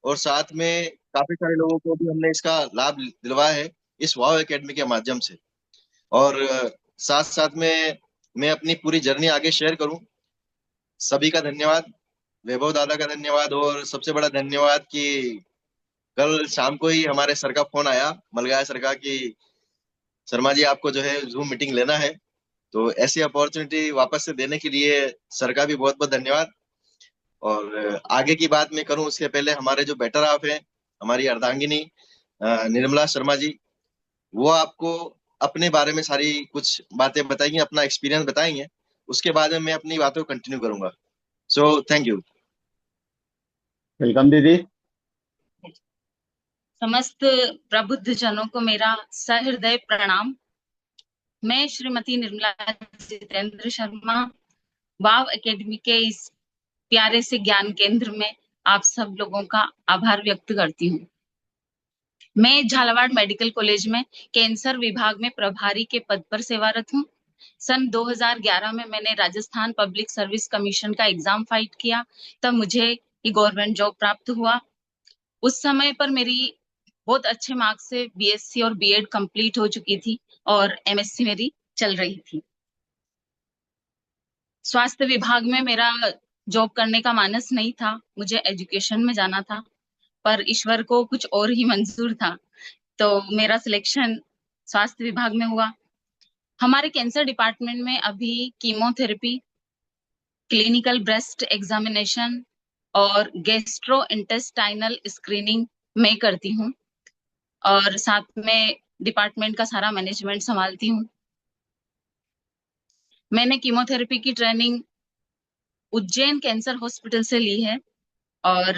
और साथ में काफी सारे लोगों को भी हमने इसका लाभ दिलवाया है इस वाव एकेडमी के माध्यम से। और साथ साथ में मैं अपनी पूरी जर्नी आगे शेयर करूं। सभी का धन्यवाद, वैभव दादा का धन्यवाद, और सबसे बड़ा धन्यवाद कि कल शाम को ही हमारे सर का फोन आया, मलगाय सर का, कि शर्मा जी आपको जो है जूम मीटिंग लेना है। तो ऐसी अपॉर्चुनिटी वापस से देने के लिए सर का भी बहुत बहुत धन्यवाद। और आगे की बात मैं करूं उसके पहले हमारे जो बेटर हाफ है, हमारी अर्धांगिनी निर्मला शर्मा जी, वो आपको अपने बारे में सारी कुछ बातें बताएंगे, अपना एक्सपीरियंस बताएंगे। उसके बाद में मैं अपनी बातों को कंटिन्यू करूंगा। So thank you. वेलकम दीदी। समस्त प्रबुद्ध जनों को मेरा सहृदय प्रणाम। मैं श्रीमती निर्मला जितेंद्र शर्मा वाव एकेडमी के इस प्यारे से ज्ञान केंद्र में आप सब लोगों का आभार व्यक्त करती हूँ। मैं झालावाड़ मेडिकल कॉलेज में कैंसर विभाग में प्रभारी के पद पर सेवारत हूँ। सन 2011 में मैंने राजस्थान पब्लिक सर्विस कमीशन का एग्जाम फाइट किया, तब मुझे ये गवर्नमेंट जॉब प्राप्त हुआ। उस समय पर मेरी बहुत अच्छे मार्क्स से बीएससी और बीएड कंप्लीट हो चुकी थी और एमएससी मेरी चल रही थी। स्वास्थ्य विभाग में मेरा जॉब करने का मानस नहीं था, मुझे एजुकेशन में जाना था, पर ईश्वर को कुछ और ही मंजूर था, तो मेरा सिलेक्शन स्वास्थ्य विभाग में हुआ। हमारे कैंसर डिपार्टमेंट में अभी कीमोथेरेपी, क्लिनिकल ब्रेस्ट एग्जामिनेशन और गैस्ट्रो इंटेस्टाइनल स्क्रीनिंग मैं करती हूँ, और साथ में डिपार्टमेंट का सारा मैनेजमेंट संभालती हूँ। मैंने कीमोथेरेपी की ट्रेनिंग उज्जैन कैंसर हॉस्पिटल से ली है, और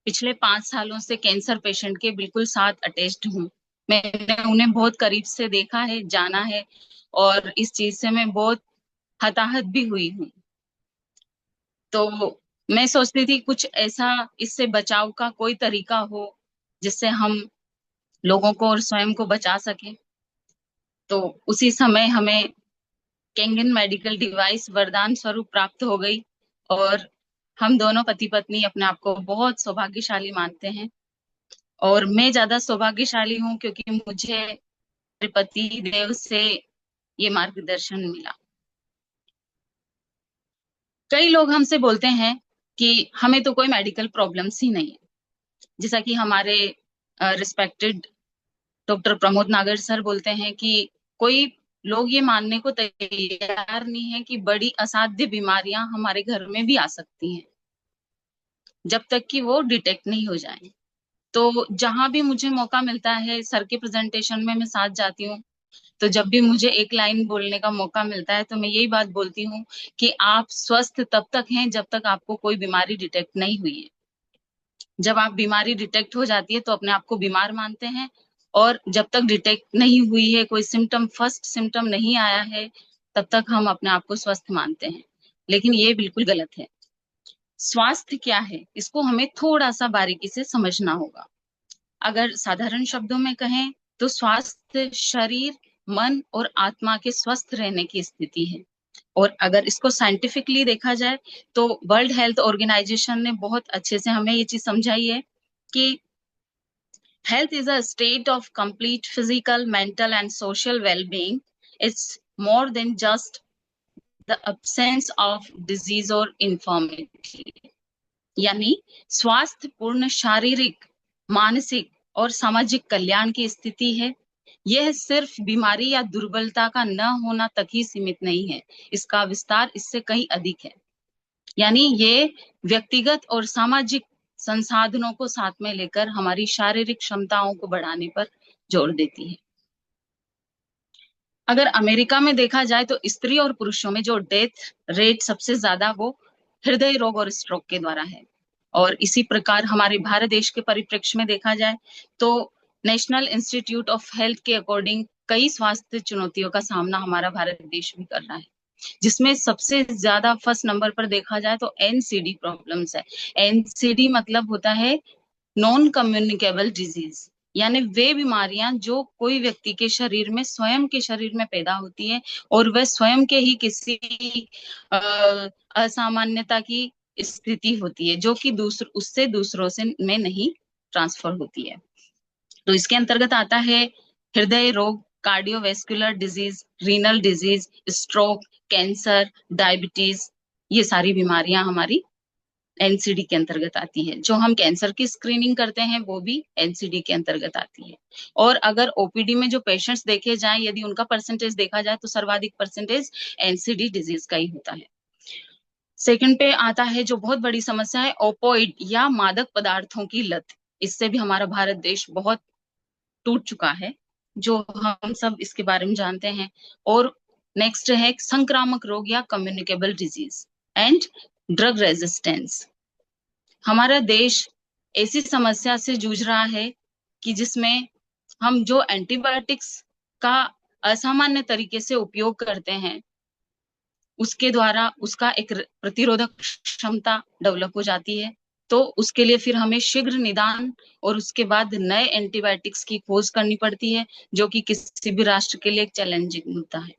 पिछले 5 सालों से कैंसर पेशेंट के बिल्कुल साथ अटैच्ड हूँ। मैंने उन्हें बहुत करीब से देखा है, जाना है, और इस चीज से मैं बहुत हताहत भी हुई हूँ। तो मैं सोचती थी कुछ ऐसा इससे बचाव का कोई तरीका हो जिससे हम लोगों को और स्वयं को बचा सके। तो उसी समय हमें केंगन मेडिकल डिवाइस वरदान स्वरूप प्राप्त हो गई, और हम दोनों पति पत्नी अपने आप को बहुत सौभाग्यशाली मानते हैं। और मैं ज्यादा सौभाग्यशाली हूँ क्योंकि मुझे मेरे पति देव से ये मार्गदर्शन मिला। कई लोग हमसे बोलते हैं कि हमें तो कोई मेडिकल प्रॉब्लम्स ही नहीं है, जैसा कि हमारे रिस्पेक्टेड डॉक्टर प्रमोद नागर सर बोलते हैं कि कोई लोग ये मानने को तैयार नहीं है कि बड़ी असाध्य बीमारियां हमारे घर में भी आ सकती हैं जब तक कि वो डिटेक्ट नहीं हो जाए। तो जहां भी मुझे मौका मिलता है सर के प्रेजेंटेशन में मैं साथ जाती हूँ। तो जब भी मुझे एक लाइन बोलने का मौका मिलता है तो मैं यही बात बोलती हूँ कि आप स्वस्थ तब तक हैं जब तक आपको कोई बीमारी डिटेक्ट नहीं हुई है। जब आप बीमारी डिटेक्ट हो जाती है तो अपने आप को बीमार मानते हैं, और जब तक डिटेक्ट नहीं हुई है, कोई सिम्टम, फर्स्ट सिम्टम नहीं आया है, तब तक हम अपने आप को स्वस्थ मानते हैं। लेकिन ये बिल्कुल गलत है। स्वास्थ्य क्या है, इसको हमें थोड़ा सा बारीकी से समझना होगा। अगर साधारण शब्दों में कहें तो स्वास्थ्य शरीर, मन और आत्मा के स्वस्थ रहने की स्थिति है। और अगर इसको साइंटिफिकली देखा जाए तो वर्ल्ड हेल्थ ऑर्गेनाइजेशन ने बहुत अच्छे से हमें ये चीज समझाई है कि health is a state of complete physical, mental and social well-being. It's more than just the absence of disease or infirmity. यानी स्वास्थ्य पूर्ण शारीरिक, मानसिक और सामाजिक कल्याण की स्थिति है। यह सिर्फ बीमारी या दुर्बलता का न होना तक ही सीमित नहीं है, इसका विस्तार इससे कहीं अधिक है। यानी ये व्यक्तिगत और सामाजिक संसाधनों को साथ में लेकर हमारी शारीरिक क्षमताओं को बढ़ाने पर जोर देती है। अगर अमेरिका में देखा जाए तो स्त्री और पुरुषों में जो डेथ रेट सबसे ज्यादा वो हृदय रोग और स्ट्रोक के द्वारा है। और इसी प्रकार हमारे भारत देश के परिप्रेक्ष्य में देखा जाए तो नेशनल इंस्टीट्यूट ऑफ हेल्थ के अकॉर्डिंग कई स्वास्थ्य चुनौतियों का सामना हमारा भारत देश भी कर रहा है, जिसमें सबसे ज्यादा फर्स्ट नंबर पर देखा जाए तो एनसीडी प्रॉब्लम्स है। एनसीडी मतलब होता है नॉन कम्युनिकेबल डिजीज, यानी वे बीमारियां जो कोई व्यक्ति के शरीर में, स्वयं के शरीर में पैदा होती है, और वह स्वयं के ही किसी असामान्यता की स्थिति होती है जो कि उससे दूसरों से में नहीं ट्रांसफर होती है। तो इसके अंतर्गत आता है हृदय रोग, cardiovascular disease, renal disease, stroke, cancer, diabetes. ये सारी बीमारियां हमारी एनसीडी के अंतर्गत आती है। जो हम कैंसर की स्क्रीनिंग करते हैं वो भी एनसीडी के अंतर्गत आती है। और अगर ओपीडी में जो पेशेंट्स देखे जाएं, यदि उनका परसेंटेज देखा जाए तो सर्वाधिक परसेंटेज एनसीडी डिजीज का ही होता है। सेकंड पे आता है जो बहुत बड़ी समस्या है, ओपोइड या मादक पदार्थों की लत। इससे भी हमारा भारत देश बहुत टूट चुका है, जो हम सब इसके बारे में जानते हैं। और नेक्स्ट है संक्रामक रोग या communicable disease and drug resistance. हमारा देश ऐसी समस्या से जूझ रहा है कि जिसमें हम जो एंटीबायोटिक्स का असामान्य तरीके से उपयोग करते हैं, उसके द्वारा उसका एक प्रतिरोधक क्षमता डेवलप हो जाती है। तो उसके लिए फिर हमें शीघ्र निदान और उसके बाद नए एंटीबायोटिक्स की खोज करनी पड़ती है, जो कि किसी भी राष्ट्र के लिए एक चैलेंजिंग मुद्दा है।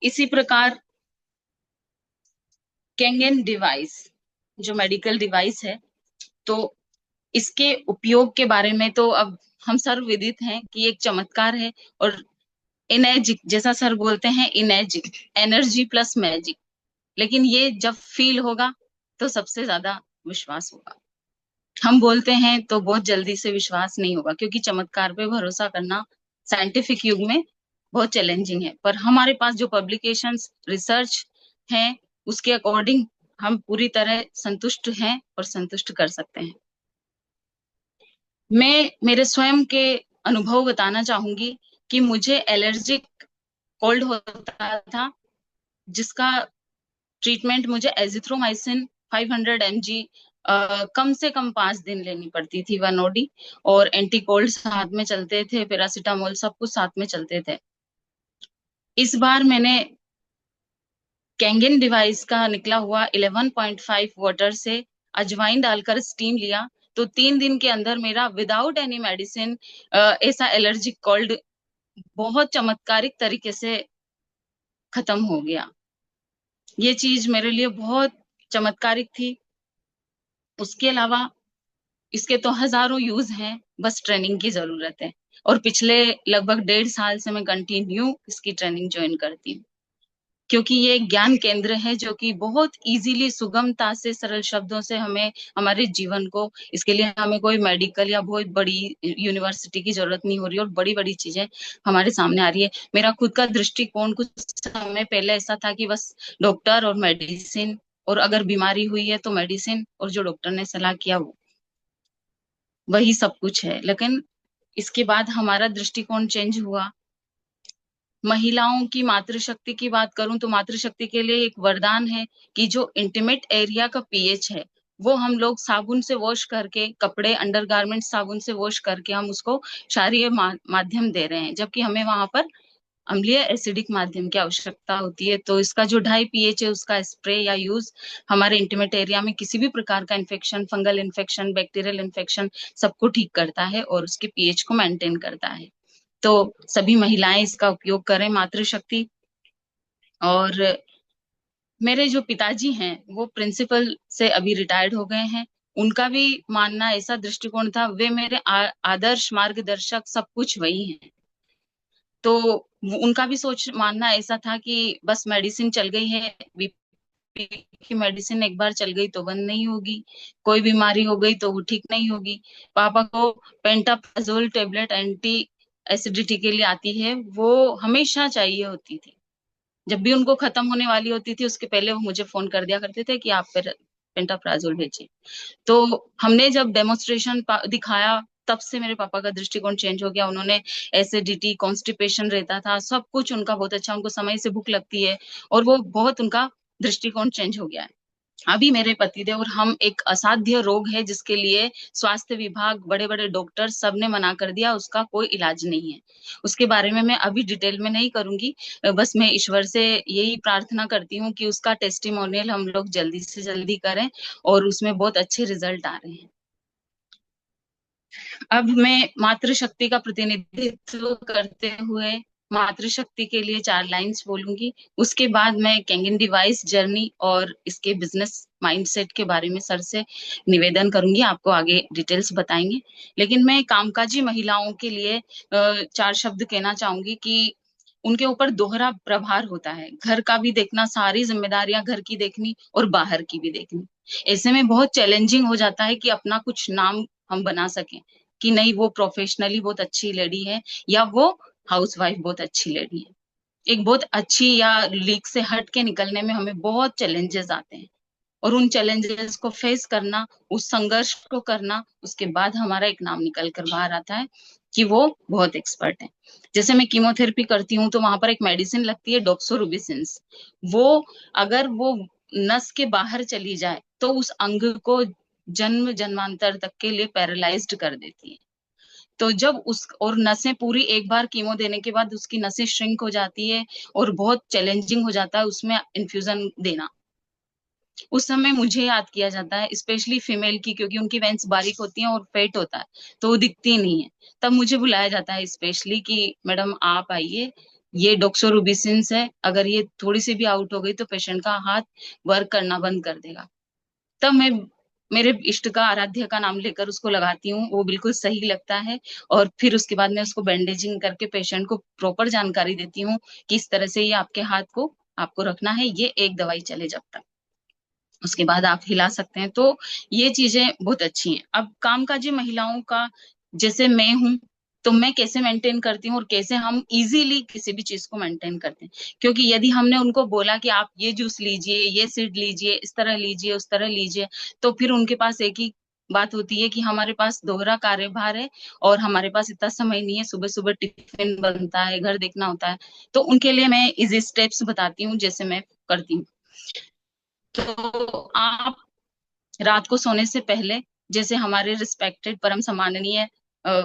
इसी प्रकार कैंगेन डिवाइस जो मेडिकल डिवाइस है, तो इसके उपयोग के बारे में तो अब हम सर्वविदित हैं कि एक चमत्कार है। और इनेजिक, जैसा सर बोलते हैं, इनेजिक, एनर्जी प्लस मैजिक। लेकिन ये जब फील होगा तो सबसे ज्यादा विश्वास होगा। हम बोलते हैं तो बहुत जल्दी से विश्वास नहीं होगा, क्योंकि चमत्कार पे भरोसा करना साइंटिफिक युग में बहुत चैलेंजिंग है। पर हमारे पास जो पब्लिकेशंस, रिसर्च है, उसके अकॉर्डिंग हम पूरी तरह संतुष्ट हैं और संतुष्ट कर सकते हैं। मैं मेरे स्वयं के अनुभव बताना चाहूंगी कि मुझे एलर्जिक कोल्ड होता था, जिसका ट्रीटमेंट मुझे एजिथ्रोमाइसिन 500 mg कम से कम 5 दिन लेनी पड़ती थी, 1 OD। और एंटी कोल्ड साथ में चलते थे, पैरासीटामोल, सब कुछ साथ में चलते थे। इस बार मैंने कैंगेन डिवाइस का निकला हुआ 11.5 वाटर से अजवाइन डालकर स्टीम लिया, तो 3 दिन के अंदर मेरा विदाउट एनी मेडिसिन ऐसा एलर्जिक कोल्ड बहुत चमत्कारिक तरीके से खत्म हो गया। ये चीज मेरे लिए बहुत चमत्कारिक थी। उसके अलावा इसके तो हजारों यूज हैं, बस ट्रेनिंग की जरूरत है। और पिछले लगभग 1.5 साल से मैं कंटिन्यू इसकी ट्रेनिंग ज्वाइन करती हूँ, क्योंकि ये एक ज्ञान केंद्र है जो कि बहुत इजीली, सुगमता से, सरल शब्दों से हमें हमारे जीवन को, इसके लिए हमें कोई मेडिकल या बहुत बड़ी यूनिवर्सिटी की जरूरत नहीं हो रही, और बड़ी बड़ी चीजें हमारे सामने आ रही है। मेरा खुद का दृष्टिकोण कुछ समय पहले ऐसा था कि बस डॉक्टर और मेडिसिन, और अगर बीमारी हुई है तो मेडिसिन, और जो डॉक्टर ने सलाह किया वो वही सब कुछ है। लेकिन इसके बाद हमारा दृष्टिकोण चेंज हुआ। महिलाओं की मातृशक्ति की बात करूं तो मातृशक्ति के लिए एक वरदान है कि जो इंटीमेट एरिया का पीएच है, वो हम लोग साबुन से वॉश करके, कपड़े अंडरगारमेंट साबुन से वॉश करके हम उसको क्षारीय माध्यम दे रहे हैं, जबकि हमें वहां पर अम्लीय एसिडिक माध्यम की आवश्यकता होती है। तो इसका जो 2.5 pH है, उसका स्प्रे या यूज हमारे इंटीमेट एरिया में किसी भी प्रकार का infection, fungal infection, bacterial infection, सबको ठीक करता है और उसके पीएच को मेंटेन करता है। तो सभी महिलाएं इसका उपयोग करें, मातृशक्ति। और मेरे जो पिताजी हैं वो प्रिंसिपल से अभी रिटायर्ड हो गए हैं। उनका भी मानना, ऐसा दृष्टिकोण था, वे मेरे आदर्श मार्गदर्शक, सब कुछ वही हैं। तो उनका भी सोच, मानना ऐसा था कि बस मेडिसिन चल गई है, बीपी की मेडिसिन एक बार चल गई तो बंद नहीं होगी, कोई बीमारी हो गई तो वो ठीक नहीं होगी। पापा को पेंटाप्राजोल टेबलेट एंटी एसिडिटी के लिए आती है, वो हमेशा चाहिए होती थी। जब भी उनको खत्म होने वाली होती थी, उसके पहले वो मुझे फोन कर दिया करते थे कि आप फिर पेंटाप्राजोल भेजिए। तो हमने जब डेमोन्स्ट्रेशन दिखाया, तब से मेरे पापा का दृष्टिकोण चेंज हो गया। उन्होंने एसिडिटी, कॉन्स्टिपेशन रहता था, सब कुछ उनका बहुत अच्छा, उनको समय से भूख लगती है, और वो बहुत, उनका दृष्टिकोण चेंज हो गया है। अभी मेरे पतिदेव और हम, एक असाध्य रोग है जिसके लिए स्वास्थ्य विभाग, बड़े बड़े डॉक्टर, सब ने मना कर दिया, उसका कोई इलाज नहीं है। उसके बारे में मैं अभी डिटेल में नहीं करूंगी। बस मैं ईश्वर से यही प्रार्थना करती हूँ कि उसका टेस्टिमोनियल हम लोग जल्दी से जल्दी करें, और उसमें बहुत अच्छे रिजल्ट आ रहे हैं। अब मैं मातृशक्ति का प्रतिनिधित्व करते हुए मातृशक्ति के लिए 4 लाइंस बोलूंगी। उसके बाद मैं कैंगिन डिवाइस जर्नी और इसके बिजनेस माइंडसेट के बारे में सर से निवेदन करूंगी, आपको आगे डिटेल्स बताएंगे। लेकिन मैं कामकाजी महिलाओं के लिए 4 शब्द कहना चाहूंगी कि उनके ऊपर दोहरा प्रभार होता है, घर का भी देखना, सारी जिम्मेदारियां घर की देखनी और बाहर की भी देखनी। ऐसे में बहुत चैलेंजिंग हो जाता है कि अपना कुछ नाम हम बना सकें कि नहीं वो प्रोफेशनली बहुत अच्छी लेडी है या वो हाउसवाइफ बहुत अच्छी लेडी है। एक बहुत अच्छी या लीग से हट के निकलने में हमें बहुत चैलेंजेस आते हैं, और उन चैलेंजेस को फेस करना, उस संघर्ष को करना, उसके बाद हमारा एक नाम निकल कर बाहर आता है कि वो बहुत एक्सपर्ट है। जैसे मैं कीमोथेरेपी करती हूँ तो वहां पर एक मेडिसिन लगती है डॉक्सोरुबिसिन। वो अगर वो नस के बाहर चली जाए तो उस अंग को जन्म जन्मांतर तक के लिए पैरालाइज्ड कर देती है। तो जब उस और नसें पूरी एक बार कीमो देने के बाद उसकी नसें श्रिंक हो जाती है और बहुत चैलेंजिंग हो जाता है उसमें इन्फ्यूजन देना। उस समय मुझे याद किया जाता है, स्पेशली फीमेल की, क्योंकि उनकी वेंस बारीक होती हैं और पेट होता है तो वो दिखती नहीं है। तब मुझे बुलाया जाता है स्पेशली कि मैडम आप आइए, ये डॉक्सोरुबिसिन है, अगर ये थोड़ी सी भी आउट हो गई तो पेशेंट का हाथ वर्क करना बंद कर देगा। तब मैं मेरे इष्ट का, आराध्य का नाम लेकर उसको लगाती हूँ, वो बिल्कुल सही लगता है। और फिर उसके बाद मैं उसको बैंडेजिंग करके पेशेंट को प्रॉपर जानकारी देती हूँ कि इस तरह से ये आपके हाथ को आपको रखना है, ये एक दवाई चले जब तक, उसके बाद आप हिला सकते हैं। तो ये चीजें बहुत अच्छी हैं। अब कामकाजी महिलाओं का, जैसे मैं हूं, तो मैं कैसे मेंटेन करती हूँ और कैसे हम इजीली किसी भी चीज को मेंटेन करते हैं। क्योंकि यदि हमने उनको बोला कि आप ये जूस लीजिए, ये सीड लीजिए, इस तरह लीजिए, उस तरह लीजिए, तो फिर उनके पास एक ही बात होती है कि हमारे पास दोहरा कार्यभार है और हमारे पास इतना समय नहीं है, सुबह सुबह टिफिन बनता है, घर देखना होता है। तो उनके लिए मैं इजी स्टेप्स बताती हूँ, जैसे मैं करती हूँ। तो आप रात को सोने से पहले, जैसे हमारे रिस्पेक्टेड परम सम्माननीय अ,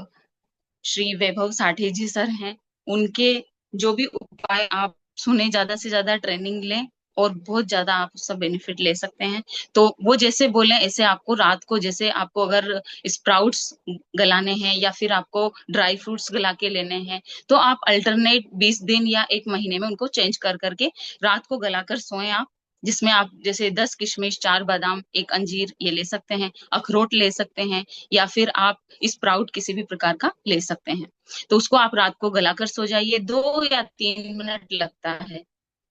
श्री वैभव साठे जी सर हैं, उनके जो भी उपाय आप सुने, ज्यादा से ज्यादा ट्रेनिंग लें और बहुत ज्यादा आप उसका बेनिफिट ले सकते हैं। तो वो जैसे बोले ऐसे आपको रात को, जैसे आपको अगर स्प्राउट्स गलाने हैं या फिर आपको ड्राई फ्रूट्स गला के लेने हैं, तो आप अल्टरनेट 20 दिन या 1 महीने में उनको चेंज कर करके रात को गला कर सोएं आप। जिसमें आप जैसे 10 किशमिश, 4 बादाम, एक अंजीर ये ले सकते हैं, अखरोट ले सकते हैं, या फिर आप स्प्राउट किसी भी प्रकार का ले सकते हैं। तो उसको आप रात को गलाकर सो जाइए, 2 या 3 मिनट लगता है,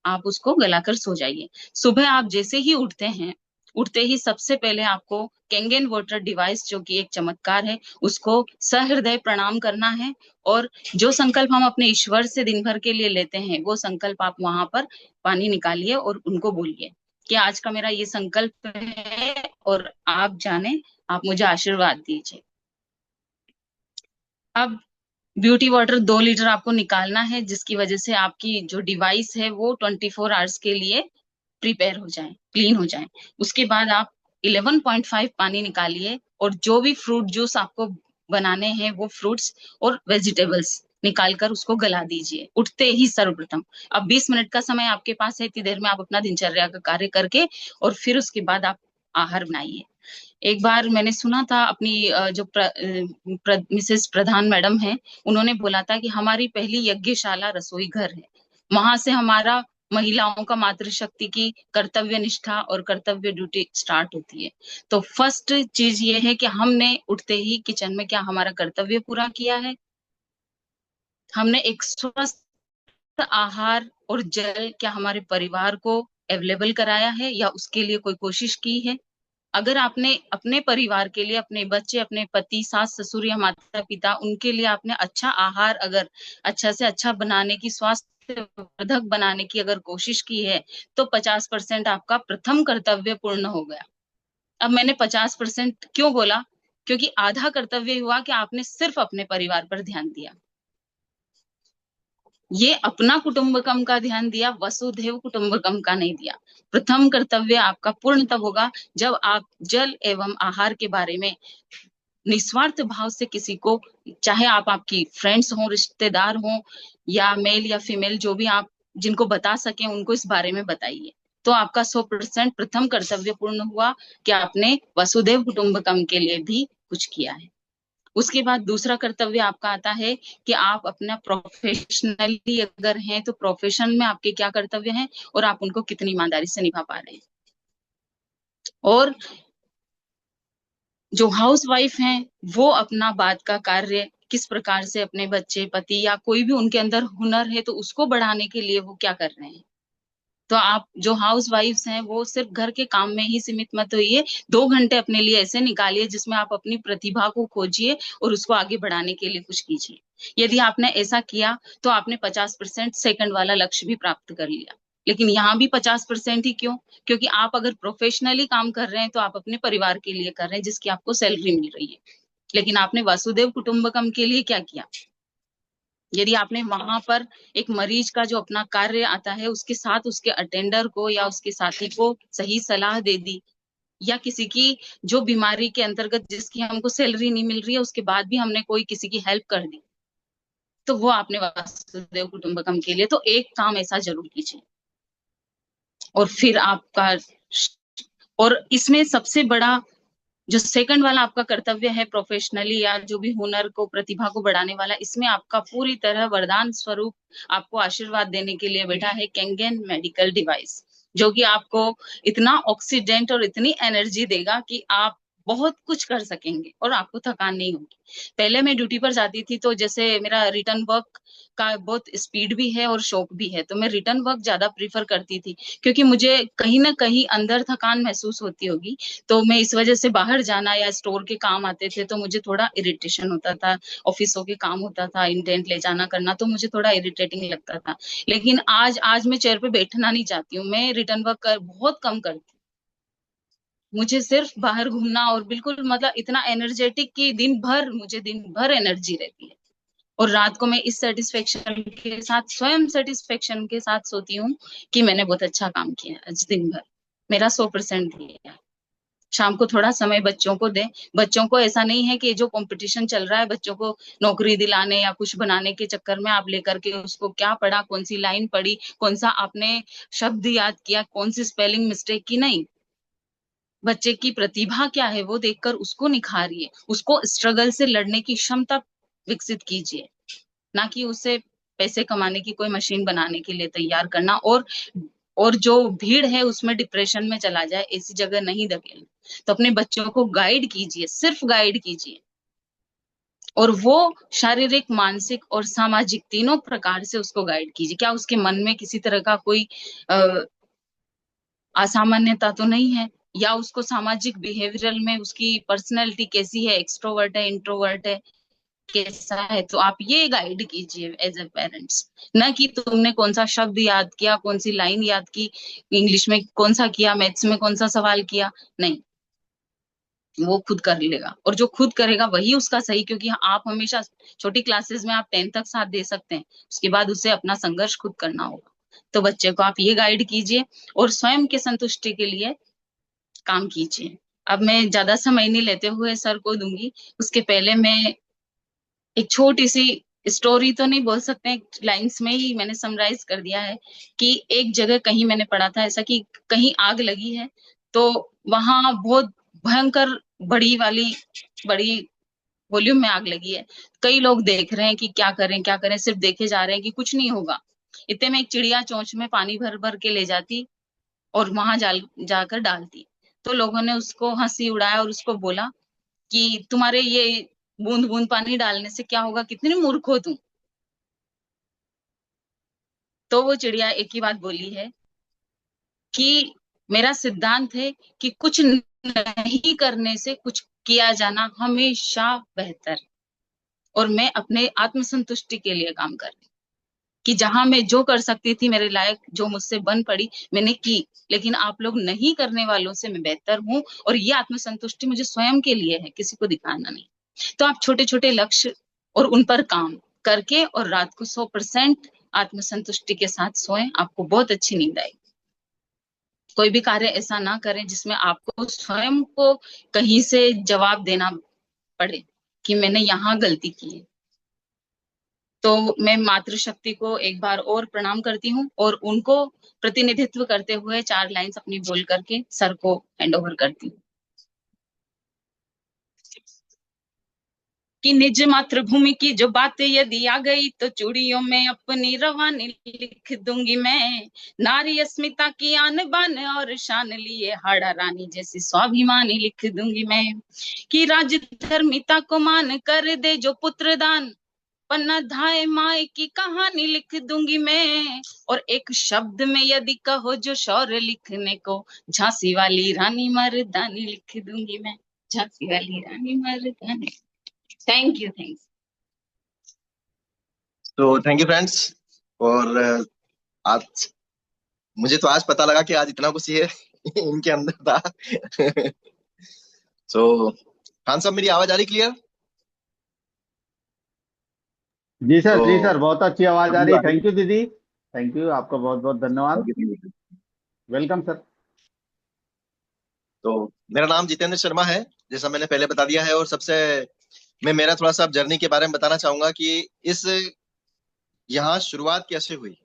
आप उसको गलाकर सो जाइए। सुबह आप जैसे ही उठते हैं, उठते ही सबसे पहले आपको कैंगन वाटर डिवाइस, जो कि एक चमत्कार है, उसको सहृदय प्रणाम करना है। और जो संकल्प हम अपने ईश्वर से दिन भर के लिए लेते हैं, वो संकल्प आप वहां पर पानी निकालिए और उनको बोलिए कि आज का मेरा ये संकल्प है और आप जाने, आप मुझे आशीर्वाद दीजिए। अब ब्यूटी वाटर 2 लीटर आपको निकालना है, जिसकी वजह से आपकी जो डिवाइस है वो 24 आवर्स के लिए प्रिपेयर हो जाए, क्लीन हो जाए। उसके बाद आप 11.5 पानी निकालिए और जो भी फ्रूट जूस आपको बनाने हैं वो फ्रूट्स और वेजिटेबल्स निकालकर उसको गला दीजिए उठते ही सर्वप्रथम। अब 20 मिनट का समय आपके पास है, इतनी देर में आप अपना दिनचर्या का कार्य करके और फिर उसके बाद आप आहार बनाइए। एक बार मैंने सुना था अपनी जो मिसेस प्रधान मैडम है, उन्होंने बोला था कि हमारी पहली यज्ञशाला रसोई घर है। वहां से हमारा महिलाओं का मातृशक्ति की कर्तव्य निष्ठा और कर्तव्य ड्यूटी स्टार्ट होती है। तो फर्स्ट चीज ये है कि हमने उठते ही किचन में क्या हमारा कर्तव्य पूरा किया है, हमने एक स्वस्थ आहार और जल क्या हमारे परिवार को अवेलेबल कराया है या उसके लिए कोई कोशिश की है। अगर आपने अपने परिवार के लिए, अपने बच्चे, अपने पति, सास ससुर या माता पिता, उनके लिए आपने अच्छा आहार अगर अच्छा से अच्छा बनाने की, स्वास्थ्यवर्धक बनाने की अगर कोशिश की है, तो 50% आपका प्रथम कर्तव्य पूर्ण हो गया। अब मैंने 50% क्यों बोला, क्योंकि आधा कर्तव्य हुआ कि आपने सिर्फ अपने परिवार पर ध्यान दिया, ये अपना कुटुंबकम का ध्यान दिया, वसुधैव कुटुंबकम का नहीं दिया। प्रथम कर्तव्य आपका पूर्ण तब होगा जब आप जल एवं आहार के बारे में निस्वार्थ भाव से किसी को, चाहे आप आपकी फ्रेंड्स हो, रिश्तेदार हो, या मेल या फीमेल, जो भी आप जिनको बता सके उनको इस बारे में बताइए। तो आपका 100% प्रथम कर्तव्य पूर्ण हुआ कि आपने वसुधैव कुटुंबकम के लिए भी कुछ किया है। उसके बाद दूसरा कर्तव्य आपका आता है कि आप अपना प्रोफेशनली अगर हैं तो प्रोफेशन में आपके क्या कर्तव्य हैं और आप उनको कितनी ईमानदारी से निभा पा रहे हैं। और जो हाउस वाइफ हैं वो अपना बाद का कार्य किस प्रकार से अपने बच्चे, पति या कोई भी उनके अंदर हुनर है तो उसको बढ़ाने के लिए वो क्या कर रहे हैं। तो आप जो हाउस वाइफ्स हैं वो सिर्फ घर के काम में ही सीमित मत होइए, 2 घंटे अपने लिए ऐसे निकालिए जिसमें आप अपनी प्रतिभा को खोजिए और उसको आगे बढ़ाने के लिए कुछ कीजिए। यदि आपने ऐसा किया तो आपने 50% सेकंड वाला लक्ष्य भी प्राप्त कर लिया। लेकिन यहाँ भी 50% ही क्यों? क्योंकि आप अगर प्रोफेशनली काम कर रहे हैं तो आप अपने परिवार के लिए कर रहे हैं जिसकी आपको सैलरी मिल रही है। लेकिन आपने वासुदेव कुटुंबकम के लिए क्या किया? यदि आपने वहां पर एक मरीज का जो अपना कार्य आता है उसके साथ उसके अटेंडर को या उसके साथी को सही सलाह दे दी, या किसी की जो बीमारी के अंतर्गत जिसकी हमको सैलरी नहीं मिल रही है उसके बाद भी हमने कोई किसी की हेल्प कर दी, तो वो आपने वासुदेव कुटुंबकम के लिए तो एक काम ऐसा जरूर कीजिए। और फिर आपका, और इसमें सबसे बड़ा जो सेकंड वाला आपका कर्तव्य है प्रोफेशनली या जो भी हुनर को प्रतिभा को बढ़ाने वाला, इसमें आपका पूरी तरह वरदान स्वरूप आपको आशीर्वाद देने के लिए बैठा है कैंगन मेडिकल डिवाइस, जो कि आपको इतना ऑक्सीडेंट और इतनी एनर्जी देगा कि आप बहुत कुछ कर सकेंगे और आपको थकान नहीं होगी। पहले मैं ड्यूटी पर जाती थी तो जैसे मेरा रिटर्न वर्क का बहुत स्पीड भी है और शौक भी है, तो मैं रिटर्न वर्क ज्यादा प्रीफर करती थी क्योंकि मुझे कहीं ना कहीं अंदर थकान महसूस होती होगी। तो मैं इस वजह से बाहर जाना या स्टोर के काम आते थे तो मुझे थोड़ा इरिटेशन होता था, ऑफिसों के काम होता था, इंडेंट ले जाना करना, तो मुझे थोड़ा इरिटेटिंग लगता था। लेकिन आज आज मैं चेयर पे बैठना नहीं चाहती हूँ, मैं रिटर्न वर्क कर बहुत कम करती हूँ। मुझे सिर्फ बाहर घूमना और बिल्कुल मतलब इतना एनर्जेटिक कि दिन भर एनर्जी रहती है। और रात को मैं इस सेटिस्फेक्शन के साथ, स्वयं सेटिस्फेक्शन के साथ सोती हूँ कि मैंने बहुत अच्छा काम किया आज दिन भर, मेरा 100% दिया। शाम को थोड़ा समय बच्चों को दें। बच्चों को ऐसा नहीं है कि जो कंपटीशन चल रहा है बच्चों को नौकरी दिलाने या कुछ बनाने के चक्कर में आप लेकर के उसको क्या पढ़ा, कौन सी लाइन पढ़ी, कौन सा आपने शब्द याद किया, कौन सी स्पेलिंग मिस्टेक की, नहीं। बच्चे की प्रतिभा क्या है वो देखकर उसको निखारिए, उसको स्ट्रगल से लड़ने की क्षमता विकसित कीजिए, ना कि उसे पैसे कमाने की कोई मशीन बनाने के लिए तैयार करना। और जो भीड़ है उसमें डिप्रेशन में चला जाए, ऐसी जगह नहीं धकेलना। तो अपने बच्चों को गाइड कीजिए, सिर्फ गाइड कीजिए, और वो शारीरिक, मानसिक और सामाजिक तीनों प्रकार से उसको गाइड कीजिए। क्या उसके मन में किसी तरह का कोई असामान्यता तो नहीं है, या उसको सामाजिक बिहेवियरल में उसकी पर्सनैलिटी कैसी है, एक्सट्रोवर्ट है, इंट्रोवर्ट है, कैसा है, तो आप ये गाइड कीजिए एज ए पेरेंट्स। ना कि तुमने कौन सा शब्द याद किया, कौन सी लाइन याद की, इंग्लिश में कौन सा किया, मैथ्स में कौन सा सवाल किया, नहीं। वो खुद कर लेगा, और जो खुद करेगा वही उसका सही, क्योंकि आप हमेशा छोटी क्लासेस में आप 10 तक साथ दे सकते हैं, उसके बाद उसे अपना संघर्ष खुद करना होगा। तो बच्चे को आप ये गाइड कीजिए और स्वयं के संतुष्टि के लिए काम कीजिए। अब मैं ज्यादा समय नहीं लेते हुए सर को दूंगी, उसके पहले मैं एक छोटी सी स्टोरी तो नहीं बोल सकते, लाइंस में ही मैंने समराइज कर दिया है कि एक जगह कहीं मैंने पढ़ा था ऐसा कि कहीं आग लगी है, तो वहां बहुत भयंकर बड़ी वॉल्यूम में आग लगी है। कई लोग देख रहे हैं कि क्या करें क्या करें, सिर्फ देखे जा रहे हैं कि कुछ नहीं होगा। इतने में एक चिड़िया चोंच में पानी भर भर के ले जाती और वहां जाकर डालती। तो लोगों ने उसको हंसी उड़ाया और उसको बोला कि तुम्हारे ये बूंद बूंद पानी डालने से क्या होगा, कितनी मूर्ख हो तुम। तो वो चिड़िया एक ही बात बोली है कि मेरा सिद्धांत है कि कुछ नहीं करने से कुछ किया जाना हमेशा बेहतर है। और मैं अपने आत्मसंतुष्टि के लिए काम कर रही हूँ कि जहां मैं जो कर सकती थी मेरे लायक, जो मुझसे बन पड़ी मैंने की। लेकिन आप लोग नहीं करने वालों से मैं बेहतर हूँ, और ये आत्मसंतुष्टि मुझे स्वयं के लिए है, किसी को दिखाना नहीं। तो आप छोटे छोटे लक्ष्य और उन पर काम करके और रात को 100% आत्मसंतुष्टि के साथ सोएं, आपको बहुत अच्छी नींद आएगी। कोई भी कार्य ऐसा ना करें जिसमें आपको स्वयं को कहीं से जवाब देना पड़े कि मैंने यहाँ गलती की है। तो मैं मातृशक्ति को एक बार और प्रणाम करती हूँ और उनको प्रतिनिधित्व करते हुए 4 लाइन्स अपनी बोल करके सर को हैंड ओवर करती हूँ। कि निज मातृभूमि की जो बात यदि आ गई तो चूड़ियों में अपनी रवानी लिख दूंगी मैं। नारी अस्मिता की आन बान और शान लिए हाड़ा रानी जैसी स्वाभिमानी लिख दूंगी मैं। कि राजधर्मिता को मान कर दे जो पुत्र दान, पन्ना धाय माए की कहानी लिख दूंगी मैं। और एक शब्द में यदि कहो जो शौर्य लिखने को, झांसी वाली रानी मर्दानी लिख दूंगी मैं। झांसी वाली रानी मर्दानी। Thank you, thanks. तो थैंक यू फ्रेंड्स। और आज मुझे तो आज पता लगा कि आज इतना कुछ ये इनके अंदर था। सो खान साहब, मेरी आवाज आ रही क्लियर? जी सर, जी तो सर, बहुत अच्छी आवाज आ अभी रही है। आ रही थैंक यू दीदी, थैंक यू, आपका बहुत बहुत धन्यवाद। है। Welcome sir. तो मेरा नाम जितेंद्र शर्मा है, जैसा मैंने पहले बता दिया है। और सबसे मैं मेरा थोड़ा सा जर्नी के बारे में बताना चाहूंगा कि इस यहाँ शुरुआत कैसे हुई।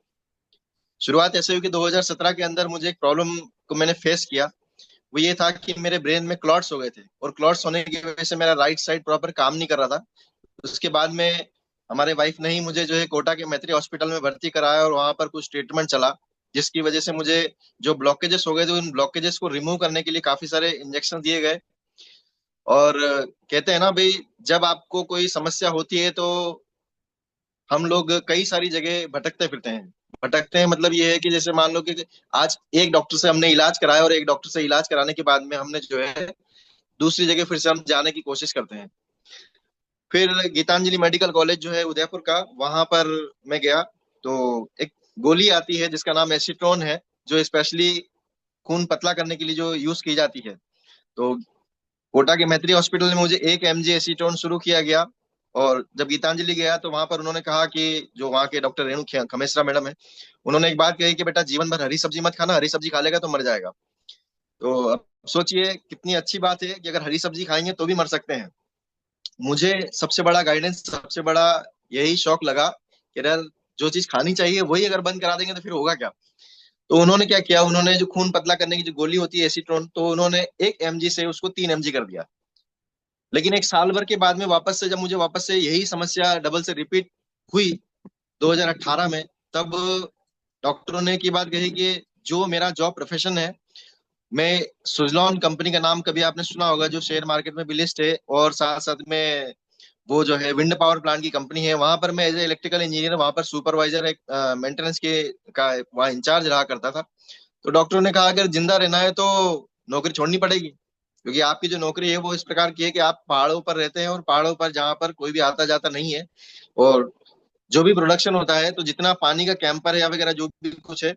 शुरुआत ऐसे हुई कि 2017 के अंदर मुझे एक प्रॉब्लम को मैंने फेस किया। वो ये था कि मेरे ब्रेन में क्लॉट्स हो गए थे, और क्लॉट्स होने की वजह से मेरा राइट साइड प्रॉपर काम नहीं कर रहा था। उसके बाद में हमारे वाइफ ने ही मुझे जो है कोटा के मैत्री हॉस्पिटल में भर्ती कराया, और वहां पर कुछ ट्रीटमेंट चला, जिसकी वजह से मुझे जो ब्लॉकेजेस हो गए थे उन ब्लॉकेजेस को रिमूव करने के लिए काफी सारे इंजेक्शन दिए गए। और कहते हैं ना भाई, जब आपको कोई समस्या होती है तो हम लोग कई सारी जगह भटकते फिरते हैं। भटकते हैं मतलब ये है कि जैसे मान लो कि आज एक डॉक्टर से हमने इलाज कराया, और एक डॉक्टर से इलाज कराने के बाद में हमने जो है दूसरी जगह फिर से हम जाने की कोशिश करते हैं। फिर गीतांजलि मेडिकल कॉलेज जो है उदयपुर का, वहां पर मैं गया। तो एक गोली आती है जिसका नाम एसीट्रोन है, जो स्पेशली खून पतला करने के लिए जो यूज की जाती है। तो कोटा के मैत्री हॉस्पिटल में मुझे 1 mg एसीटोन शुरू किया गया। और जब गीतांजलि गया तो वहां पर उन्होंने कहा कि जो वहाँ के डॉक्टर रेणु खमेसरा मैडम है, उन्होंने एक बात कही कि बेटा जीवन भर हरी सब्जी मत खाना, हरी सब्जी खा लेगा तो मर जाएगा। तो अब सोचिए कितनी अच्छी बात है कि अगर हरी सब्जी खाएंगे तो भी मर सकते हैं। मुझे सबसे बड़ा गाइडेंस, सबसे बड़ा यही शौक लगा कि यार जो चीज खानी चाहिए वही अगर बंद करा देंगे तो फिर होगा क्या। तो उन्होंने क्या किया, उन्होंने जो खून पतला करने की जो गोली होती है एसीट्रोन, तो उन्होंने 1 mg से उसको 3 mg कर दिया। लेकिन एक साल भर के बाद में वापस से, जब मुझे वापस से यही समस्या डबल से रिपीट हुई 2018 में, तब डॉक्टरों ने की बात कही कि जो मेरा जॉब प्रोफेशन है, मैं सुजलॉन कंपनी का नाम कभी आपने सुना होगा, जो शेयर मार्केट में भी लिस्ट है, और साथ साथ में वो जो है विंड पावर प्लांट की कंपनी है, वहां पर मैं एज ए इलेक्ट्रिकल इंजीनियर वहां पर सुपरवाइजर एक मेंटेनेंस के का वहाँ इंचार्ज रहा करता था। तो डॉक्टरों ने कहा अगर जिंदा रहना है तो नौकरी छोड़नी पड़ेगी, क्योंकि आपकी जो नौकरी है वो इस प्रकार की है कि आप पहाड़ों पर रहते हैं, और पहाड़ों पर जहाँ पर कोई भी आता जाता नहीं है, और जो भी प्रोडक्शन होता है तो जितना पानी का कैंपर है या वगैरह जो भी कुछ है।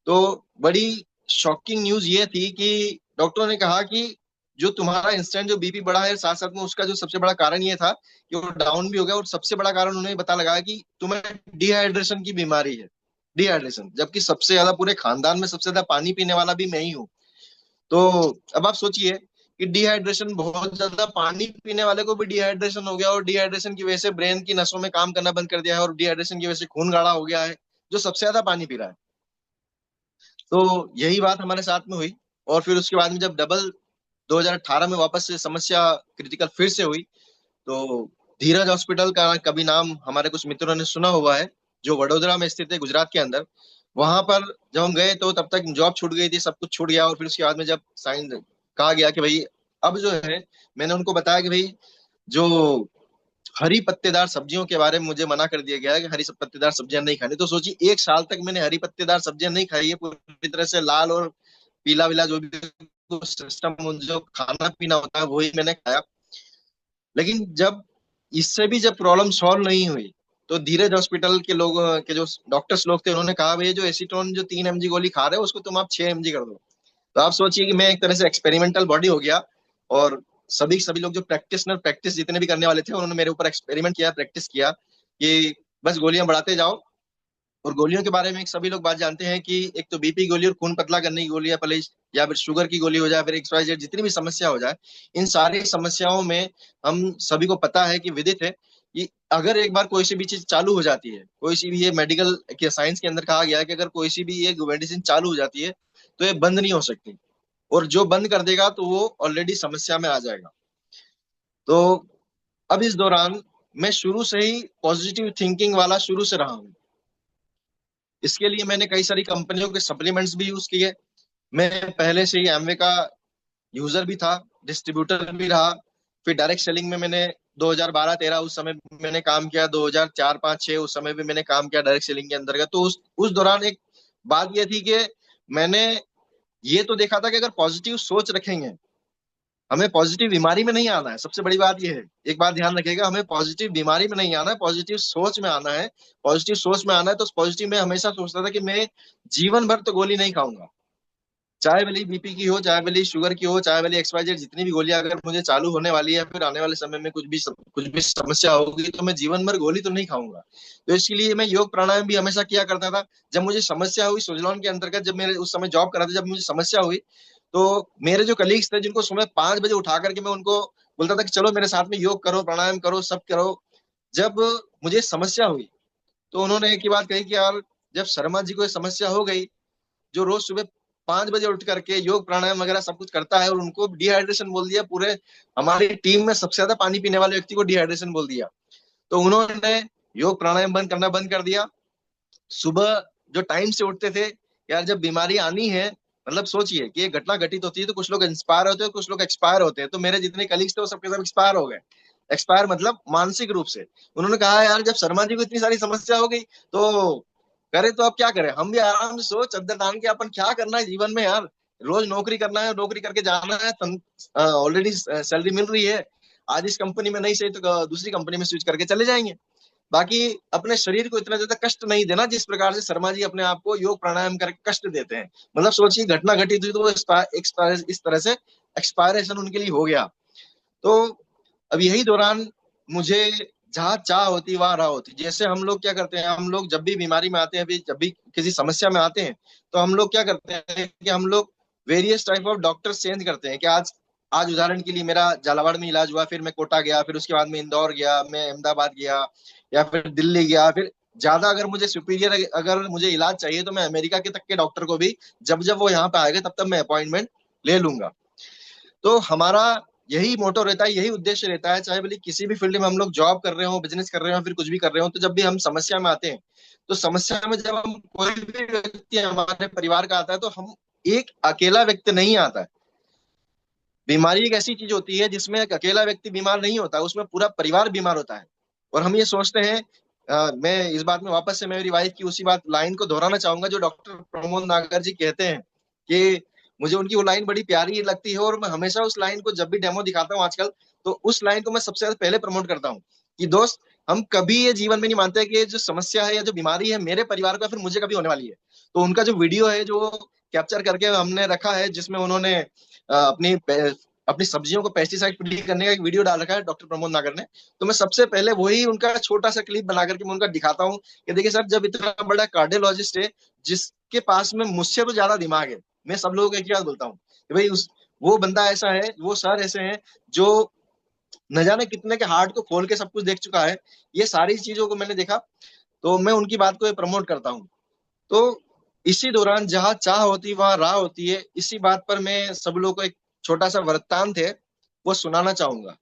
तो बड़ी शॉकिंग न्यूज ये थी कि डॉक्टरों ने कहा कि जो तुम्हारा इंस्टेंट जो बीपी बढ़ा है, साथ साथ में उसका जो सबसे बड़ा कारण ये था कि वो डाउन भी हो गया, और सबसे बड़ा कारण उन्होंने बता लगाया कि तुम्हें डिहाइड्रेशन की बीमारी है। डिहाइड्रेशन, जबकि सबसे ज्यादा पूरे खानदान में सबसे ज्यादा पानी पीने वाला भी मैं ही हूँ। तो अब आप सोचिए कि डिहाइड्रेशन, बहुत ज्यादा पानी पीने वाले को भी डिहाइड्रेशन हो गया, और डिहाइड्रेशन की वजह से ब्रेन की नसों में काम करना बंद कर दिया है, और डिहाइड्रेशन की वजह से खून गाढ़ा हो गया है जो सबसे ज्यादा पानी पी रहा है। तो यही बात हमारे साथ में हुई। और फिर उसके बाद में जब डबल 2018 में वापस से समस्या क्रिटिकल फिर से हुई, तो धीरज हॉस्पिटल का कभी नाम हमारे कुछ मित्रों ने सुना हुआ है, जो वडोदरा में स्थित है, गुजरात के अंदर। वहां पर जब हम गए तो तब तक जॉब छूट गई थी, सब कुछ छूट गया। और फिर उसके बाद में जब साइन कहा गया कि भाई अब जो है, मैंने उनको बताया कि भाई जो हरी पत्तेदार सब्जियों के बारे में मुझे मना कर दिया गया है कि हरी पत्तेदार सब्जियां नहीं खानी। तो सोचिए 1 साल तक मैंने हरी पत्तेदार सब्जियां नहीं खाई है, पूरी तरह से लाल और पीला विला जो भी सिस्टम जो खाना पीना होता है वही मैंने खाया। लेकिन जब इससे भी जब प्रॉब्लम सॉल्व नहीं हुई, तो धीरज हॉस्पिटल के लोग के जो डॉक्टर्स लोग थे, उन्होंने कहा भाई जो एसीटोन जो 3 mg गोली खा रहे हो उसको तुम आप 6 mg कर दो। तो आप सोचिए कि मैं एक तरह से एक्सपेरिमेंटल बॉडी हो गया। और सभी लोग जो प्रैक्टिस जितने भी करने वाले थे, उन्होंने मेरे ऊपर एक्सपेरिमेंट किया, प्रैक्टिस किया कि बस गोलियां बढ़ाते जाओ। और गोलियों के बारे में एक सभी लोग बात जानते हैं कि एक तो बीपी गोली और खून पतला करने की गोली है पहले, या फिर शुगर की गोली हो जाए, फिर XYZ जितनी भी समस्या हो जाए, इन सारी समस्याओं में हम सभी को पता है कि विदित है कि अगर एक बार कोई सी भी चीज चालू हो जाती है, कोई सी भी, ये मेडिकल के साइंस के अंदर कहा गया है कि अगर कोई सी भी ये मेडिसिन चालू हो जाती है तो ये बंद नहीं हो सकती, और जो बंद कर देगा तो वो ऑलरेडी समस्या में आ जाएगा। तो अब इस दौरान मैं शुरू से ही पॉजिटिव थिंकिंग वाला शुरू से रहा हूँ। इसके लिए मैंने कई सारी कंपनियों के सप्लीमेंट्स भी यूज किए। मैं पहले से ही एमवे का यूजर भी था, डिस्ट्रीब्यूटर भी रहा। फिर डायरेक्ट सेलिंग में मैंने 2012-13 उस समय मैंने काम किया, 2004-5-6 उस समय भी मैंने काम किया डायरेक्ट सेलिंग के अंतर्गत। तो उस दौरान एक बात ये थी कि मैंने ये तो देखा था कि अगर पॉजिटिव सोच रखेंगे, हमें पॉजिटिव बीमारी में नहीं आना है। सबसे बड़ी बात यह है, एक बात ध्यान रखिएगा, हमें पॉजिटिव बीमारी में नहीं आना है, पॉजिटिव सोच में आना है। पॉजिटिव सोच में आना है तो पॉजिटिव में हमेशा सोचता था कि मैं जीवन भर तो गोली नहीं खाऊंगा, चाहे भले बीपी की हो, चाहे भले शुगर की हो, चाहे भले XYZ जितनी भी गोलियां अगर मुझे चालू होने वाली है, फिर आने वाले समय में कुछ भी समस्या होगी, तो मैं जीवन भर गोली तो नहीं खाऊंगा। तो इसके लिए मैं योग प्राणायाम भी हमेशा किया करता था। जब मुझे समस्या हुई सुजलॉन के अंतर्गत, जब मेरे उस समय जॉब कर रहा था, जब मुझे समस्या हुई तो मेरे जो कलीग्स थे जिनको सुबह 5 बजे उठा करके मैं उनको बोलता था कि चलो मेरे साथ में योग करो, प्राणायाम करो, सब करो। जब मुझे समस्या हुई तो उन्होंने एक ही बात कही कि यार, जब शर्मा जी को ये समस्या हो गई, जो रोज सुबह 5 बजे उठ करके योग प्राणायाम वगैरह सब कुछ करता है, और उनको डिहाइड्रेशन बोल दिया, पूरे हमारी टीम में सबसे ज्यादा पानी पीने वाले व्यक्ति को डिहाइड्रेशन बोल दिया, तो उन्होंने योग प्राणायाम बंद करना बंद कर दिया। सुबह जो टाइम से उठते थे, यार जब बीमारी आनी है, मतलब सोचिए कि ये घटना घटित होती है तो कुछ लोग इंस्पायर होते हैं, कुछ लोग एक्सपायर होते हैं। तो मेरे जितने कलीग्स थे वो सबके सब एक्सपायर हो गए। एक्सपायर मतलब मानसिक रूप से। उन्होंने कहा यार, जब शर्मा जी को इतनी सारी समस्या हो गई तो करे तो अब क्या करें, हम भी आराम से सो चद्दर तान के अपन क्या करना है जीवन में यार, रोज नौकरी करना है, नौकरी करके जाना है, ऑलरेडी सैलरी मिल रही है, आज इस कंपनी में नहीं सही तो दूसरी कंपनी में स्विच करके चले जाएंगे। बाकी अपने शरीर को इतना ज्यादा कष्ट नहीं देना जिस प्रकार से शर्मा जी अपने आप को योग प्राणायाम करके कष्ट देते हैं। मतलब सोचिए घटना घटित हुई तो वो इस तरह से एक्सपायरेशन उनके लिए हो गया। तो अब यही दौरान मुझे जहाँ चाह होती वहां राह होती। जैसे हम लोग क्या करते हैं, हम लोग जब भी बीमारी में आते हैं, अभी जब भी किसी समस्या में आते हैं, तो हम लोग क्या करते हैं कि हम लोग various type of doctor change करते हैं। कि आज आज उदाहरण के लिए मेरा झालावाड़ में इलाज हुआ, फिर मैं कोटा गया, फिर उसके बाद में इंदौर गया, मैं अहमदाबाद गया, या फिर दिल्ली गया, फिर ज्यादा अगर मुझे सुपीरियर अगर मुझे इलाज चाहिए तो मैं अमेरिका के तक के डॉक्टर को भी जब जब वो यहाँ पे आएगा तब तब मैं अपॉइंटमेंट ले लूंगा। तो हमारा यही मोटो रहता है, यही उद्देश्य रहता है, चाहे भले किसी भी फील्ड में हम लोग जॉब कर रहे हो, बिजनेस कर रहे हो, फिर कुछ भी कर रहे हो, तो जब भी हम समस्या में आते हैं, तो समस्या में जब हम कोई भी व्यक्ति हमारे परिवार का आता है तो हम एक अकेला व्यक्ति नहीं आता है। बीमारी एक ऐसी चीज होती है जिसमें एक अकेला व्यक्ति बीमार नहीं होता, उसमें पूरा परिवार बीमार होता है। और हम ये सोचते हैं, मैं इस बात में वापस से मेरी वाइफ की उसी बात लाइन को दोहराना चाहूंगा जो डॉक्टर प्रमोद नागर जी कहते हैं कि मुझे उनकी वो लाइन बड़ी प्यारी लगती है, और मैं हमेशा उस लाइन को जब भी डेमो दिखाता हूँ आजकल, तो उस लाइन को मैं सबसे ज्यादा पहले प्रमोट करता हूँ कि दोस्त, हम कभी ये जीवन में नहीं मानते कि जो समस्या है या जो बीमारी है मेरे परिवार को फिर मुझे कभी होने वाली है। तो उनका जो वीडियो है जो कैप्चर करके हमने रखा है, जिसमें उन्होंने अपनी सब्जियों को पेस्टिसाइड फ्री करने का एक वीडियो डाल रखा है डॉक्टर प्रमोद नागर ने। तो मैं सबसे पहले वही उनका छोटा सा क्लिप बना करके मैं उनका दिखाता हूँ कि देखिए सर, जब इतना बड़ा कार्डियोलॉजिस्ट है जिसके पास में मुझसे तो ज्यादा दिमाग है, मैं सब लोगों को एक ही बात बोलता हूँ कि भाई उस वो बंदा ऐसा है, वो सर ऐसे हैं जो न जाने कितने के हार्ट को खोल के सब कुछ देख चुका है। ये सारी चीजों को मैंने देखा, तो मैं उनकी बात को प्रमोट करता हूँ। तो इसी दौरान जहां चाह होती है वहां राह होती है, इसी बात पर मैं सब लोगों को एक छोटा सा वृत्तांत है वो सुनाना चाहूंगा।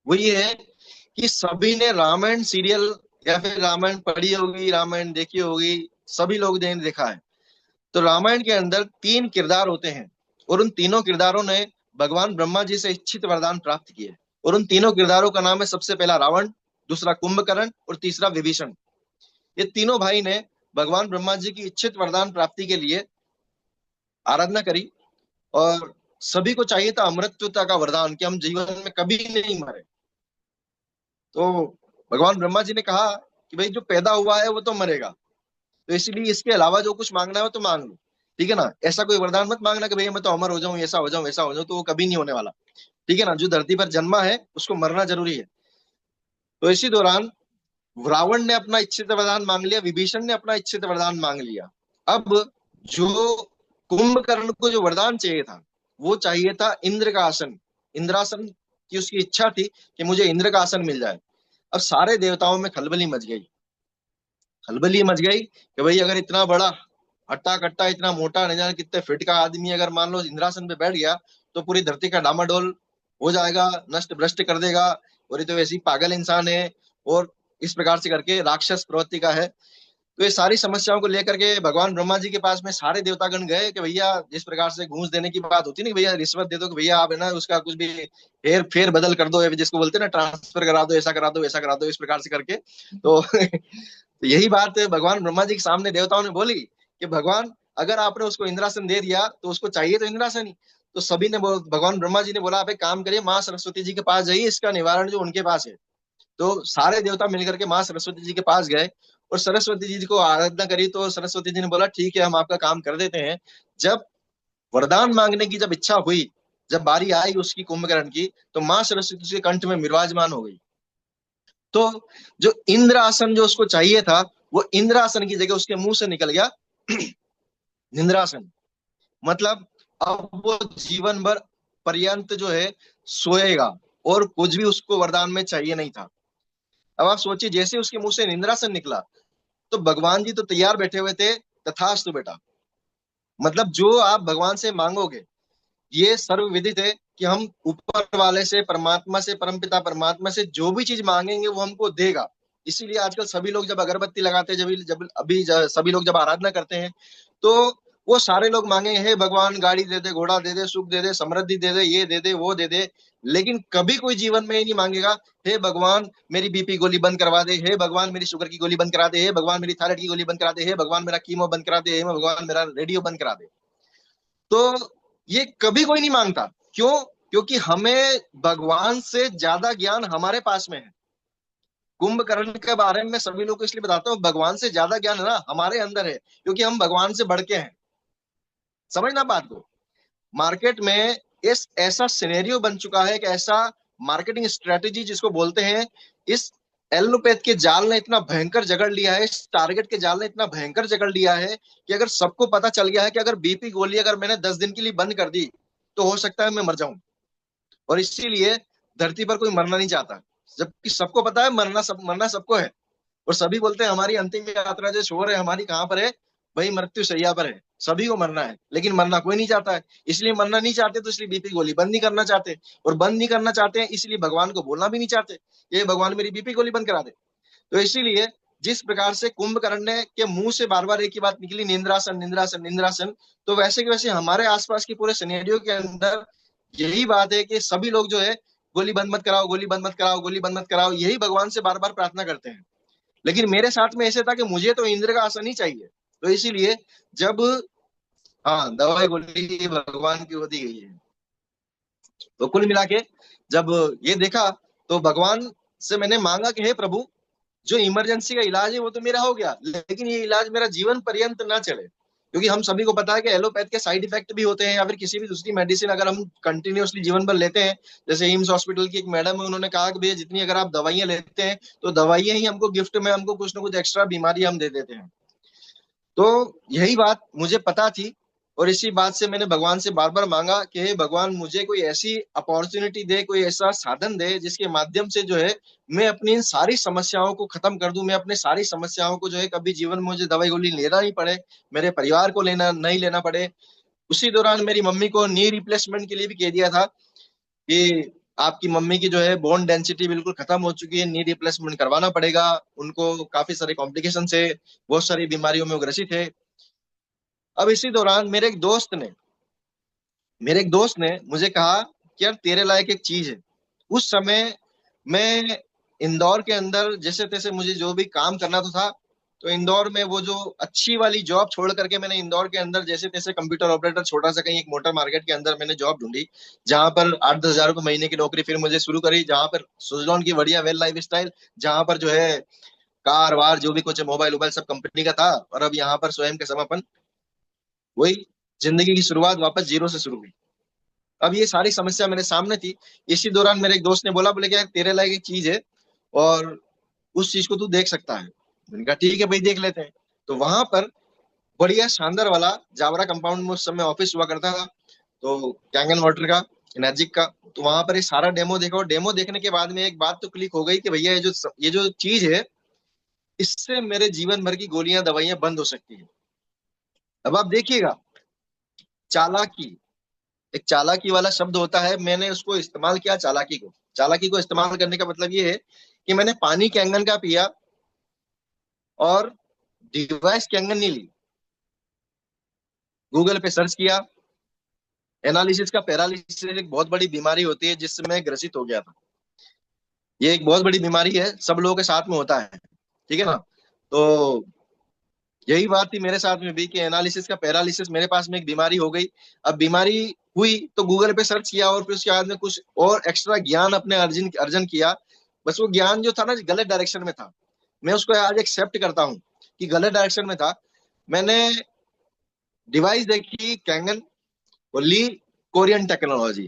वो ये है कि सभी ने रामायण सीरियल या फिर रामायण पढ़ी होगी, रामायण देखी होगी, सभी लोग ने देखा है। तो रामायण के अंदर 3 किरदार होते हैं, और उन तीनों किरदारों ने भगवान ब्रह्मा जी से इच्छित वरदान प्राप्त किए। और उन तीनों किरदारों का नाम है, सबसे पहला रावण, दूसरा कुंभकर्ण और तीसरा विभीषण। ये तीनों भाई ने भगवान ब्रह्मा जी की इच्छित वरदान प्राप्ति के लिए आराधना करी, और सभी को चाहिए था अमृतत्वता का वरदान कि हम जीवन में कभी नहीं मरे। तो भगवान ब्रह्मा जी ने कहा कि भाई जो पैदा हुआ है वो तो मरेगा, तो इसलिए इसके अलावा जो कुछ मांगना है वो तो मांग लो, ठीक है ना। ऐसा कोई वरदान मत मांगना कि भैया मैं तो अमर हो जाऊं, ऐसा हो जाऊं, वैसा हो जाऊं, तो वो कभी नहीं होने वाला, ठीक है ना। जो धरती पर जन्मा है उसको मरना जरूरी है। तो इसी दौरान रावण ने अपना इच्छित वरदान मांग लिया, विभीषण ने अपना इच्छित वरदान मांग लिया। अब जो कुंभकर्ण को जो वरदान चाहिए था, वो चाहिए था इंद्र का आसन, इंद्रासन की उसकी इच्छा थी कि मुझे इंद्र का आसन मिल जाए। अब सारे देवताओं में खलबली मच गई, खलबली मच गई कि भाई अगर इतना बड़ा हट्टा कट्टा, इतना मोटा, नहीं जाने कितने फिट का आदमी अगर मान लो इंद्रासन पे बैठ गया तो पूरी धरती का डामाडोल हो जाएगा, नष्ट भ्रष्ट कर देगा, और ये तो वैसे ही पागल इंसान है, और इस प्रकार से करके राक्षस प्रवृत्ति का है। तो ये सारी समस्याओं को लेकर के भगवान ब्रह्मा जी के पास में सारे देवतागण गए कि भैया, जिस प्रकार से घूस देने की बात होती है ना, भैया रिश्वत दे दो, कि भैया आप है ना उसका कुछ भी हेर फेर बदल कर दो, या जिसको बोलते हैं ना ट्रांसफर करा दो, ऐसा करा दो, वैसा करा दो, इस प्रकार से करके। तो तो यही बात भगवान ब्रह्मा जी के सामने देवताओं ने बोली कि भगवान, अगर आपने उसको इंद्रासन दे दिया तो उसको चाहिए तो इंद्रासन ही। तो सभी ने भगवान ब्रह्मा जी ने बोला, आप एक काम करिए, माँ सरस्वती जी के पास जाइए, इसका निवारण जो उनके पास है। तो सारे देवता मिलकर के माँ सरस्वती जी के पास गए और सरस्वती जी को आराधना करी। तो सरस्वती जी ने बोला, ठीक है, हम आपका काम कर देते हैं। जब वरदान मांगने की जब इच्छा हुई, जब बारी आई उसकी कुंभकर्ण की, तो माँ सरस्वती जी के कंठ में विराजमान हो गई। तो जो इंद्र आसन जो उसको चाहिए था, वो इंद्र आसन की जगह उसके मुंह से निकल गया निंद्रासन। मतलब अब वो जीवन भर पर्यंत जो है सोएगा, और कुछ भी उसको वरदान में चाहिए नहीं था। अब आप सोचिए, जैसे उसके मुंह से निंद्रासन निकला, तो भगवान जी तो तैयार बैठे हुए थे, तथास्तु बेटा। मतलब जो आप भगवान से मांगोगे, ये सर्व विदित है कि हम ऊपर वाले से, परमात्मा से, परमपिता परमात्मा से जो भी चीज मांगेंगे वो हमको देगा। इसीलिए आजकल सभी लोग जब अगरबत्ती लगाते हैं, सभी लोग जब आराधना करते हैं, तो वो सारे लोग मांगेंगे, हे भगवान गाड़ी दे दे, घोड़ा दे दे, सुख दे दे, समृद्धि दे दे, ये दे दे, वो दे दे। लेकिन कभी कोई जीवन में ये नहीं मांगेगा, हे भगवान मेरी बीपी गोली बंद करवा दे, हे भगवान मेरी शुगर की गोली बंद करा दे, हे भगवान मेरी थायराइड की गोली बंद करा दे, हे भगवान मेरा कीमो बंद करा दे, हे भगवान मेरा रेडियो बंद करा दे। तो ये कभी कोई नहीं मांगता। क्यों? क्योंकि हमें भगवान से ज्यादा ज्ञान हमारे पास में है। कुंभकर्ण के बारे में सभी लोग को इसलिए बताता हूँ, भगवान से ज्यादा ज्ञान है ना हमारे अंदर है, क्योंकि हम भगवान से बढ़ के हैं। समझना बात को। मार्केट में इस ऐसा सिनेरियो बन चुका है, कि ऐसा मार्केटिंग स्ट्रेटेजी जिसको बोलते हैं, इस एलोपैथ के जाल ने इतना भयंकर जकड़ लिया है, इस टारगेट के जाल ने इतना भयंकर जकड़ लिया है, कि अगर सबको पता चल गया है कि अगर बीपी गोली अगर मैंने 10 दिन के लिए बंद कर दी, तो हो सकता है मैं मर जाऊं। और इसीलिए धरती पर कोई मरना नहीं चाहता, जबकि सबको पता है मरना सबको है। और सभी बोलते हैं हमारी अंतिम यात्रा जो शोर है हमारी कहाँ पर है, भाई मृत्यु शैया पर है, सभी को मरना है, लेकिन मरना कोई नहीं चाहता है। इसलिए मरना नहीं चाहते, तो इसलिए बीपी गोली बंद नहीं करना चाहते, और बंद नहीं करना चाहते हैं इसलिए भगवान को बोलना भी नहीं चाहते, ये भगवान मेरी बीपी गोली बंद करा दे। तो इसीलिए जिस प्रकार से कुंभकर्ण ने के मुंह से बार बार एक ही बात निकली, निंद्रासन निंद्रासन निंद्रासन, तो वैसे के वैसे हमारे आसपास के पूरे सिनेरियो के अंदर यही बात है कि सभी लोग जो है, गोली बंद मत कराओ, गोली बंद मत कराओ, गोली बंद मत कराओ, यही भगवान से बार बार प्रार्थना करते हैं। लेकिन मेरे साथ में ऐसे था कि मुझे तो इंद्र का आसन ही चाहिए। तो इसीलिए जब, हाँ, दवाई गोली भगवान की होती गई है। तो कुल मिला के जब ये देखा, तो भगवान से मैंने मांगा कि हे प्रभु, जो इमरजेंसी का इलाज है वो तो मेरा हो गया, लेकिन ये इलाज मेरा जीवन पर्यंत ना चले। क्योंकि हम सभी को पता है कि एलोपैथ के साइड इफेक्ट भी होते हैं, या फिर किसी भी दूसरी मेडिसिन अगर हम कंटिन्यूअसली जीवन भर लेते हैं। जैसे एम्स हॉस्पिटल की एक मैडम है, उन्होंने कहा कि भैया जितनी अगर आप दवाइयां लेते हैं, तो दवाइयां ही हमको गिफ्ट में हमको कुछ ना कुछ एक्स्ट्रा बीमारी हम दे देते हैं। तो यही बात मुझे पता थी, और इसी बात से मैंने भगवान से बार बार मांगा कि हे भगवान, मुझे कोई ऐसी अपॉर्चुनिटी दे, कोई ऐसा साधन दे, जिसके माध्यम से जो है मैं अपनी इन सारी समस्याओं को खत्म कर दूं। मैं अपने सारी समस्याओं को जो है, कभी जीवन में मुझे दवाई गोली लेना नहीं पड़े, मेरे परिवार को लेना नहीं लेना पड़े। उसी दौरान मेरी मम्मी को नी रिप्लेसमेंट के लिए भी कह दिया था कि आपकी मम्मी की जो है बोन डेंसिटी बिल्कुल खत्म हो चुकी है, नी रिप्लेसमेंट करवाना पड़ेगा। उनको काफी सारे कॉम्प्लिकेशन है, बहुत सारी बीमारियों में वो ग्रसित है। अब इसी दौरान मेरे एक दोस्त ने मुझे कहा कि यार तेरे लायक एक चीज है। उस समय मैं इंदौर के अंदर जैसे तैसे मुझे जो भी काम करना तो था, तो इंदौर में वो जो अच्छी वाली जॉब छोड़ करके मैंने इंदौर के अंदर जैसे तैसे कंप्यूटर ऑपरेटर छोटा सा कहीं एक मोटर मार्केट के अंदर मैंने जॉब ढूंढी, जहां पर 8-10 हजार रुपये महीने की नौकरी फिर मुझे शुरू करी, जहां पर सुजलॉन की बढ़िया वेल लाइफ स्टाइल, जहां पर जो है कार वार जो भी कुछ मोबाइल वोबाइल सब कंपनी का था, और अब यहाँ पर स्वयं के समर्पण, वही जिंदगी की शुरुआत वापस जीरो से शुरू हुई। अब ये सारी समस्या मेरे सामने थी। इसी दौरान मेरे एक दोस्त ने बोला, बोले क्या तेरे लायक एक चीज है, और उस चीज को तू देख सकता है। मैंने कहा ठीक है भाई, देख लेते हैं। तो वहां पर बढ़िया शानदार वाला जावरा कंपाउंड में उस समय ऑफिस हुआ करता था, तो कैंगन वाटर का, एनर्जिक का। तो वहां पर ये सारा डेमो देखा, और डेमो देखने के बाद में एक बात तो क्लिक हो गई कि भैया ये जो चीज है, इससे मेरे जीवन भर की गोलियां दवाइयां बंद हो सकती है। अब आप देखिएगा, चालाकी, एक चालाकी वाला शब्द होता है, मैंने उसको इस्तेमाल किया, चालाकी को। चालाकी को इस्तेमाल करने का मतलब ये है कि मैंने पानी कैंगन का पिया और डिवाइस कैंगन नहीं ली। गूगल पे सर्च किया। एनालिसिस का पैरालिसिस एक बहुत बड़ी बीमारी होती है जिससे मैं ग्रसित हो गया था। ये एक बहुत बड़ी बीमारी है, सब लोगों के साथ में होता है, ठीक है ना। तो यही बात थी मेरे साथ में भी कि एनालिसिस का पैरालिसिस, मेरे पास में एक बीमारी हो गई। अब बीमारी हुई तो गूगल पे सर्च किया और फिर उसके बाद में कुछ और एक्स्ट्रा ज्ञान अपने अर्जन अर्जन किया। बस वो ज्ञान जो था ना, गलत डायरेक्शन में था। मैं उसको आज एक्सेप्ट करता हूँ कि गलत डायरेक्शन में था। मैंने डिवाइस देखी कैंगन, वो ली कोरियन टेक्नोलॉजी,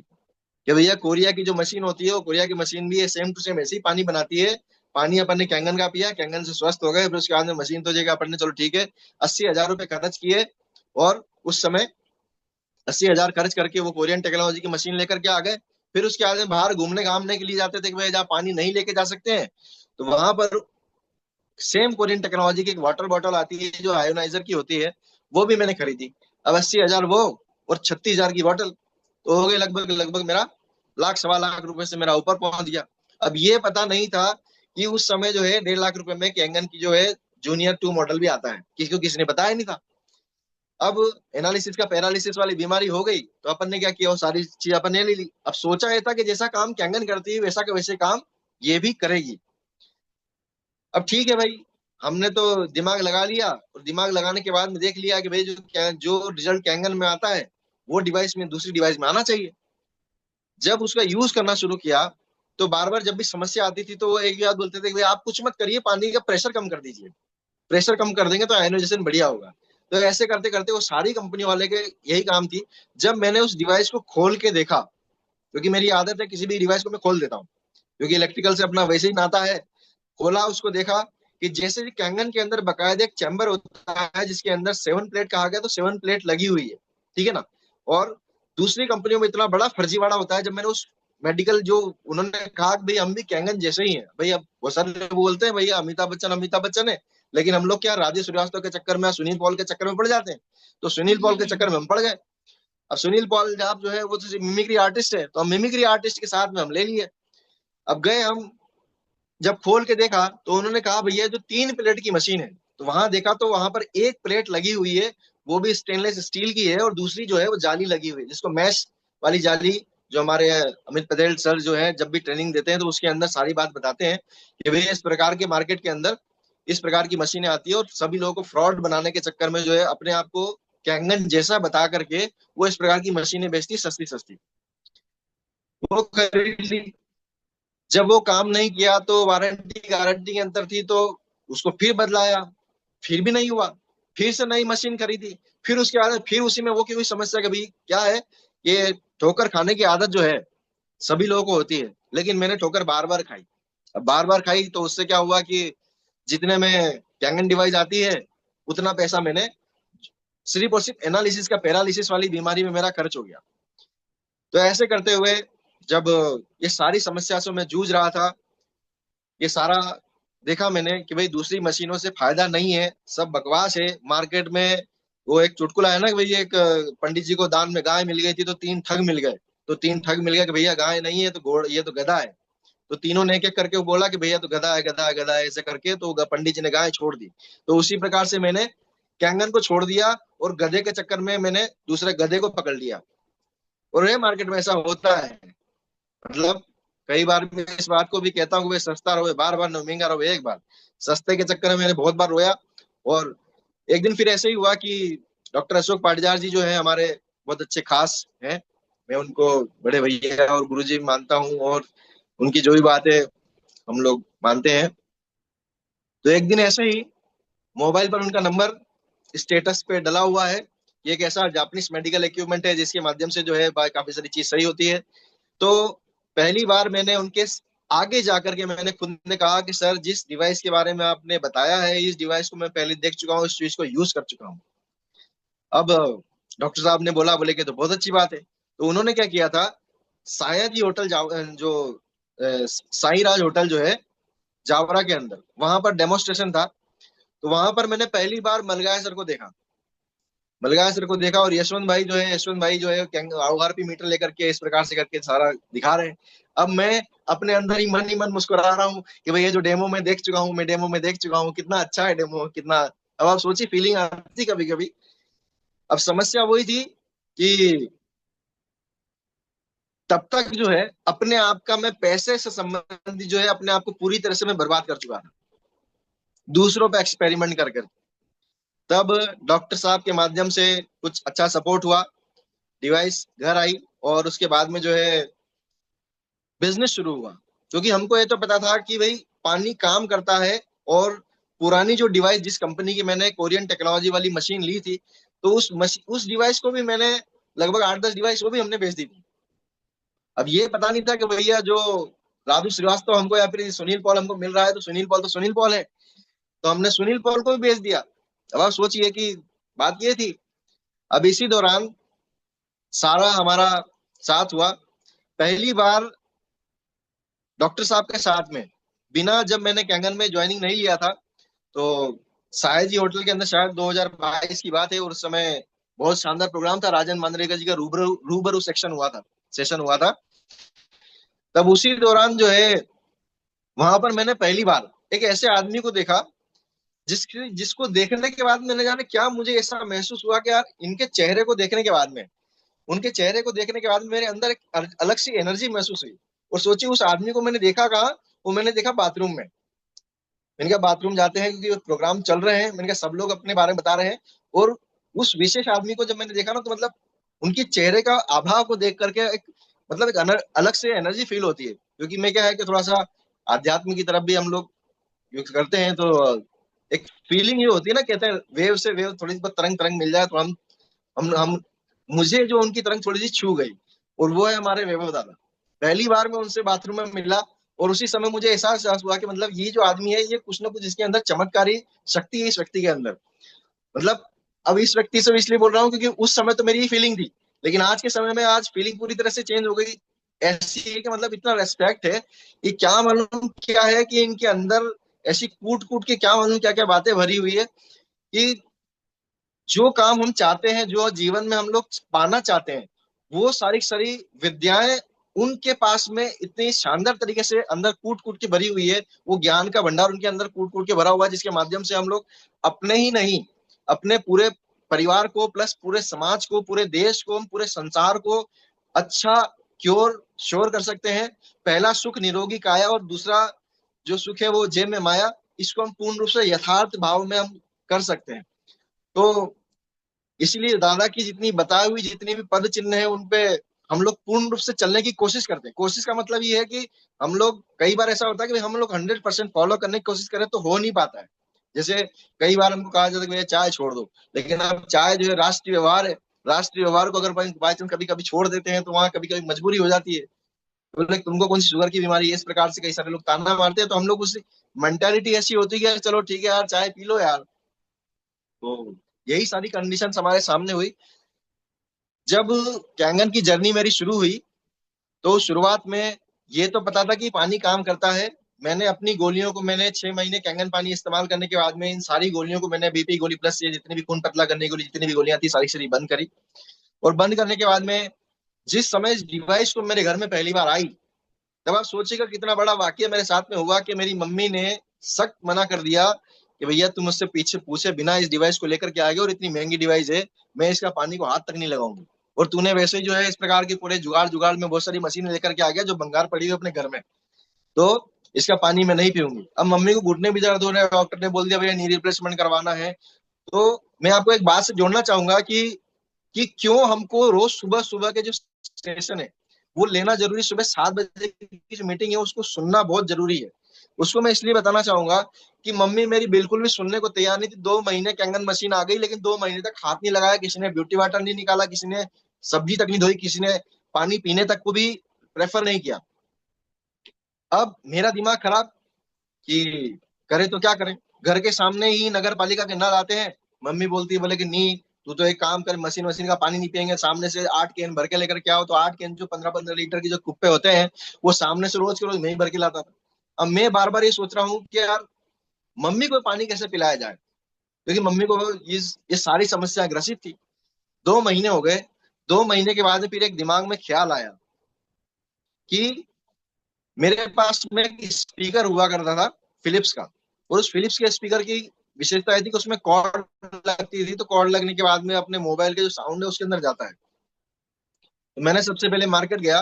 कि भैया कोरिया की जो मशीन होती है वो कोरिया की मशीन भी है, सेम टू सेम ऐसे ही पानी बनाती है। पानी अपन ने कैंगन का पिया, कैंगन से स्वस्थ हो गए, फिर उसके बाद में मशीन तो जगह अपन ने, चलो ठीक है, 80,000 रुपए खर्च किए। और उस समय 80,000 खर्च करके वो कोरियन टेक्नोलॉजी की मशीन लेकर के आ गए। फिर उसके बाद में बाहर घूमने घामने के लिए जाते थे कि भाई जहाँ पानी नहीं लेके जा सकते हैं, तो वहां पर सेम कोरियन टेक्नोलॉजी की एक वाटर बॉटल आती है जो आयोनाइजर की होती है, वो भी मैंने खरीदी। अब 80,000 वो और 36,000 की बॉटल, तो हो गए लगभग लगभग मेरा लाख सवा लाख रुपए से मेरा ऊपर पहुंच गया। अब ये पता नहीं था कि उस समय जो है 1.5 लाख रुपए में कैंगन की जो है जूनियर 2 मॉडल भी आता है, किसी को किसी ने बताया नहीं था। अब एनालिसिस का पैरालिसिस वाली बीमारी हो गई तो अपन ने क्या किया, वो सारी चीज अपन ने ले ली। अब सोचा ये था कि जैसा काम कैंगन करती है वैसा का वैसे काम ये भी करेगी। अब ठीक है भाई, हमने तो दिमाग लगा लिया, और दिमाग लगाने के बाद में देख लिया कि भाई जो रिजल्ट कैंगन में आता है वो डिवाइस में, दूसरी डिवाइस में आना चाहिए। जब उसका यूज करना शुरू किया तो बार बार जब भी समस्या आती थी तो वो एक ही बात बोलते थे कि भाई आप कुछ मत करिए, पानी का प्रेशर कम कर दीजिए, प्रेशर कम कर देंगे तो आयोनाइजेशन बढ़िया होगा। तो ऐसे करते करते वो सारी कंपनी वाले के यही काम थी। जब मैंने उस डिवाइस को खोल के देखा, क्योंकि मेरी आदत है किसी भी डिवाइस को मैं खोल देता हूँ, क्योंकि इलेक्ट्रिकल से अपना वैसे ही नाता है। खोला, उसको देखा कि जैसे कैंगन के अंदर बकायदा एक चैम्बर होता है जिसके अंदर 7 प्लेट कहा गया, तो 7 प्लेट लगी हुई है, ठीक है ना। और दूसरी कंपनियों में इतना बड़ा फर्जीवाड़ा होता है। जब मैंने उस मेडिकल जो, उन्होंने कहा कि भाई हम भी कैंगन जैसे ही हैं भाई। अब वो सारे लोग बोलते हैं भैया अमिताभ बच्चन अमिताभ बच्चन है, लेकिन हम लोग क्या राधे श्रीवास्तव के चक्कर में, सुनील पॉल के चक्कर में पड़ जाते हैं। तो सुनील पॉल के चक्कर में हम पड़ गए। अब सुनील पॉल आप जो है वो तो मिमिक्री आर्टिस्ट है, तो हम मिमिक्री आर्टिस्ट के साथ में हम ले लिए। अब गए हम, जब खोल के देखा तो उन्होंने कहा भैया जो 3 प्लेट की मशीन है, तो वहां देखा तो वहां पर एक प्लेट लगी हुई है, वो भी स्टेनलेस स्टील की है, और दूसरी जो है वो जाली लगी हुई है, जिसको मैश वाली जाली, जो हमारे अमित पटेल सर जो है जब भी ट्रेनिंग देते हैं तो उसके अंदर सारी बात बताते हैं कि भैया इस प्रकार के मार्केट के अंदर इस प्रकार की मशीनें आती है, और सभी लोगों को फ्रॉड बनाने के चक्कर में जो है अपने आप को कैंगन जैसा बता करके वो इस प्रकार की मशीनें बेचती सस्ती सस्ती। वो खरीद ली। जब वो काम नहीं किया तो वारंटी गारंटी के अंतर थी, तो उसको फिर बदलाया, फिर भी नहीं हुआ, फिर से नई मशीन खरीदी। फिर उसके बाद फिर उसी में वो की हुई समस्या, कभी क्या है, ये ठोकर खाने की आदत जो है सभी लोगों को होती है, लेकिन मैंने ठोकर बार बार खाई। अब बार बार खाई तो उससे क्या हुआ कि जितने में कैंगन डिवाइस आती है उतना पैसा मैंने सिर्फ और सिर्फ एनालिसिस का पैरालिसिस वाली बीमारी में मेरा खर्च हो गया। तो ऐसे करते हुए जब ये सारी समस्या से मैं जूझ रहा था, ये सारा देखा मैंने कि भाई दूसरी मशीनों से फायदा नहीं है, सब बकवास है मार्केट में। वो एक चुटकुला है ना कि भाई एक पंडित जी को दान में गाय मिल गई थी तो 3 ठग मिल गए। तो 3 ठग मिल गए कि भैया गाय नहीं है तो घोड़, ये तो गधा है। तो तीनों ने एक एक करके वो बोला कि भैया तो गधा है गधा है गधा है, ऐसे करके तो पंडित जी ने गाय छोड़ दी। तो उसी प्रकार से मैंने कैंगन को छोड़ दिया और गधे के चक्कर में मैंने दूसरे गधे को पकड़ लिया। और ये मार्केट में ऐसा होता है। मतलब कई बार मैं इस बात को भी कहता हूँ कि भाई सस्ता रहो बार बार, न महंगा रहो एक बार। सस्ते के चक्कर में मैंने बहुत बार रोया। और एक दिन फिर ऐसे ही हुआ कि डॉक्टर अशोक पाटीदार जी जो है हमारे बहुत अच्छे खास हैं, मैं उनको बड़े भैया और गुरुजी मानता हूँ, और उनकी जो भी बात है हम लोग मानते हैं। तो एक दिन ऐसे ही मोबाइल पर उनका नंबर स्टेटस पे डला हुआ है। ये एक ऐसा जापानीज मेडिकल इक्विपमेंट है जिसके माध्यम से जो है काफी सारी चीज सही होती है। तो पहली बार मैंने उनके आगे जाकर के मैंने खुद ने कहा कि सर जिस डिवाइस के बारे में आपने बताया है, इस डिवाइस को मैं पहले देख चुका हूँ, इस चीज को यूज कर चुका हूँ। अब डॉक्टर साहब ने बोला, बोले कि तो बहुत अच्छी बात है। तो उन्होंने क्या किया था, सायाजी होटल जो साई राज होटल जो है जावरा के अंदर, वहां पर डेमोस्ट्रेशन था। तो वहां पर मैंने पहली बार मलगाय सर को देखा। मलगा सर को देखा, और यशवंत भाई जो है आरपी मीटर लेकर के इस प्रकार से करके सारा दिखा रहे हैं। अब मैं अपने अंदर ही मन मुस्कुरा रहा हूँ कि भाई ये जो डेमो मैं देख चुका हूँ, मैं डेमो में देख चुका हूँ, कितना अच्छा है डेमो, कितना। अब आप सोचिए, फीलिंग आती कभी कभी। अब समस्या वही थी कि तब तक जो है अपने आप का मैं पैसे से संबंधित जो है अपने आप को पूरी तरह से मैं बर्बाद कर चुका था, दूसरों पे एक्सपेरिमेंट कर कर। तब डॉक्टर साहब के माध्यम से कुछ अच्छा सपोर्ट हुआ, डिवाइस घर आई, और उसके बाद में जो है बिजनेस शुरू हुआ। क्योंकि हमको ये तो पता था कि भाई पानी काम करता है, और पुरानी जो डिवाइस जिस कंपनी की मैंने कोरियन टेक्नोलॉजी वाली मशीन ली थी, तो उस डिवाइस को भी मैंने लगभग 8-10 डिवाइस वो भी हमने बेच दी थी। अब ये पता नहीं था कि भैया जो राजू श्रीवास्तव हमको या फिर सुनील पॉल हमको मिल रहा है, तो सुनील पॉल है, तो हमने सुनील पॉल को भी बेच दिया। अब आप सोचिए कि बात ये थी। अब इसी दौरान सारा हमारा साथ हुआ। पहली बार डॉक्टर साहब के साथ में, बिना जब मैंने कैंगन में ज्वाइनिंग नहीं लिया था, तो साया जी होटल के अंदर शायद 2022 की बात है, और उस समय बहुत शानदार प्रोग्राम था, राजन मांद्रेकर जी का रूबरू रूबरू सेशन हुआ था। तब उसी दौरान जो है वहां पर मैंने पहली बार एक ऐसे आदमी को देखा जिसको देखने के बाद मैंने जाने क्या मुझे ऐसा महसूस हुआ कि यार इनके चेहरे को देखने के बाद में, उनके चेहरे को देखने के बाद मेरे अंदर एक अलग सी एनर्जी महसूस हुई। और सोचिए उस आदमी को मैंने देखा कहाँ, वो मैंने देखा बाथरूम में। मैंने कहा बाथरूम जाते हैं क्योंकि प्रोग्राम चल रहे हैं, मैंने कहा सब लोग अपने बारे में बता रहे हैं। और उस विशेष आदमी को जब मैंने देखा ना, तो मतलब उनके चेहरे का आभाव को देख करके एक मतलब एक अलग से एनर्जी फील होती है। क्योंकि मैं क्या है कि थोड़ा सा आध्यात्म की तरफ भी हम लोग यूज करते हैं, तो एक फीलिंग ये होती है ना, कहते हैं वेव से वेव थोड़ी सी तरंग तरंग मिल जाए तो हम मुझे जो उनकी तरंग थोड़ी सी छू गई। और वो है हमारे वैभव दादा। पहली बार मैं उनसे बाथरूम में मिला, और उसी समय मुझे एहसास हुआ कि मतलब ये जो आदमी है, ये कुछ ना कुछ इसके अंदर चमत्कारी शक्ति है इस व्यक्ति के अंदर। मतलब अब इस व्यक्ति से इसलिए बोल रहा हूँ क्योंकि उस समय तो मेरी ये फीलिंग थी, लेकिन आज के समय में आज फीलिंग पूरी तरह से चेंज हो गई। ऐसी है कि मतलब इतना रेस्पेक्ट है कि क्या मालूम क्या है कि इनके अंदर ऐसी कूट कूट के क्या मालूम क्या क्या बातें भरी हुई है कि जो काम हम चाहते हैं, जो जीवन में हम लोग पाना चाहते हैं, वो सारी सारी विद्याएं उनके पास में इतनी शानदार तरीके से अंदर कूट कूट के भरी हुई है। वो ज्ञान का भंडार उनके अंदर कूट कूट के भरा हुआ है, जिसके माध्यम से हम लोग अपने ही नहीं, अपने पूरे परिवार को प्लस पूरे समाज को, पूरे देश को, पूरे संसार को अच्छा क्योर श्योर कर सकते हैं। पहला सुख निरोगी काया, और दूसरा जो सुख है वो जेब में माया। इसको हम पूर्ण रूप से यथार्थ भाव में हम कर सकते हैं। तो इसलिए दादा की जितनी बताई हुई जितनी भी पद चिन्ह है, उनपे हम लोग पूर्ण रूप से चलने की कोशिश करते हैं। कोशिश का मतलब ये है कि हम लोग, कई बार ऐसा होता है कि हम लोग 100% फॉलो करने की कोशिश करें तो हो नहीं पाता है। जैसे कई बार हमको कहा जाता है कि भैया चाय छोड़ दो, लेकिन अब चाय जो है राष्ट्रीय व्यवहार है। राष्ट्रीय व्यवहार को अगर बाई चांस कभी कभी छोड़ देते हैं, तो वहां कभी कभी मजबूरी हो जाती है। तो बोले तुमको कौन सी शुगर की बीमारी है, इस प्रकार से कई सारे लोग ताना मारते हैं। तो हम लोग उस मेंटेलिटी ऐसी होती है कि यार चलो ठीक है यार, चाय पी लो यार। तो यही सारी कंडीशन हमारे सामने हुई। जब कैंगन की जर्नी मेरी शुरू हुई, तो शुरुआत में ये तो पता था कि पानी काम करता है। मैंने अपनी गोलियों को, मैंने 6 महीने कैंगन पानी इस्तेमाल करने के बाद में इन सारी गोलियों को मैंने बीपी गोली प्लस ये जितनी भी खून पतला करने की गोली, जितनी भी गोलियां थी, सारी सारी बंद करी। और बंद करने के बाद में जिस समय इस डिवाइस को मेरे घर में पहली बार आई, तब आप सोचिएगा कितना बड़ा वाकया मेरे साथ में हुआ कि मेरी मम्मी ने सख्त मना कर दिया कि भैया तुम मुझसे पीछे पूछे बिना इस डिवाइस को लेकर के आ गए, और इतनी महंगी डिवाइस है, मैं इसका पानी को हाथ तक नहीं लगाऊंगी। और तूने वैसे ही जो है इस प्रकार के पूरे जुगाड़ जुगाड़ में बहुत सारी मशीनें लेकर के आ गया जो बंगार पड़ी हुई अपने घर में, तो इसका पानी मैं नहीं पीऊंगी। अब मम्मी को घुटने भी दर्द हो रहे हैं, डॉक्टर ने बोल दिया भैया नी रिप्लेसमेंट करवाना है। तो मैं आपको एक बात से जोड़ना चाहूंगा कि क्यों हमको रोज सुबह सुबह के जो सेशन है वो लेना जरूरी, सुबह 7 बजे की जो मीटिंग है उसको सुनना बहुत जरूरी है। उसको मैं इसलिए बताना चाहूंगा कि मम्मी मेरी बिल्कुल भी सुनने को तैयार नहीं थी। 2 महीने कैंगन मशीन आ गई, लेकिन 2 महीने तक हाथ नहीं लगाया, किसी ने ब्यूटी वाटर नहीं निकाला, किसी ने सब्जी तक नहीं धोई, किसी ने पानी पीने तक को भी प्रेफर नहीं किया। अब मेरा दिमाग खराब कि करे तो क्या करें। घर के सामने ही नगर पालिका के नल आते हैं, मम्मी बोलती है बोले कि नहीं तू तो एक काम कर, मशीन मशीन का पानी नहीं पियेंगे, सामने से 8 कैन भर के लेकर के आओ। तो 8 कैन जो 15-15 लीटर की जो कुप्पे होते हैं, वो सामने से रोज के रोज मैं ही भर के लाता था। अब मैं बार बार ये सोच रहा हूँ कि यार मम्मी को पानी कैसे पिलाया जाए, क्योंकि मम्मी को ये सारी समस्या ग्रसित थी। 2 महीने हो गए। 2 महीने के बाद फिर एक दिमाग में ख्याल आया कि मेरे पास में एक स्पीकर हुआ करता था फिलिप्स का, और उस फिलिप्स के स्पीकर की विशेषता यह थी कि उसमें कॉर्ड लगती थी, तो कॉर्ड लगने के बाद में अपने मोबाइल के जो साउंड है उसके अंदर जाता है। तो मैंने सबसे पहले मार्केट गया,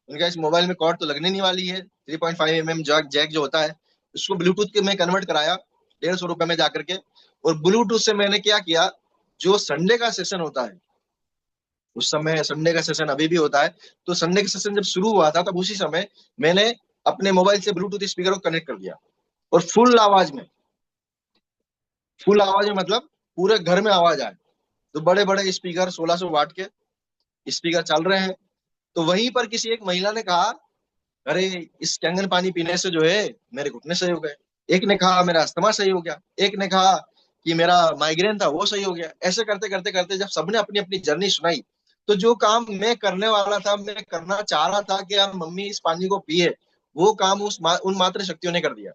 उनका इस मोबाइल में कॉर्ड तो लगने नहीं वाली है, 3.5 mm जैक जैक जो होता है उसको ब्लूटूथ के में कन्वर्ट कराया 150 रुपए में जाकर के। और ब्लूटूथ से मैंने क्या किया, जो संडे का सेशन होता है, उस समय संडे का सेशन अभी भी होता है, तो संडे का सेशन जब शुरू हुआ था तब उसी समय मैंने अपने मोबाइल से ब्लूटूथ स्पीकर को कनेक्ट कर दिया, और फुल आवाज में मतलब पूरे घर में आवाज आए। तो बड़े बड़े स्पीकर 1600 वाट के स्पीकर चल रहे हैं। तो वहीं पर किसी एक महिला ने कहा, अरे इस कैंगन पानी पीने से जो है मेरे घुटने सही हो गए। एक ने कहा मेरा अस्थमा सही हो गया। एक ने कहा कि मेरा माइग्रेन था वो सही हो गया। ऐसे करते करते करते जब सबने अपनी अपनी जर्नी सुनाई, तो जो काम मैं करने वाला था, मैं करना चाह रहा था कि यार मम्मी इस पानी को पिए, वो काम उन मात्र शक्तियों ने कर दिया।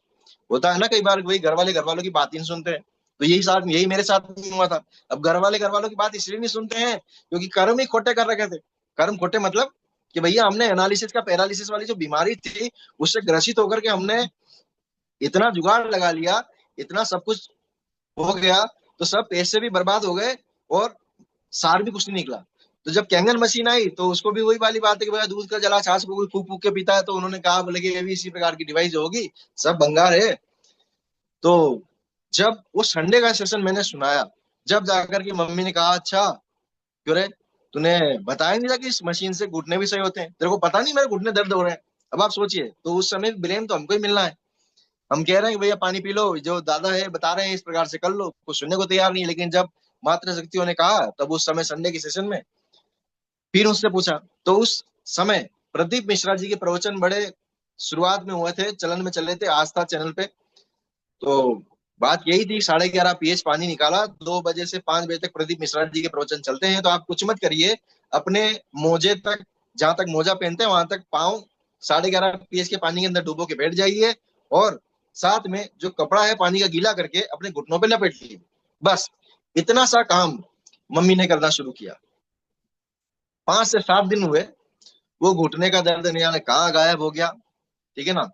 होता है ना कई बार वही घर वालों की बात ही नहीं सुनते हैं। तो यही मेरे साथ भी हुआ था। अब घर वालों की बात इसलिए नहीं सुनते हैं क्योंकि कर्म ही खोटे कर रखे थे। कर्म खोटे मतलब कि भैया हमने एनालिसिस का पैरालिसिस वाली जो बीमारी थी उससे ग्रसित होकर के हमने इतना जुगाड़ लगा लिया, इतना सब कुछ हो गया, तो सब पैसे भी बर्बाद हो गए और सार भी कुछ नहीं निकला। तो जब कैंगन मशीन आई तो उसको भी वही वाली बात है कि भैया दूध का जला छाछ को कोई फूक फूक के पीता है, तो उन्होंने कहा बोले कि ये भी इसी प्रकार की डिवाइस होगी, सब भंगार है। तो जब वो संडे का सेशन मैंने सुनाया, जब जाकर के मम्मी ने कहा अच्छा क्यों रे, तूने बताया नहीं था कि इस मशीन से घुटने भी सही होते हैं, तेरे को पता नहीं मेरे घुटने दर्द हो रहे हैं। अब आप सोचिए, तो उस समय ब्लेम तो हमको ही मिलना है। हम कह रहे हैं कि भैया पानी पी लो, जो दादा है बता रहे हैं इस प्रकार से कर लो, कुछ सुनने को तैयार नहीं। लेकिन जब मात्र शक्तियों ने कहा तब उस समय संडे के सेशन में फिर उससे पूछा, तो उस समय प्रदीप मिश्रा जी के प्रवचन बड़े शुरुआत में हुए थे, चलन में चले थे आस्था चैनल पे। तो बात यही थी, 11:30 पीएच पानी निकाला, 2 बजे से 5 बजे तक प्रदीप मिश्रा जी के प्रवचन चलते हैं। तो आप कुछ मत करिए, अपने मोजे तक, जहां तक मोजा पहनते हैं वहां तक पाँव 11:30 पीएच के पानी के अंदर डूबो के बैठ जाइए, और साथ में जो कपड़ा है पानी का गीला करके अपने घुटनों पे लपेट लीजिए। बस इतना सा काम मम्मी ने करना शुरू किया। 5 से 7 दिन हुए, वो घुटने का दर्द नहीं जाने कहाँ गायब हो गया। ठीक है ना,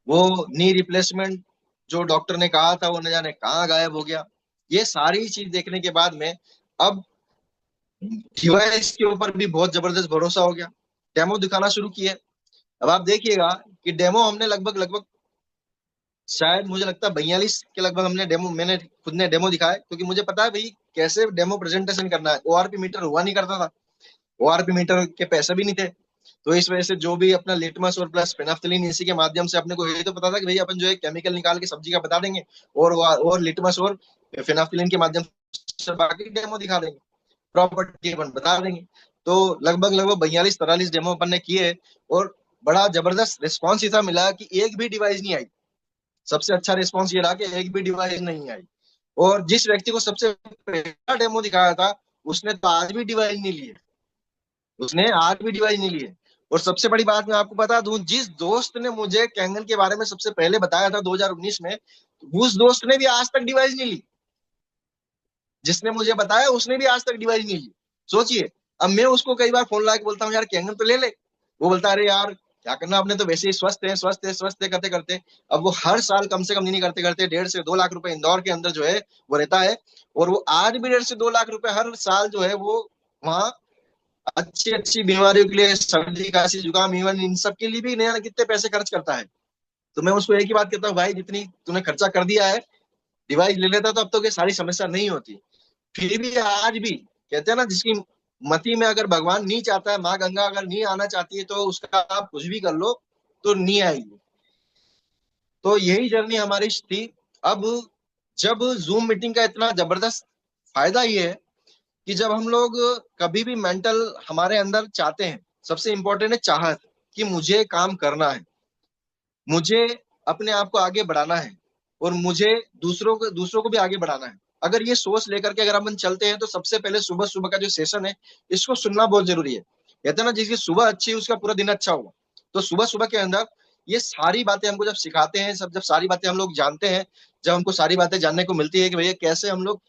वो नी रिप्लेसमेंट जो डॉक्टर ने कहा था वो न जाने कहाँ गायब हो गया। ये सारी चीज देखने के बाद में अब डिवाइस के ऊपर भी बहुत जबरदस्त भरोसा हो गया। डेमो दिखाना शुरू किए। अब आप देखिएगा कि डेमो हमने लगभग लगभग शायद मुझे लगता है 42 के लगभग हमने डेमो, मैंने खुद ने डेमो दिखाया, क्योंकि मुझे पता है भाई कैसे डेमो प्रेजेंटेशन करना है। ओआरपी मीटर हुआ नहीं करता था, ओआरपी मीटर के पैसे भी नहीं थे। तो इस वजह से जो भी अपना लिटमस और प्लस फेनाफ्थलीन, इसी के माध्यम से अपने को यही तो पता था कि भाई अपन जो है केमिकल निकाल के सब्जी का बता देंगे, और लिटमस और फेनाफ्थलीन के माध्यम से बाकी डेमो दिखा देंगे, प्रॉपर्टी अपन बता देंगे। तो लगभग लगभग 42-43 डेमो अपन ने किए, और बड़ा जबरदस्त रिस्पॉन्स ऐसा मिला कि एक भी डिवाइस नहीं आई। सबसे अच्छा रिस्पॉन्स ये रहा कि एक भी डिवाइस नहीं आई। और जिस व्यक्ति को सबसे पहला डेमो दिखाया था उसने तो आज भी डिवाइस नहीं ली है, उसने आज भी डिवाइस नहीं ली है। और सबसे बड़ी बात मैं आपको बता दूं, जिस दोस्त ने मुझे कैंगन के बारे में सबसे पहले बताया था 2019 में, उस दोस्त ने भी आज तक डिवाइस नहीं ली। जिसने मुझे बताया उसने भी आज तक डिवाइस नहीं ली। सोचिए, अब मैं उसको कई बार फोन लगा के बोलता हूँ यार कैंगन तो ले ले, वो बोलता है अरे यार क्या करना, अपने तो वैसे ही स्वस्थ है स्वस्थ है स्वस्थ है करते करते अब वो हर साल कम से कम नहीं करते करते 1.5 से 2 लाख रुपए इंदौर के अंदर जो है वो रहता है। और वो आज भी 1.5 से 2 लाख रुपए हर साल जो है वो वहाँ अच्छी अच्छी बीमारियों के लिए, सर्दी खांसी जुकाम इवन इन सब के लिए भी नया कितने पैसे खर्च करता है। तो मैं उसको एक ही बात कहता हूँ, भाई जितनी तूने खर्चा कर दिया है डिवाइस ले लेता तो अब तो ये सारी समस्या नहीं होती। फिर भी आज भी कहते हैं ना, जिसकी मति में अगर भगवान नहीं चाहता है, माँ गंगा अगर नहीं आना चाहती है, तो उसका आप कुछ भी कर लो तो नहीं आएगी। तो यही जर्नी हमारी थी। अब जब जूम मीटिंग का इतना जबरदस्त फायदा ये है कि जब हम लोग कभी भी मेंटल हमारे अंदर चाहते हैं, सबसे इंपॉर्टेंट है चाहत, कि मुझे काम करना है, मुझे अपने आप को आगे बढ़ाना है, और मुझे दूसरों को भी आगे बढ़ाना है। अगर ये सोच लेकर के अगर अपन चलते हैं तो सबसे पहले सुबह सुबह का जो सेशन है इसको सुनना बहुत जरूरी है। कहते हैं ना, जिसकी सुबह अच्छी है उसका पूरा दिन अच्छा होगा। तो सुबह सुबह के अंदर ये सारी बातें हमको जब सिखाते हैं, सब जब सारी बातें हम लोग जानते हैं, जब हमको सारी बातें जानने को मिलती है कि भैया कैसे हम लोग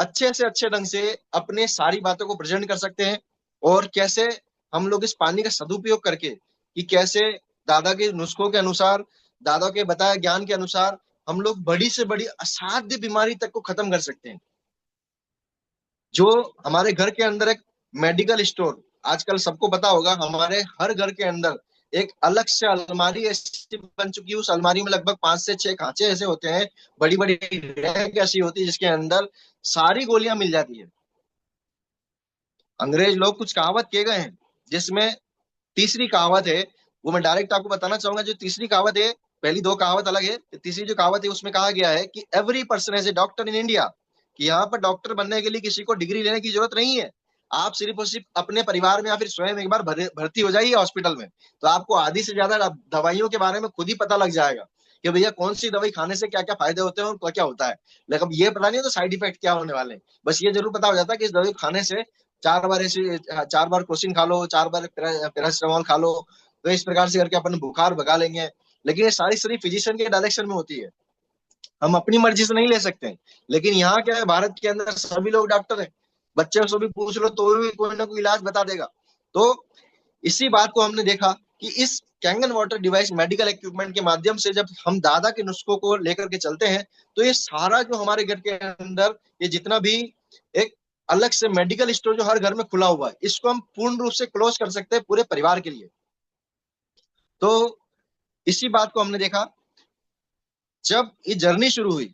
अच्छे से अच्छे ढंग से अपने सारी बातों को प्रेजेंट कर सकते हैं, और कैसे हम लोग इस पानी का सदुपयोग करके कि कैसे दादा के नुस्खों के अनुसार, दादा के बताए ज्ञान के अनुसार हम लोग बड़ी से बड़ी असाध्य बीमारी तक को खत्म कर सकते हैं। जो हमारे घर के अंदर एक मेडिकल स्टोर, आजकल सबको पता होगा, हमारे हर घर के अंदर एक अलग से अलमारी ऐसी बन चुकी है। उस अलमारी में लगभग 5 से 6 खांचे ऐसे होते हैं, बड़ी बड़ी रैक ऐसी होती है जिसके अंदर सारी गोलियां मिल जाती है। अंग्रेज लोग कुछ कहावत किए गए हैं, जिसमें तीसरी कहावत है, वो मैं डायरेक्ट आपको बताना चाहूंगा। जो तीसरी कहावत है, पहली दो कहावत अलग है, तीसरी जो कहावत है उसमें कहा गया है कि every person as a doctor in India, कि यहाँ पर डॉक्टर बनने के लिए किसी को डिग्री लेने की जरूरत नहीं है। आप सिर्फ और सिर्फ अपने परिवार में या फिर स्वयं एक बार भर्ती हो जाइए हॉस्पिटल में, तो आपको आधी से ज्यादा दवाइयों के बारे में खुद ही पता लग जाएगा कि भैया कौन सी दवाई खाने से क्या क्या फायदे होते हैं और क्या क्या होता है। लेकिन अब ये पता नहीं है तो साइड इफेक्ट क्या होने वाले हैं, बस ये जरूर पता हो जाता है कि इस दवाई खाने से 4 बार ऐसी 4 बार क्रोसिन खा लो, 4 बार पैरासिटामोल खा लो, तो इस प्रकार से करके अपन बुखार भगा लेंगे। लेकिन ये सारी सारी फिजिशियन के डायरेक्शन में होती है, हम अपनी मर्जी से नहीं ले सकते हैं। लेकिन यहाँ क्या है, भारत के अंदर सभी लोग डॉक्टर हैं, बच्चे से भी पूछ लो तो भी कोई ना कोई इलाज बता देगा। तो इसी बात को हमने देखा कि इस Kangen water device medical equipment के माध्यम से जब हम दादा के नुस्खों को लेकर के चलते हैं, तो ये सारा जो हमारे घर के अंदर ये जितना भी एक अलग से मेडिकल स्टोर जो हर घर में खुला हुआ है, इसको हम पूर्ण रूप से क्लोज कर सकते हैं पूरे परिवार के लिए। तो इसी बात को हमने देखा जब ये जर्नी शुरू हुई।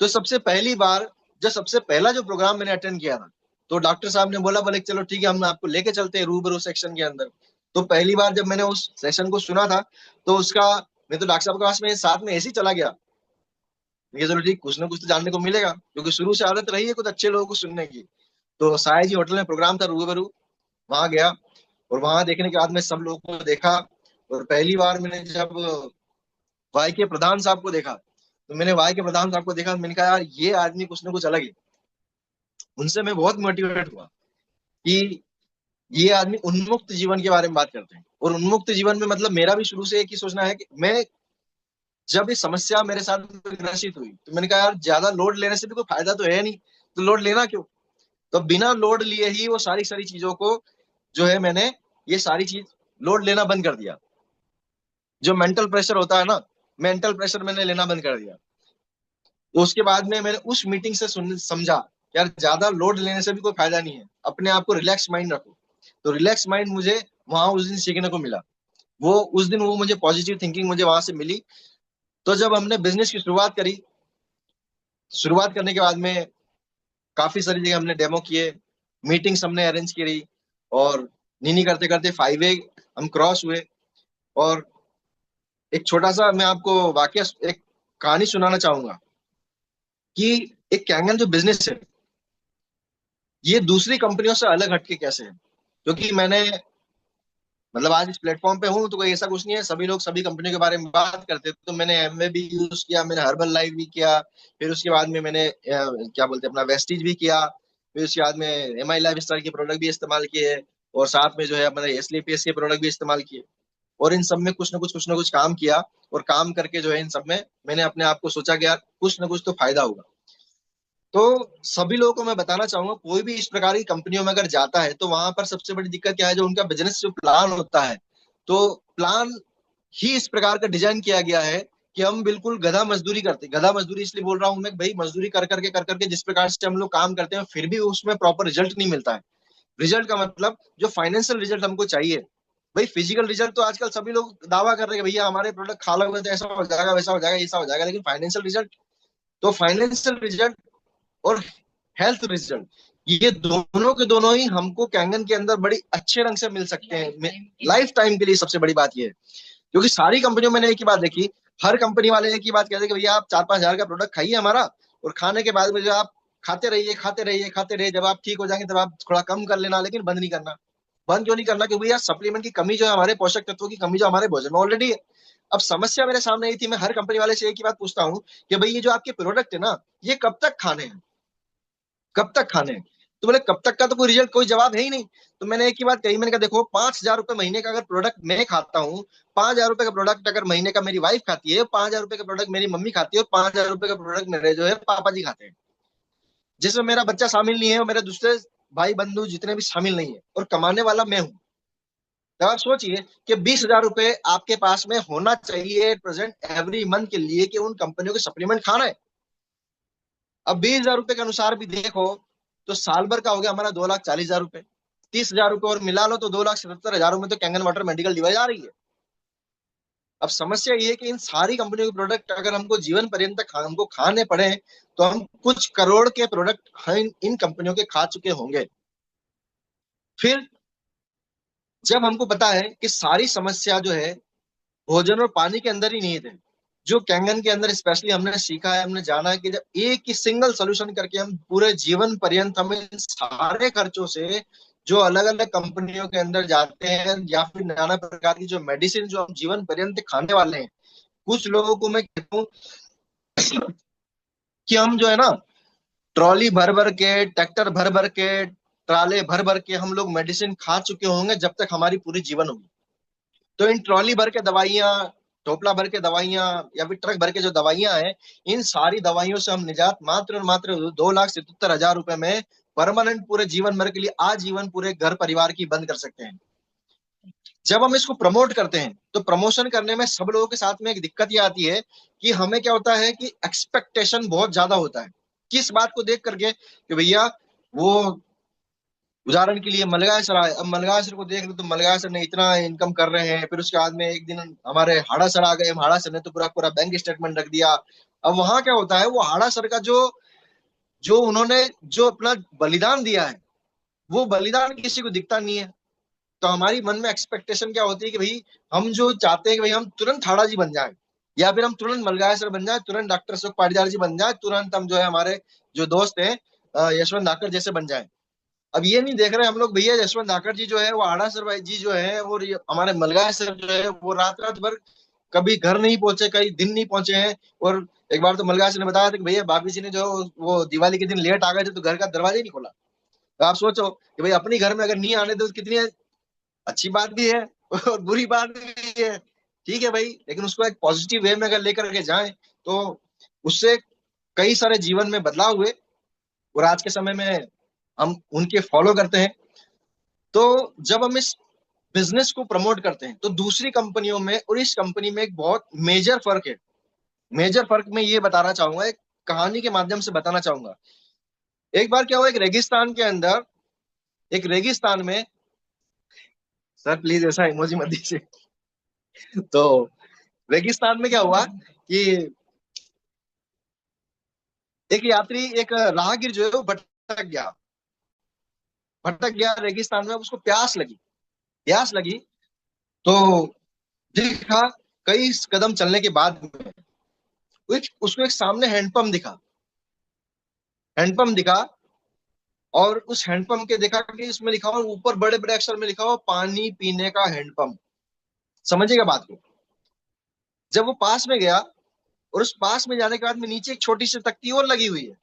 तो सबसे पहली बार, जब सबसे पहला जो प्रोग्राम मैंने अटेंड किया था, तो डॉक्टर साहब ने बोला, बोले चलो ठीक है हम आपको लेके चलते हैं रूबरू सेक्शन के अंदर। तो पहली बार जब मैंने उस सेशन को सुना था, तो उसका मैं तो डॉक्टर साहब के पास में साथ में ऐसे ही चला गया। ये चलो ठीक, कुछ ना कुछ तो जानने को मिलेगा, क्योंकि शुरू से आदत रही है कुछ अच्छे लोगों को सुनने की। तो साया जी होटल में प्रोग्राम था रूबरू, वहां गया, और वहां देखने के बाद में सब लोगों को देखा। और पहली बार मैंने जब वाई के प्रधान साहब को देखा, तो मैंने वाई के प्रधान साहब को देखा, मैंने कहा यार ये आदमी कुछ ना कुछ अलग है। उनसे मैं बहुत मोटिवेट हुआ कि ये आदमी उन्मुक्त जीवन के बारे में बात करते हैं। और उन्मुक्त जीवन में मतलब मेरा भी शुरू से एक ही सोचना है कि मैं, जब ये समस्या मेरे साथ ग्रसित हुई, तो मैंने कहा यार ज्यादा लोड लेने से भी कोई फायदा तो है नहीं, तो लोड लेना क्यों। तो बिना लोड लिए ही वो सारी सारी चीजों को जो है, मैंने ये सारी चीज लोड लेना बंद कर दिया। जो मेंटल प्रेशर होता है ना, मेंटल प्रेशर मैंने लेना बंद कर दिया। तो उसके बाद में मैंने उस मीटिंग से समझा यार ज्यादा लोड लेने से भी कोई फायदा नहीं है, अपने आप को रिलैक्स माइंड रखो। तो रिलैक्स माइंड मुझे वहां उस दिन सीखने को मिला। वो उस दिन वो मुझे पॉजिटिव थिंकिंग मुझे वहां से मिली। तो जब हमने बिजनेस की शुरुआत करी, शुरुआत करने के बाद में काफी सारी जगह हमने डेमो किए, मीटिंग्स हमने अरेंज करी, और नीनी करते करते 5 वे हम क्रॉस हुए। और एक छोटा सा मैं आपको वाकया, एक कहानी सुनाना चाहूंगा कि एक कैंगन जो बिजनेस है, ये दूसरी कंपनियों से अलग हटके कैसे है। क्योंकि मैंने मतलब आज इस प्लेटफॉर्म पे हूँ तो कोई ऐसा कुछ नहीं है, सभी लोग सभी कंपनियों के बारे में बात करते हैं। तो मैंने एमवे भी यूज किया, मैंने हर्बल लाइफ भी किया, फिर उसके बाद में मैंने क्या बोलते हैं अपना वेस्टीज भी किया, फिर उसके बाद में एमआई लाइफ स्टाइल के प्रोडक्ट भी इस्तेमाल किए, और साथ में जो है अपने एसलीपीएस के प्रोडक्ट भी इस्तेमाल किए। और इन सब में कुछ ना कुछ काम किया, और काम करके जो है इन सब में मैंने अपने आप को सोचा कि यार कुछ ना कुछ तो फायदा होगा। तो सभी लोगों को मैं बताना चाहूंगा, कोई भी इस प्रकार की कंपनियों में अगर जाता है तो वहां पर सबसे बड़ी दिक्कत क्या है, जो उनका बिजनेस जो प्लान होता है, तो प्लान ही इस प्रकार का डिजाइन किया गया है कि हम बिल्कुल गधा मजदूरी करते हैं। गधा मजदूरी इसलिए बोल रहा हूं मैं, भाई मजदूरी कर करके जिस प्रकार से हम लोग काम करते हैं, फिर भी उसमें प्रॉपर रिजल्ट नहीं मिलता है। रिजल्ट का मतलब जो फाइनेंशियल रिजल्ट हमको चाहिए, भाई फिजिकल रिजल्ट तो आजकल सभी लोग दावा कर रहे हैं भैया हमारे प्रोडक्ट खा लोगे तो ऐसा हो जाएगा, वैसा हो जाएगा, ऐसा हो जाएगा, लेकिन फाइनेंशियल रिजल्ट, तो फाइनेंशियल रिजल्ट और हेल्थ रिजल्ट, ये दोनों के दोनों ही हमको कैंगन के अंदर बड़ी अच्छे रंग से मिल सकते हैं लाइफ टाइम के लिए। सबसे बड़ी बात ये है, क्योंकि सारी कंपनियों में मैंने एक ही बात देखी, हर कंपनी वाले एक ही बात कहते हैं कि भैया आप 4-5 हजार का प्रोडक्ट खाइए हमारा, और खाने के बाद में जो आप खाते रहिए खाते रहिए खाते रहिए, जब आप ठीक हो जाएंगे तब आप थोड़ा कम कर लेना, लेकिन बंद नहीं करना। बंद क्यों नहीं करना, क्योंकि भैया सप्लीमेंट की कमी जो है, हमारे पोषक तत्वों की कमी जो हमारे भोजन में ऑलरेडी है। अब समस्या मेरे सामने आई थी, मैं हर कंपनी वाले से एक ही बात पूछता हूँ कि भाई ये जो आपके प्रोडक्ट है ना, ये कब तक खाने हैं, कब तक खाने हैं। तो बोले कब तक का तो कोई रिजल्ट, कोई जवाब है ही नहीं। तो मैंने एक ही बात कही, मैंने कहा देखो 5,000 रुपए महीने का अगर प्रोडक्ट मैं खाता हूँ, 5,000 रुपए का प्रोडक्ट अगर महीने का मेरी वाइफ खाती है, 5,000 रुपए का प्रोडक्ट मेरी मम्मी खाती है, और 5,000 रुपए का प्रोडक्ट मेरे जो है पापा जी खाते हैं, जिसमें मेरा बच्चा शामिल नहीं है और मेरे दूसरे भाई बंधु जितने भी शामिल नहीं है, और कमाने वाला मैं हूं। तो आप सोचिए कि 20,000 रुपए आपके पास में होना चाहिए प्रेजेंट एवरी मंथ के लिए कि उन कंपनियों के सप्लीमेंट खाना है। अब 20,000 रुपए के अनुसार भी देखो तो साल भर का हो गया हमारा 2,40,000 रुपए। 30,000 रुपए और मिला लो तो 2,77,000 में तो कैंगन वाटर मेडिकल डिवाइस आ रही है। अब समस्या ये है कि इन सारी कंपनियों के प्रोडक्ट अगर हमको जीवन पर्यंत तक हमको खाने पड़े तो हम कुछ करोड़ के प्रोडक्ट इन कंपनियों के खा चुके होंगे। फिर जब हमको पता है कि सारी समस्या जो है भोजन और पानी के अंदर ही निहित है, जो कैंगन के अंदर स्पेशली हमने सीखा है, हमने जाना है कि जब एक ही सिंगल सोल्यूशन करके हम पूरे जीवन पर्यंत हम इन सारे खर्चों से जो अलग अलग कंपनियों के अंदर जाते हैं या फिर नाना प्रकार की जो मेडिसिन जो हम जीवन पर्यंत खाने वाले हैं, कुछ लोगों को मैं कहता हूँ कि हम जो है ना ट्रॉली भर भर के, ट्रैक्टर भर भर के, ट्राले भर भर के हम लोग मेडिसिन खा चुके होंगे जब तक हमारी पूरी जीवन होगी। तो इन ट्रॉली भर के दवाइयाँ, टोपला भर के दवाइयाँ या फिर ट्रक भर के जो दवाइयाँ हैं, इन सारी दवाइयों से हम निजात मात्र और मात्र 2,77,000 रुपए में परमानेंट पूरे जीवन भर के लिए आजीवन पूरे घर परिवार की बंद कर सकते हैं। जब हम इसको प्रमोट करते हैं तो प्रमोशन करने में सब लोगों के साथ में एक दिक्कत ये आती है कि हमें क्या होता है कि एक्सपेक्टेशन बहुत ज्यादा होता है। किस बात को देख करके कि भैया वो उदाहरण के लिए मलगासर आए, अब मलगासर को देख लो तो मलगासर ने इतना इनकम कर रहे हैं, फिर उसके बाद में एक दिन हमारे हाड़ासर आ गए, हाड़ासर ने तो पूरा पूरा बैंक स्टेटमेंट रख दिया। अब वहां क्या होता है, वो हाड़ासर का जो जो उन्होंने जो अपना बलिदान दिया है वो बलिदान किसी को दिखता नहीं है। तो हमारी मन में एक्सपेक्टेशन क्या होती है कि भाई हम जो चाहते हैं कि भाई हम तुरंत हाड़ा जी बन जाए, या फिर हम तुरंत मलगासर बन जाए, तुरंत डॉक्टर अशोक पाटीदार जी बन जाए, तुरंत हम जो है हमारे जो दोस्त हैं यशवंत धाकर जैसे बन जाए। अब ये नहीं देख रहे हम लोग भैया यशवंत धाकर जी जो है वो आड़ा सर भाई जी जो है वो हमारे मलगाय सर जो है वो रात रात भर कभी घर नहीं पहुंचे, कई दिन नहीं पहुंचे हैं। और एक बार तो मलगाय सर ने बताया था कि भैया भाभी जी ने जो वो दिवाली के दिन लेट आ गए थे तो घर का दरवाजा ही नहीं खोला। तो आप सोचो कि भाई अपनी घर में अगर नहीं आने दो तो कितनी अच्छी बात भी है और बुरी बात भी है। ठीक है भाई, लेकिन उसको एक पॉजिटिव वे में अगर लेकर के जाए तो उससे कई सारे जीवन में बदलाव हुए और आज के समय में हम उनके फॉलो करते हैं। तो जब हम इस बिजनेस को प्रमोट करते हैं तो दूसरी कंपनियों में और इस कंपनी में एक बहुत मेजर फर्क है। मेजर फर्क मैं ये बताना चाहूंगा, एक कहानी के माध्यम से बताना चाहूंगा। एक बार क्या हुआ, एक रेगिस्तान के अंदर, एक रेगिस्तान में, सर प्लीज ऐसा इमोजी मत दीजिए। तो रेगिस्तान में क्या हुआ कि एक यात्री, एक राहगीर जो है वो भटक गया रेगिस्तान में, उसको प्यास लगी। प्यास लगी तो देखा कई कदम चलने के बाद में उसको एक सामने हैंडपंप दिखा। हैंडपंप दिखा और उस हैंडपंप के देखा कि इसमें लिखा हुआ, ऊपर बड़े बड़े अक्षर में लिखा हुआ पानी पीने का हैंडपंप। समझिएगा बात को। जब वो पास में गया और उस पास में जाने के बाद में नीचे एक छोटी सी तख्ती और लगी हुई है।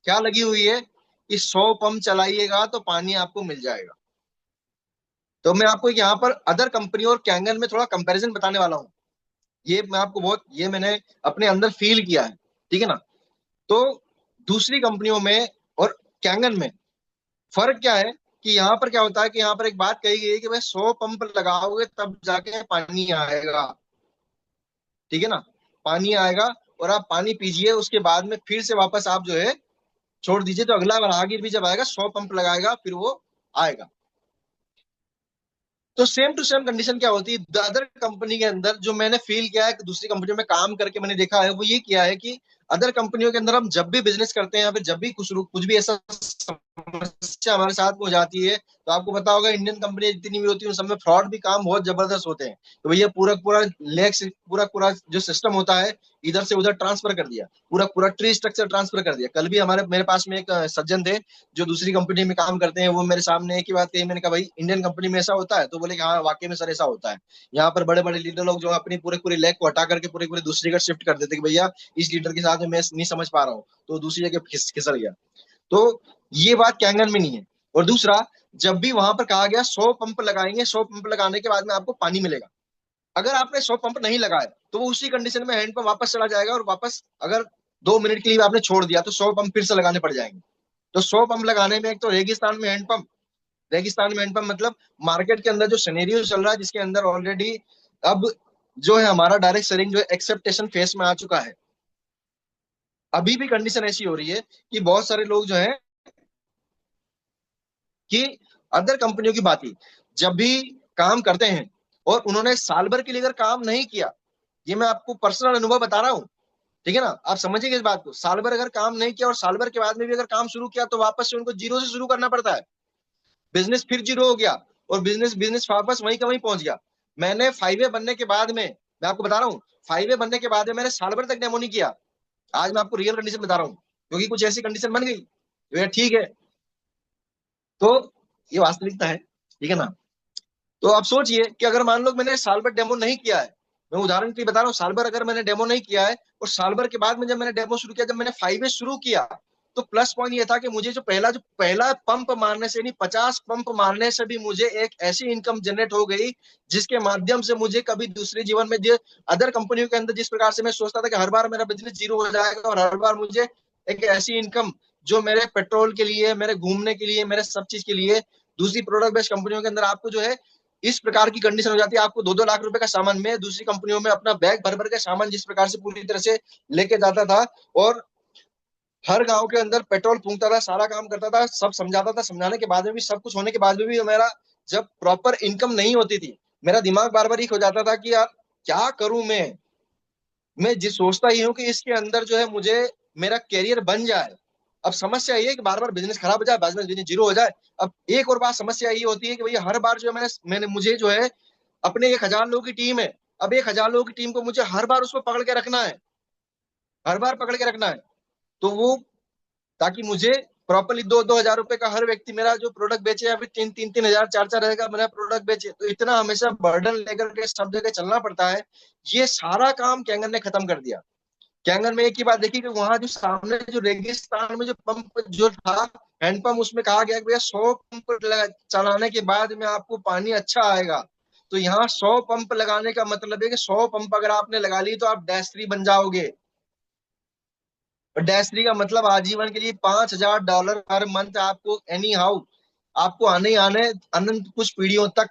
क्या लगी हुई है कि 100 पंप चलाइएगा तो पानी आपको मिल जाएगा। तो मैं आपको यहाँ पर अदर कंपनी और कैंगन में थोड़ा कंपैरिजन बताने वाला हूँ। ये मैं आपको बहुत, ये मैंने अपने अंदर फील किया है, ठीक है ना। तो दूसरी कंपनियों में और कैंगन में फर्क क्या है कि यहाँ पर क्या होता है कि यहाँ पर एक बात कही गई है कि भाई 100 पंप लगाओगे तब जाके पानी आएगा, ठीक है ना। पानी आएगा और आप पानी पीजिए, उसके बाद में फिर से वापस आप जो है छोड़ दीजिए, तो अगला राहगीर भी जब आएगा 100 पंप लगाएगा फिर वो आएगा। तो सेम टू सेम कंडीशन क्या होती है अदर कंपनी के अंदर, जो मैंने फील किया है, दूसरी कंपनियों में काम करके मैंने देखा है, वो ये किया है कि अदर कंपनियों के अंदर हम जब भी बिजनेस करते हैं या फिर जब भी कुछ भी ऐसा समस्या हमारे साथ में हो जाती है, तो आपको पता होगा इंडियन कंपनी जितनी भी होती है उन सब में फ्रॉड भी काम बहुत जबरदस्त होते हैं। तो भैया पूरा पूरा लेग से पूरा पूरा जो सिस्टम होता है इधर से उधर ट्रांसफर कर दिया, पूरा पूरा ट्री स्ट्रक्चर ट्रांसफर कर दिया। कल भी मेरे पास में एक सज्जन थे जो दूसरी कंपनी में काम करते हैं, वो मेरे सामने एक ही बात कही। मैंने कहा भाई इंडियन कंपनी में ऐसा होता है? तो बोले कि हाँ वाकई में सर ऐसा होता है। यहाँ पर बड़े बड़े लीडर लोग जो अपनी पूरे पूरे लेग को हटा करके पूरे पूरे दूसरी जगह शिफ्ट कर देते कि भैया इस लीडर के साथ में मैं नहीं समझ पा रहा हूँ, तो दूसरी जगह खिसक गया। तो ये बात कैंगन में नहीं है। और दूसरा, जब भी वहां पर कहा गया 100 पंप लगाएंगे, 100 पंप लगाने के बाद में आपको पानी मिलेगा, अगर आपने 100 पंप नहीं लगाए तो वो उसी कंडीशन में हैंड पंप वापस चला जाएगा और वापस अगर 2 मिनट के लिए आपने छोड़ दिया तो 100 पंप फिर से लगाने पड़ जाएंगे। तो 100 पंप लगाने में, एक तो रेगिस्तान में हैंडपंप मतलब मार्केट के अंदर जो सिनेरियो चल रहा है, जिसके अंदर ऑलरेडी अब जो है हमारा डायरेक्ट सेलिंग जो है एक्सेप्टेशन फेस में आ चुका है। अभी भी कंडीशन ऐसी हो रही है कि बहुत सारे लोग जो है कि अदर कंपनियों की बात ही जब भी काम करते हैं और उन्होंने साल भर के लिए अगर काम नहीं किया, ये मैं आपको पर्सनल अनुभव बता रहा हूँ, ठीक है ना, आप समझिए इस बात को। साल भर अगर काम नहीं किया और साल भर के बाद में भी अगर काम शुरू किया, तो वापस से उनको जीरो से शुरू करना पड़ता है। बिजनेस फिर जीरो हो गया और बिजनेस बिजनेस वापस वहीं का वहीं पहुंच गया। मैंने 5A बनने के बाद में, मैं आपको बता रहा हूँ, 5A बनने के बाद में मैंने साल भर तक डेमो नहीं किया। आज मैं आपको रियल कंडीशन बता रहा हूँ, क्योंकि कुछ ऐसी कंडीशन बन गई तो ठीक है। तो ये वास्तविकता है, ठीक है ना। तो आप सोचिए कि अगर मान लो मैंने साल भर डेमो नहीं किया है, मैं उदाहरण के लिए बता रहा हूँ, साल भर अगर मैंने डेमो नहीं किया है और साल भर के बाद में जब मैंने डेमो शुरू किया, जब मैंने 5A शुरू किया, तो प्लस पॉइंट ये था कि मुझे जो पहला पंप मारने से नहीं, 50 पंप मारने से भी मुझे एक ऐसी इनकम जनरेट हो गई, जिसके माध्यम से मुझे कभी दूसरे जीवन में जो अदर कंपनियों के अंदर जिस प्रकार से मैं सोचता था कि हर बार मेरा बिजनेस जीरो हो जाएगा और हर बार मुझे एक ऐसी इनकम जो मेरे पेट्रोल के लिए, मेरे घूमने के लिए, मेरे सब चीज के लिए, दूसरी प्रोडक्ट बेस्ड कंपनियों के अंदर आपको जो है इस प्रकार की कंडीशन हो जाती है, आपको 2-2 लाख रुपए का सामान में दूसरी कंपनियों में अपना बैग भर भर के सामान जिस प्रकार से पूरी तरह से लेके जाता था और हर गांव के अंदर पेट्रोल फूंकता था, सारा काम करता था, सब समझाता था, समझाने के बाद में भी, सब कुछ होने के बाद में भी मेरा जब प्रॉपर इनकम नहीं होती थी, मेरा दिमाग बार बार एक हो जाता था कि यार क्या करूं मैं जिस सोचता ही हूँ कि इसके अंदर जो है मुझे मेरा कैरियर बन जाए। अब समस्या ये है कि बार बार बिजनेस खराब हो जाए, बिजनेस जीरो हो जाए। अब एक और बात समस्या ये होती है कि भैया हर बार जो है मैंने मुझे जो है अपने 1,000 लोगों की टीम है, अब 1,000 लोगों की टीम को मुझे हर बार उसको पकड़ के रखना है, हर बार पकड़ के रखना है। तो वो ताकि मुझे प्रॉपरली 2-2 हजार रुपए का हर व्यक्ति मेरा जो प्रोडक्ट बेचे, या फिर 3-3 हजार 4-4 हजार का मेरा प्रोडक्ट बेचे, तो इतना हमेशा बर्डन लेकर के सब जगह चलना पड़ता है। ये सारा काम कैंगन ने खत्म कर दिया। कैंगन में एक ही बात देखी कि वहां जो सामने जो रेगिस्तान में जो पंप जो था, हैंडपंप, उसमें कहा गया कि भैया 100 पंप चलाने के बाद में आपको पानी अच्छा आएगा। तो यहाँ 100 पंप लगाने का मतलब है कि 100 पंप अगर आपने लगा ली तो आप डैश थ्री बन जाओगे। और डैश थ्री का मतलब आजीवन के लिए $5,000 हर मंथ आपको एनी हाउ आपको आने ही आने अनंत कुछ पीढ़ियों तक।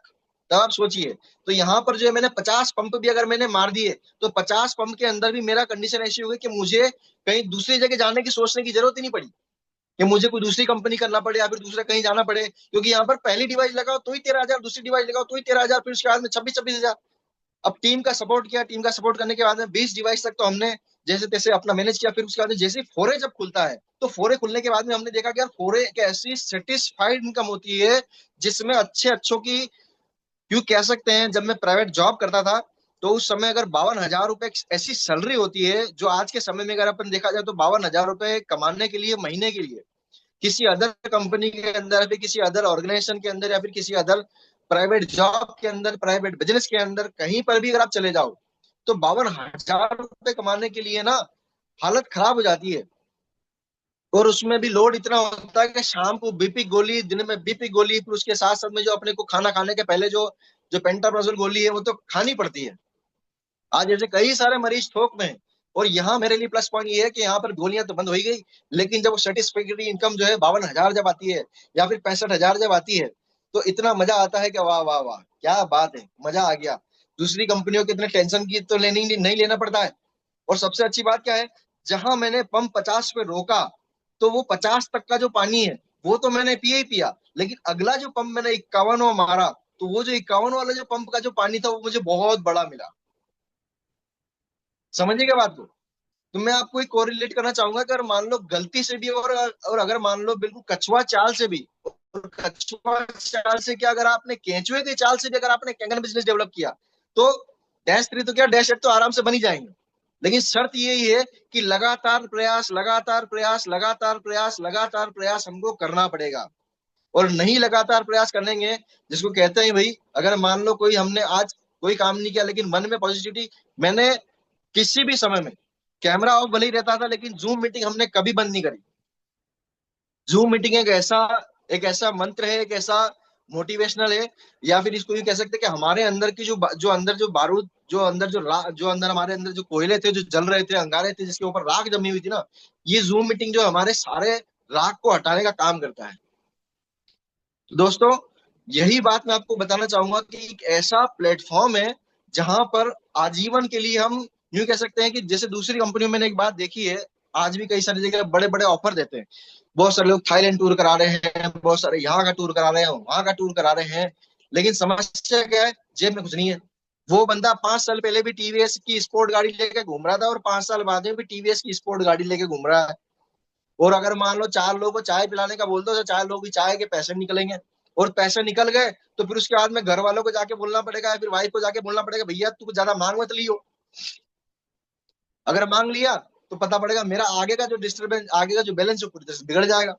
तब आप सोचिए, तो यहाँ पर जो है मैंने 50 पंप भी अगर मैंने मार दिए, तो 50 पंप के अंदर भी मेरा कंडीशन ऐसी होगी कि मुझे कहीं दूसरी जगह जाने की सोचने की जरूरत ही नहीं पड़ी कि मुझे कोई दूसरी कंपनी करना पड़े या फिर दूसरा कहीं जाना पड़े, क्योंकि यहाँ पर पहली डिवाइस लगाओ तो ही 13,000, दूसरी डिवाइस लगाओ तो ही 13,000, फिर उसके बाद में 26-26 हजार। अब टीम का सपोर्ट किया, टीम का सपोर्ट करने के बाद में 20 डिवाइस तक तो हमने जैसे तैसे अपना मैनेज किया। फिर उसके बाद जैसे फोरे जब खुलता है, तो फोरे खुलने के बाद में हमने देखा कि यार फोरे एक ऐसी सेटिस्फाइड इनकम होती है जिसमें अच्छे अच्छों की, क्यों कह सकते हैं, जब मैं प्राइवेट जॉब करता था तो उस समय अगर 52,000 रुपए ऐसी सैलरी होती है जो आज के समय में अगर अपन देखा जाए तो 52,000 रुपए कमाने के लिए महीने के लिए किसी अदर कंपनी के अंदर, फिर किसी अदर ऑर्गेनाइजेशन के अंदर, या फिर किसी अदर प्राइवेट जॉब के अंदर, प्राइवेट बिजनेस के अंदर, कहीं पर भी अगर आप चले जाओ, तो 52,000 रुपए कमाने के लिए ना हालत खराब हो जाती है। और उसमें भी लोड इतना होता है कि शाम को बीपी गोली, दिन में बीपी गोली, फिर उसके साथ साथ में जो अपने को खाना खाने के पहले जो जो पेंटाप्राजोल गोली है वो तो खानी पड़ती है। आज जैसे कई सारे मरीज थोक में हैं। और यहाँ मेरे लिए प्लस पॉइंट ये है कि यहाँ पर गोलियां तो बंद हो ही गई, लेकिन जब सर्टिफिकेटरी इनकम जो है 52,000 जब आती है या फिर 65,000 जब आती है, तो इतना मजा आता है कि वाह वाह वाह क्या बात है, मजा आ गया। दूसरी कंपनियों के इतने टेंशन की तो लेनी नहीं लेना पड़ता है। और सबसे अच्छी बात क्या है, जहां मैंने पंप 50 पे रोका, तो वो 50 तक का जो पानी है वो तो मैंने पिया ही पिया, लेकिन अगला जो पंप मैंने 51 मारा, तो वो जो 51 वाला जो पंप का जो पानी था वो मुझे बहुत बड़ा मिला। समझिएगा बात को। तो मैं आपको एक कोरिलेट करना चाहूंगा कि अगर मान लो गलती से भी और अगर मान लो बिल्कुल कछुआ चाल से भी, और कछुआ चाल से क्या, अगर आपने केंचुए की चाल से भी अगर आपने कैंगन बिजनेस डेवलप किया, तो डैश थ्री तो क्या, डैश एट तो आराम से बन ही जाएंगे। लेकिन शर्त यही है कि लगातार प्रयास, लगातार प्रयास, लगातार प्रयास, लगातार प्रयास हमको करना पड़ेगा। और नहीं लगातार प्रयास करेंगे, जिसको कहते हैं भाई, अगर मान लो कोई हमने आज कोई काम नहीं किया लेकिन मन में पॉजिटिविटी, मैंने किसी भी समय में कैमरा ऑफ भले ही रहता था लेकिन जूम मीटिंग हमने कभी बंद नहीं करी। जूम मीटिंग एक ऐसा मंत्र है, एक ऐसा मोटिवेशनल है, या फिर इसको भी कह सकते हैं कि हमारे अंदर की जो अंदर जो बारूद, जो अंदर हमारे अंदर जो कोयले थे जो जल रहे थे, अंगारे थे, जिसके ऊपर राख जमी हुई थी ना, ये जूम मीटिंग जो हमारे सारे राख को हटाने का काम करता है। तो दोस्तों, यही बात मैं आपको बताना चाहूंगा कि एक ऐसा प्लेटफॉर्म है जहां पर आजीवन के लिए हम यूं कह सकते हैं कि जैसे दूसरी कंपनियों में मैंने एक बात देखी है, आज भी कई सारी जगह बड़े बड़े ऑफर देते हैं। बहुत सारे लोग थाईलैंड टूर करा रहे हैं, बहुत सारे यहाँ का टूर करा रहे हैं, वहां का टूर करा रहे हैं, लेकिन समस्या क्या है? जेब में कुछ नहीं है। वो बंदा 5 साल पहले भी टीवीएस की स्पोर्ट गाड़ी लेके घूम रहा था और 5 साल बाद में भी टीवीएस की स्पोर्ट गाड़ी लेके घूम रहा है। और अगर मान लो 4 लोगों को चाय पिलाने का बोल दो तो 4 लोग की चाय के पैसे निकलेंगे, और पैसे निकल गए तो फिर उसके बाद में घर वालों को जाके बोलना पड़ेगा या फिर वाइफ को जाके बोलना पड़ेगा, भैया तू कुछ ज्यादा मांग मत लियो। अगर मांग लिया तो पता पड़ेगा मेरा आगे का जो डिस्टर्बेंस, आगे का जो बैलेंस है पूरी तरह से बिगड़ जाएगा।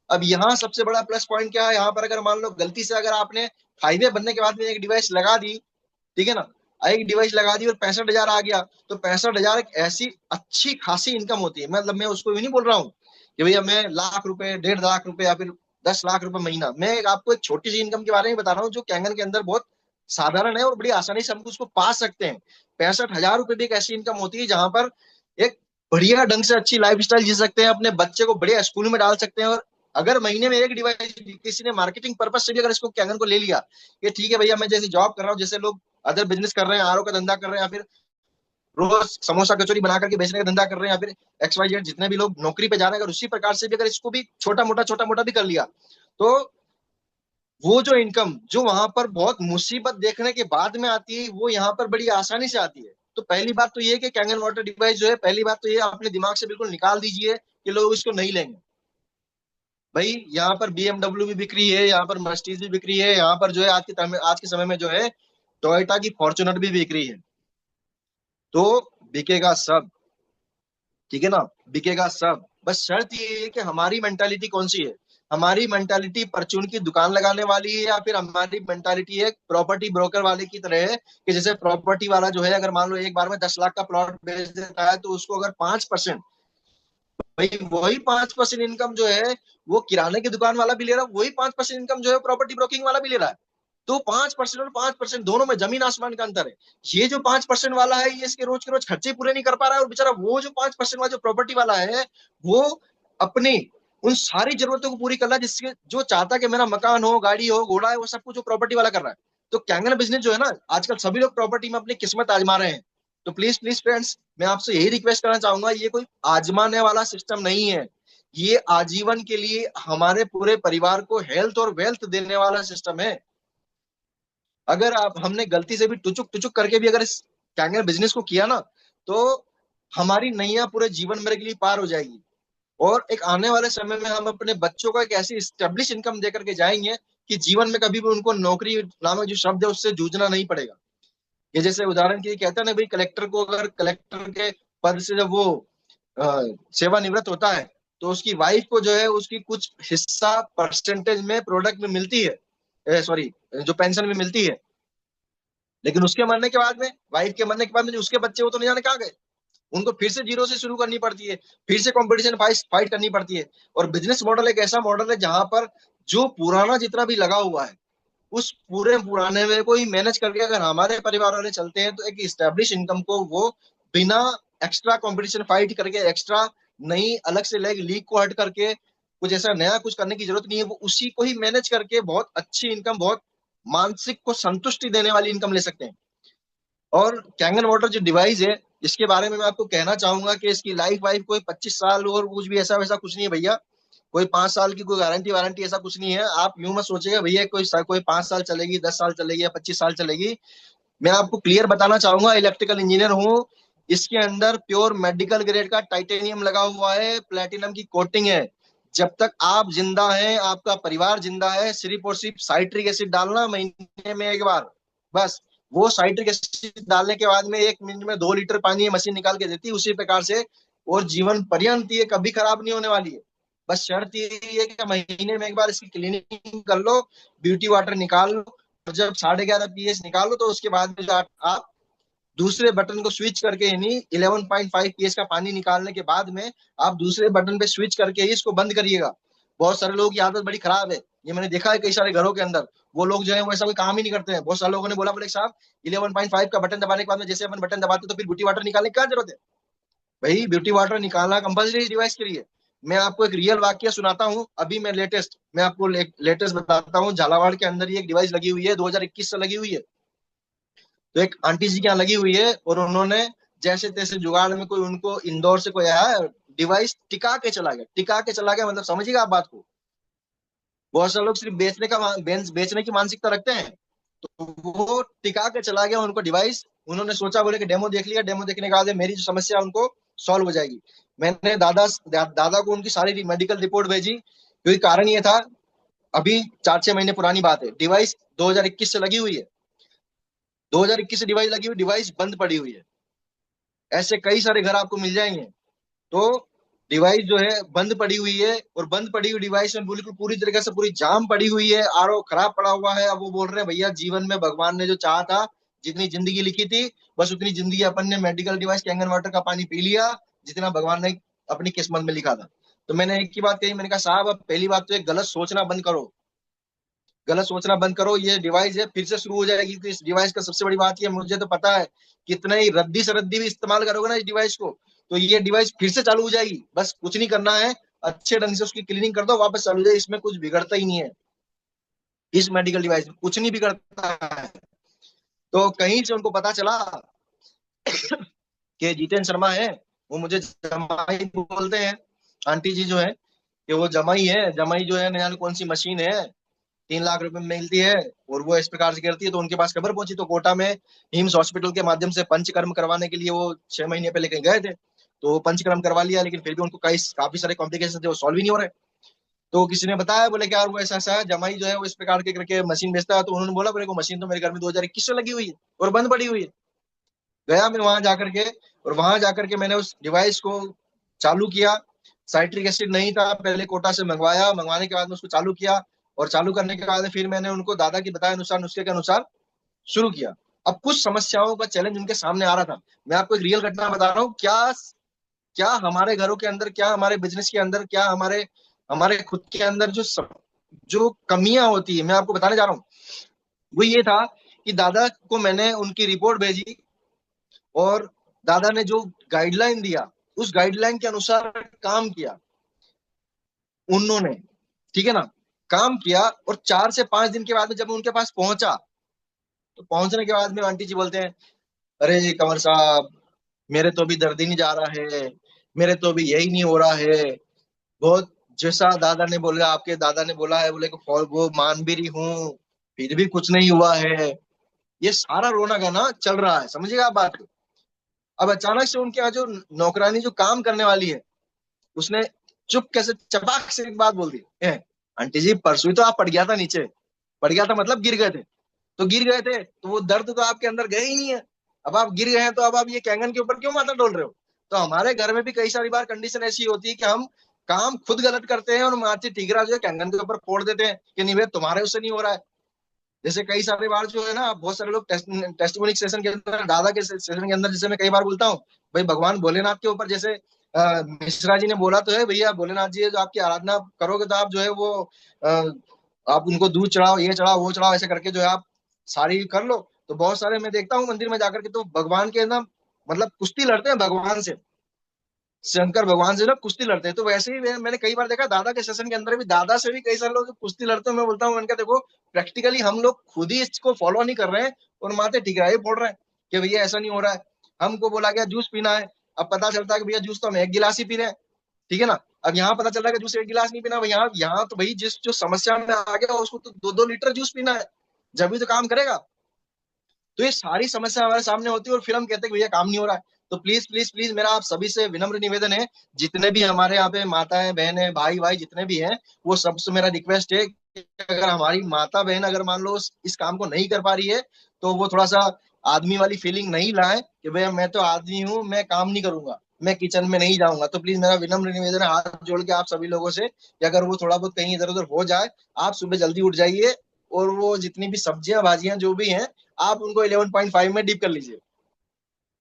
अब यहाँ सबसे बड़ा प्लस पॉइंट क्या है? यहाँ पर अगर मान लो गलती से अगर आपने हाईवे बनने के बाद में एक डिवाइस लगा दी, ठीक है ना, एक डिवाइस लगा दी और 65,000 आ गया, तो 65,000 एक ऐसी अच्छी खासी इनकम होती है। मतलब मैं उसको भी नहीं बोल रहा हूँ कि भैया मैं लाख रुपए, 1.5 लाख रुपए या फिर 10 लाख रुपए महीना, मैं आपको एक छोटी सी इनकम के बारे में बता रहा हूँ जो कैंगन के अंदर बहुत साधारण है और बड़ी आसानी से हम उसको पा सकते हैं। 65,000 रुपए भी एक ऐसी इनकम होती है जहां पर एक बढ़िया ढंग से अच्छी लाइफ स्टाइल जी सकते हैं, अपने बच्चे को बढ़िया स्कूल में डाल सकते हैं। और अगर महीने में एक डिवाइस किसी ने मार्केटिंग पर्पज से भी अगर इसको कैंगन को ले लिया कि ठीक है भैया मैं जैसे जॉब कर रहा हूँ, जैसे लोग अदर बिजनेस कर रहे हैं, आरओ का धंधा कर रहे हैं, या फिर रोज समोसा कचौरी बना करके बेचने का धंधा कर रहे हैं, या फिर XYZ जितने भी लोग नौकरी पे जा रहे हैं, अगर उसी प्रकार से भी अगर इसको भी छोटा मोटा भी कर लिया, तो वो जो इनकम जो वहां पर बहुत मुसीबत देखने के बाद में आती है, वो यहाँ पर बड़ी आसानी से आती है। तो पहली बात तो ये है कि कैंगन वाटर डिवाइस जो है, पहली बात तो ये अपने दिमाग से बिल्कुल निकाल दीजिए कि लोग इसको नहीं लेंगे। भाई यहाँ पर BMW भी बिक्री है, यहाँ पर मर्सिडीज भी बिक्री है, यहाँ पर जो है आज के समय में जो है टोयोटा की फॉर्च्यूनर भी बिक्री है। तो बिकेगा सब, ठीक है ना, बिकेगा सब। बस शर्त ये है कि हमारी मेंटालिटी कौन सी है। हमारी मेंटालिटी परचून की दुकान लगाने वाली है, या फिर हमारी मेंटालिटी है प्रॉपर्टी ब्रोकर वाले की तरह है कि जैसे प्रॉपर्टी वाला जो है अगर मान लो एक बार में 10 लाख का प्लॉट बेच देता है, तो उसको अगर 5%, भाई वही 5% इनकम जो है वो किराने की दुकान वाला भी ले रहा है, वही 5% इनकम जो है प्रॉपर्टी ब्रोकिंग वाला भी ले रहा है। तो 5% और 5% दोनों में जमीन आसमान का अंतर है। ये जो 5% वाला है ये इसके रोज के रोज खर्चे पूरे नहीं कर पा रहा है, और बेचारा वो जो 5% वाला जो प्रॉपर्टी वाला है वो अपनी उन सारी जरूरतों को पूरी कर रहा है, जिसके जो चाहता है कि मेरा मकान हो, गाड़ी हो, घोड़ा है, वो सब कुछ जो प्रॉपर्टी वाला कर रहा है। तो कैंगन बिजनेस जो है ना, आजकल सभी लोग प्रॉपर्टी में अपनी किस्मत आजमा रहे हैं। तो प्लीज प्लीज फ्रेंड्स, मैं आपसे यही रिक्वेस्ट करना चाहूंगा, ये कोई आजमाने वाला सिस्टम नहीं है, ये आजीवन के लिए हमारे पूरे परिवार को हेल्थ और वेल्थ देने वाला सिस्टम है। अगर आप हमने गलती से भी टुचुक टुचुक करके भी अगर इस कैंगन बिजनेस को किया ना, तो हमारी नैया पूरे जीवन भर के लिए पार हो जाएगी। और एक आने वाले समय में हम अपने बच्चों को एक ऐसी स्टेब्लिश इनकम दे करके जाएंगे कि जीवन में कभी भी उनको नौकरी नामक जो शब्द है उससे जूझना नहीं पड़ेगा। ये जैसे उदाहरण के लिए कहते हैं ना भाई, कलेक्टर को अगर कलेक्टर के पद से जब वो सेवानिवृत्त होता है, तो उसकी वाइफ को जो है उसकी कुछ हिस्सा परसेंटेज में प्रोडक्ट में मिलती है, सॉरी, जो पेंशन में मिलती है। लेकिन उसके मरने के बाद में, वाइफ के मरने के बाद में जो उसके बच्चे वो तो नहीं जाने कहाँ गए, उनको फिर से जीरो से शुरू करनी पड़ती है, फिर से कंपटीशन फाइट करनी पड़ती है। और बिजनेस मॉडल एक ऐसा मॉडल है जहां पर जो पुराना जितना भी लगा हुआ है उस पूरे पुराने में को ही मैनेज करके अगर हमारे परिवार वाले चलते हैं, तो एक स्टैब्लिश इनकम को वो बिना एक्स्ट्रा कंपटीशन फाइट करके, एक्स्ट्रा नई अलग से लेग लीग को हट करके कुछ ऐसा नया कुछ करने की जरूरत नहीं है, वो उसी को ही मैनेज करके बहुत अच्छी इनकम, बहुत मानसिक को संतुष्टि देने वाली इनकम ले सकते हैं। और कैंगन वाटर जो डिवाइस है, इसके बारे में मैं आपको कहना चाहूंगा कि इसकी लाइफ वाइफ कोई 25 साल और कुछ भी ऐसा वैसा कुछ नहीं है भैया। कोई 5 साल की कोई गारंटी वारंटी ऐसा कुछ नहीं है। आप यूं मत सोचिएगा भैया कोई 5 साल चलेगी, 10 साल चलेगी या 25 साल चलेगी। मैं आपको क्लियर बताना चाहूंगा, इलेक्ट्रिकल इंजीनियर हूँ। इसके अंदर प्योर मेडिकल ग्रेड का टाइटेनियम लगा हुआ है, प्लेटिनम की कोटिंग है। जब तक आप जिंदा हैं, आपका परिवार जिंदा है, सिर्फ और सिर्फ साइट्रिक एसिड डालना महीने में एक बार, बस। वो साइट्रिक एसिड डालने के बाद में 1 मिनट में 2 लीटर पानी मशीन निकाल के देती है उसी प्रकार से, और जीवन पर्यंत ये कभी खराब नहीं होने वाली है। बस शर्त ये है कि महीने में एक बार इसकी क्लीनिंग कर लो, ब्यूटी वाटर निकाल लो, और जब 11.5 pH निकाल लो तो उसके बाद में आप दूसरे बटन को स्विच करके, यानी 11.5 pH का पानी निकालने के बाद में आप दूसरे बटन पे स्विच करके ही इसको बंद करिएगा। बहुत सारे लोगों की आदत बड़ी खराब है, ये मैंने देखा है कई सारे घरों के अंदर। वो लोग जो है वो ऐसा कोई काम ही नहीं करते हैं। बहुत सारे लोगों ने बोला बोले साहब 11.5 का बटन दबाने के बाद में जैसे अपन बटन दबाते तो फिर ब्यूटी वाटर निकालने की क्या जरूरत है? भाई ब्यूटी वाटर निकालना कंपल्सरी डिवाइस के लिए। मैं आपको एक रियल वाक्य सुनाता हूँ। अभी मैं आपको लेटेस्ट बताता हूँ। झालावाड़ के अंदर ही एक डिवाइस लगी हुई है, 2021 से लगी हुई है। तो एक आंटी जी के यहाँ लगी हुई है और उन्होंने जैसे तैसे जुगाड़ में, कोई उनको इंदौर से कोई आया, डिवाइस टिका के चला गया, मतलब समझिएगा आप बात को। बहुत सारे लोग सिर्फ बेचने की मानसिकता रखते हैं, तो वो टिका के चला गया उनको डिवाइस। उन्होंने सोचा, बोले कि डेमो देख लिया, डेमो देखने के बाद मेरी जो समस्या है उनको सॉल्व हो जाएगी। मैंने दादा को उनकी सारी मेडिकल रिपोर्ट भेजी, क्योंकि कारण ये था, अभी 4-6 महीने पुरानी बात है, डिवाइस 2021 से लगी हुई है, 2021 से डिवाइस लगी हुई, डिवाइस बंद पड़ी हुई है। ऐसे कई सारे घर आपको मिल जाएंगे। तो डिवाइस जो है बंद पड़ी हुई है, और बंद पड़ी हुई डिवाइस में बिल्कुल पूरी तरीके से पूरी जाम पड़ी हुई है, आरओ खराब पड़ा हुआ है। अब वो बोल रहे हैं, भैया जीवन में भगवान ने जो चाहा था, जितनी जिंदगी लिखी थी, बस उतनी जिंदगी अपन ने मेडिकल डिवाइस कैंगन वाटर का पानी पी लिया, जितना भगवान ने अपनी किस्मत में लिखा था। तो मैंने एक ही बात कही, मैंने कहा साहब, अब पहली बात तो एक गलत सोचना बंद करो, गलत सोचना बंद करो। ये डिवाइस है फिर से शुरू हो जाएगी। तो इस डिवाइस का सबसे बड़ी बात ये, मुझे तो पता है, कितना ही रद्दी से रद्दी भी इस्तेमाल करोगे ना इस डिवाइस को, तो ये डिवाइस फिर से चालू हो जाएगी। बस कुछ नहीं करना है, अच्छे ढंग से उसकी क्लीनिंग कर दो, वापस चालू हो जाए। इसमें कुछ बिगड़ता ही नहीं है, इस मेडिकल डिवाइस में कुछ नहीं बिगड़ता है। तो कहीं से उनको पता चला कि जितेंद्र शर्मा है, वो मुझे जमाई बोलते हैं, आंटी जी जो है, कि वो जमाई है। जमाई जो है, नया कौन सी मशीन है, 3 लाख रुपए में मिलती है, और वो इस प्रकार से करती है। तो उनके पास खबर पहुंची, तो कोटा में हिम्स हॉस्पिटल के माध्यम से पंचकर्म करवाने के लिए वो 6 महीने पहले कहीं गए थे। तो वो पंचकर्म करवा लिया, लेकिन फिर भी उनको काफी सारे कॉम्प्लिकेशन थे, वो सॉल्व ही नहीं हो रहे। तो किसी ने बताया, बोले कि यार वो ऐसा ऐसा है, जमाई जो है वो इस प्रकार के करके मशीन बेचता है। तो उन्होंने बोला, बोले को मशीन तो मेरे घर में 2021 से लगी हुई है और बंद पड़ी हुई है। गया मैं वहां जाकर के, और वहां जाकर के मैंने उस डिवाइस को चालू किया। साइट्रिक एसिड नहीं था, पहले कोटा से मंगवाया, मंगवाने के बाद में उसको चालू किया, और चालू करने के बाद फिर मैंने उनको दादा की बताए अनुसार, नुस्खे के अनुसार शुरू किया। अब कुछ समस्याओं का चैलेंज उनके सामने आ रहा था। मैं आपको एक रियल घटना बता रहा हूँ। क्या क्या हमारे घरों के अंदर, क्या हमारे बिजनेस के अंदर, क्या हमारे हमारे खुद के अंदर जो कमियां होती है, मैं आपको बताने जा रहा हूँ। वो ये था कि दादा को मैंने उनकी रिपोर्ट भेजी, और दादा ने जो गाइडलाइन दिया, उस गाइडलाइन के अनुसार काम किया उन्होंने, ठीक है ना, काम किया। और 4 से 5 दिन के बाद में जब मैं उनके पास पहुंचा, तो पहुंचने के बाद में आंटी जी बोलते हैं, अरे कंवर साहब, मेरे तो भी दर्द ही नहीं जा रहा है, मेरे तो भी यही नहीं हो रहा है। बहुत जैसा दादा ने बोला, आपके दादा ने बोला है, बोले को वो मान भी रही हूँ, फिर भी कुछ नहीं हुआ है। ये सारा रोना गाना चल रहा है, समझिएगा आप बात को। अब अचानक से उनके यहाँ जो नौकरानी जो काम करने वाली है, उसने चुप कैसे चपाक से एक बात बोल दी, आंटी जी परसों ही तो आप पड़ गया था नीचे, पड़ गया था मतलब गिर गए थे। तो गिर गए थे तो वो दर्द तो आपके अंदर गए ही नहीं है। अब आप गिर गए हैं, तो अब आप ये कैंगन के ऊपर क्यों माथा डोल रहे हो। तो हमारे घर में भी कई सारी बार कंडीशन ऐसी होती है कि हम काम खुद गलत करते हैं, और माथे ठीकरा जो है कैंगन के ऊपर फोड़ देते हैं कि नहीं भाई तुम्हारे उससे नहीं हो रहा है। जैसे कई सारी बार जो है ना, बहुत सारे लोग टेस्टिमोनी सेशन के अंदर, दादा के सेशन के अंदर, जैसे मैं कई बार बोलता हूँ, भाई भगवान भोलेनाथ के ऊपर, जैसे मिश्रा जी ने बोला तो है, भैया भोलेनाथ जी जो आपकी आराधना करोगे, तो आप जो है वो अ, आप उनको दूध चढ़ाओ, ये चढ़ाओ, वो चढ़ाओ, ऐसे करके जो है आप सारी कर लो। तो बहुत सारे मैं देखता हूँ मंदिर में जाकर के, तो भगवान के ना, मतलब कुश्ती लड़ते हैं भगवान से, शंकर भगवान से ना कुश्ती लड़ते हैं। तो वैसे ही मैंने कई बार देखा, दादा के सेशन के अंदर भी दादा से भी कई सारे लोग कुश्ती लड़ते हैं। मैं बोलता हूँ, मैंने कहा देखो, प्रैक्टिकली हम लोग खुद ही इसको फॉलो नहीं कर रहे हैं, और माथे ठिकराए फोड़ रहे हैं कि भैया ऐसा नहीं हो रहा है। हमको बोला गया जूस पीना है, अब पता चलता है कि भैया जूस तो हम 1 गिलास ही पी रहे हैं, ठीक है ना। अब यहाँ पता चल रहा है कि जूस 1 गिलास नहीं पीना, यहाँ यहाँ तो भाई जिस जो समस्या में आ गया उसको तो 2-2 लीटर जूस पीना है, जब भी तो काम करेगा। तो ये सारी समस्या हमारे सामने होती है, और फिर हम कहते हैं कि भैया काम नहीं हो रहा है। तो प्लीज प्लीज प्लीज मेरा आप सभी से विनम्र निवेदन है, जितने भी हमारे यहाँ पे माताएं बहनें भाई भाई जितने भी हैं, वो सबसे मेरा रिक्वेस्ट है कि अगर हमारी माता बहन अगर मान लो इस काम को नहीं कर पा रही है, तो वो थोड़ा सा आदमी वाली फीलिंग नहीं लाए कि भैया मैं तो आदमी हूँ, मैं काम नहीं करूंगा, मैं किचन में नहीं जाऊंगा। तो प्लीज मेरा विनम्र निवेदन है, हाथ जोड़ के आप सभी लोगों से, कि अगर वो थोड़ा बहुत कहीं इधर उधर हो जाए, आप सुबह जल्दी उठ जाइए, और वो जितनी भी सब्जियां भाजियां जो भी हैं, आप उनको 11.5 में डीप कर लीजिए।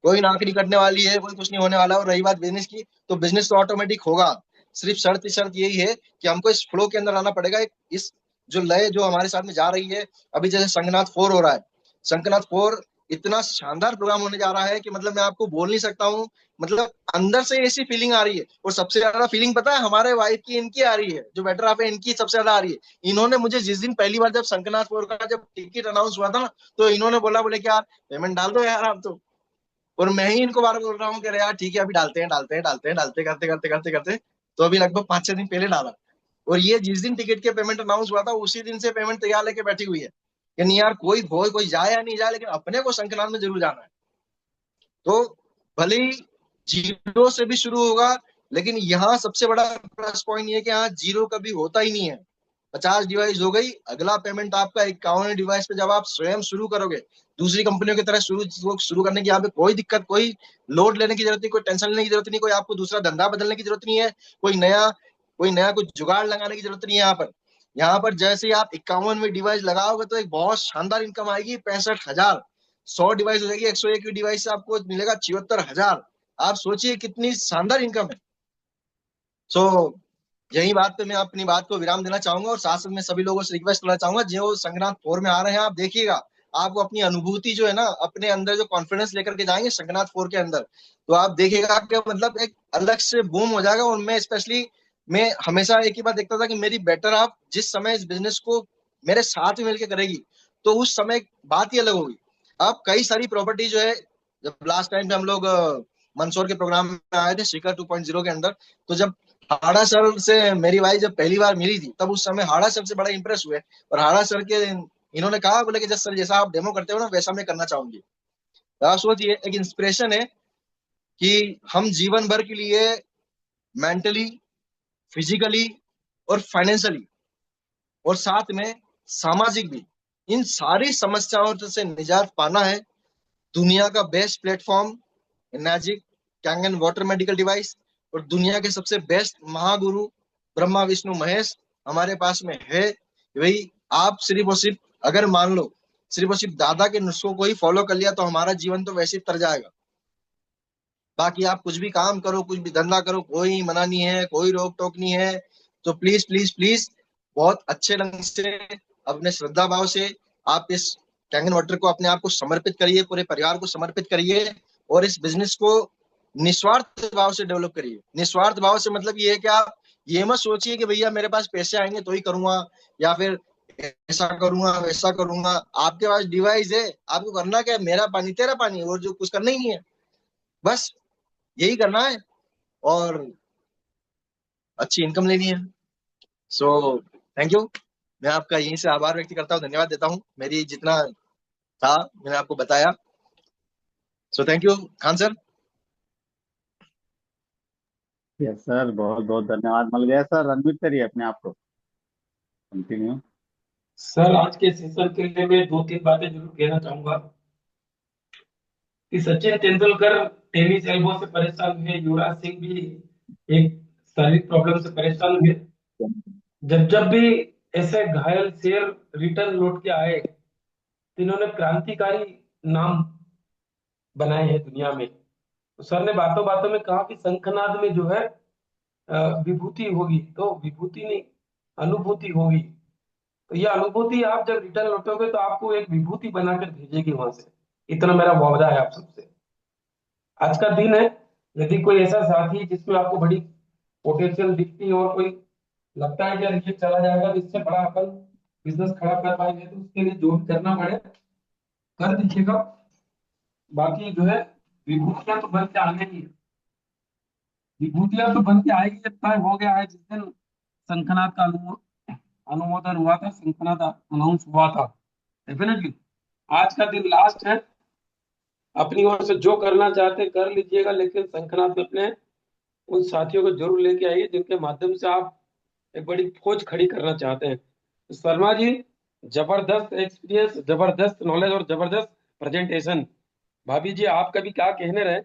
कोई नौकरी करने वाली है, कोई कुछ नहीं होने वाला। और रही बात बिजनेस की, तो बिजनेस तो ऑटोमेटिक होगा। सिर्फ शर्त यही है कि हमको इस फ्लो के अंदर आना पड़ेगा। इस जो लय जो हमारे साथ में जा रही है, अभी जैसे संगनाथ 4 हो रहा है, संगनाथ 4 इतना शानदार प्रोग्राम होने जा रहा है कि मतलब मैं आपको बोल नहीं सकता हूँ। मतलब अंदर से ऐसी फीलिंग आ रही है, और सबसे ज्यादा फीलिंग पता है हमारे वाइफ की, इनकी आ रही है, जो बेटर हाफ है इनकी सबसे ज्यादा आ रही है। इन्होंने मुझे जिस दिन पहली बार जब शंखनाथपुर का जब टिकट अनाउंस हुआ था ना, तो इन्होंने बोला, बोले कि यार पेमेंट डाल दो यार आप तो। और मैं ही इनको बार बोल रहा हूँ कि अरे यार ठीक है अभी डालते हैं डालते हैं डालते हैं डालते करते करते करते करते, तो अभी लगभग 5-6 दिन पहले डाला। और ये जिस दिन टिकट के पेमेंट अनाउंस हुआ था उसी दिन से पेमेंट तैयार लेके बैठी हुई है कि नहीं यार कोई हो कोई जाए या नहीं जाए, लेकिन अपने को शंखनाद में जरूर जाना है। तो भले ही जीरो से भी शुरू होगा, लेकिन यहाँ सबसे बड़ा प्लस पॉइंट ये है कि यहाँ जीरो कभी होता ही नहीं है। 50 डिवाइस हो गई, अगला पेमेंट आपका 51 डिवाइस पे जब आप स्वयं शुरू करोगे, दूसरी कंपनियों की तरह शुरू करने की यहाँ पे कोई दिक्कत, कोई लोड लेने की जरूरत नहीं, कोई टेंशन लेने की जरूरत नहीं, कोई आपको दूसरा धंधा बदलने की जरूरत नहीं है, कोई नया कुछ जुगाड़ लगाने की जरूरत नहीं है। यहाँ पर जैसे ही आप 51 में डिवाइस लगाओगे तो एक बहुत शानदार इनकम आएगी, 65,000। 100 डिवाइस हो जाएगी, 101 डिवाइस से आपको मिलेगा 74,000। आप सोचिए कितनी शानदार इनकम है। सो यही बात पे मैं अपनी बात को विराम देना चाहूंगा, और साथ साथ में सभी लोगों से रिक्वेस्ट करना चाहूंगा जो संक्रांत 4 में आ रहे हैं, आप देखिएगा, आपको अपनी अनुभूति जो है ना, अपने अंदर जो कॉन्फिडेंस लेकर के जाएंगे संक्रांत 4 के अंदर, तो आप देखिएगा कि मतलब एक अलग से बूम हो जाएगा। और मैं हमेशा एक ही बात देखता था कि मेरी बेटर आप जिस समय इस बिजनेस को मेरे साथ में मिलकर करेगी, तो उस समय बात ही अलग होगी। अब कई सारी प्रॉपर्टी जो है, जब लास्ट टाइम पे हम लोग मंदसौर के प्रोग्राम में आए थे शिखर 2.0 के अंदर, तो जब हाड़ा सर से मेरी वाइफ जब पहली बार मिली थी, तब उस समय हाड़ा सर से बड़ा इंप्रेस हुए, और हाड़ा सर के इन्होंने कहा, बोले कि जस सर जैसा आप डेमो करते हो ना वैसा मैं करना चाहूंगी। तो आप सोचिए, एक इंस्पिरेशन है कि हम जीवन भर के लिए मेंटली, फिजिकली और फाइनेंशियली, और साथ में सामाजिक भी, इन सारी समस्याओं से निजात पाना है। दुनिया का best platform magic Kangen water medical device, और दुनिया के सबसे बेस्ट महागुरु ब्रह्मा विष्णु महेश हमारे पास में है। वही आप सिर्फ और सिर्फ, अगर मान लो सिर्फ और सिर्फ दादा के नुस्खों को ही फॉलो कर लिया, तो हमारा जीवन तो वैसे ही तर जाएगा। बाकी आप कुछ भी काम करो, कुछ भी धंधा करो, कोई मना नहीं है, कोई रोक टोक नहीं है। तो प्लीज प्लीज प्लीज, बहुत अच्छे ढंग से, अपने श्रद्धा भाव से आप इस कैंगन वाटर को अपने आप को समर्पित करिए, पूरे परिवार को समर्पित करिए, और इस बिजनेस को निस्वार्थ भाव से डेवलप करिए। निस्वार्थ भाव से मतलब ये है कि आप ये मत सोचिए कि भैया मेरे पास पैसे आएंगे तो ही करूंगा, या फिर ऐसा करूंगा वैसा करूंगा। आपके पास डिवाइस है, आपको करना क्या है, मेरा पानी तेरा पानी, और जो कुछ करना ही नहीं है, बस यही करना है, और अच्छी इनकम लेनी है। So thank you. मैं आपका यहीं से आभार व्यक्त करता हूँ, धन्यवाद देता हूँ, मेरी जितना था मैंने आपको बताया। So thank you Khan sir. Yes sir, बहुत बहुत धन्यवाद। मिल गया सर, अनम्यूट करिए अपने आप को, कंटिन्यू। सर आज के सेशन के लिए मैं दो तीन बातें जरूर कहना चाहूंगा कि सचिन तेंदुलकर टेनिस एल्बो से परेशान हुए, युवराज सिंह भी एक शारीरिक प्रॉब्लम से परेशान हुए। जब जब भी ऐसे घायल शेर रिटर्न लौट के आए, तो इन्होंने क्रांतिकारी नाम बनाए हैं दुनिया में। तो सर ने बातों बातों में कहा कि शंखनाद में जो है विभूति होगी, तो विभूति नहीं, अनुभूति होगी। तो ये अनुभूति आप जब रिटर्न लौटोगे तो आपको एक विभूति बनाकर भेजेगी वहां से। इतना मेरा वादा है आप सबसे। आज का दिन है, यदि कोई ऐसा साथी जिसमें आपको बड़ी पोटेंशियल दिखती है और कोई लगता है कि यार ये चला जाएगा तो इससे बड़ा अपन बिजनेस खड़ा कर पाएंगे, तो उसके लिए जो भी करना पड़े कर दीजिएगा। बाकी जो है विभूतियां तो बन के आने ही है, विभूतियां तो बन के आएगी। जब तय हो गया है, जिस दिन शंखनाद का अनुमोदन हुआ था, शंखनाद अनाउंस हुआ था, डेफिनेटली आज का दिन लास्ट है। अपनी ओर से जो करना चाहते कर लीजिएगा, लेकिन शंखनाद में अपने उन साथियों को जरूर लेके आइए जिनके माध्यम से आप एक बड़ी फौज खड़ी करना चाहते हैं। तो शर्मा जी, जबरदस्त एक्सपीरियंस, जबरदस्त नॉलेज और जबरदस्त प्रेजेंटेशन। भाभी जी आपका भी क्या कहने रहे,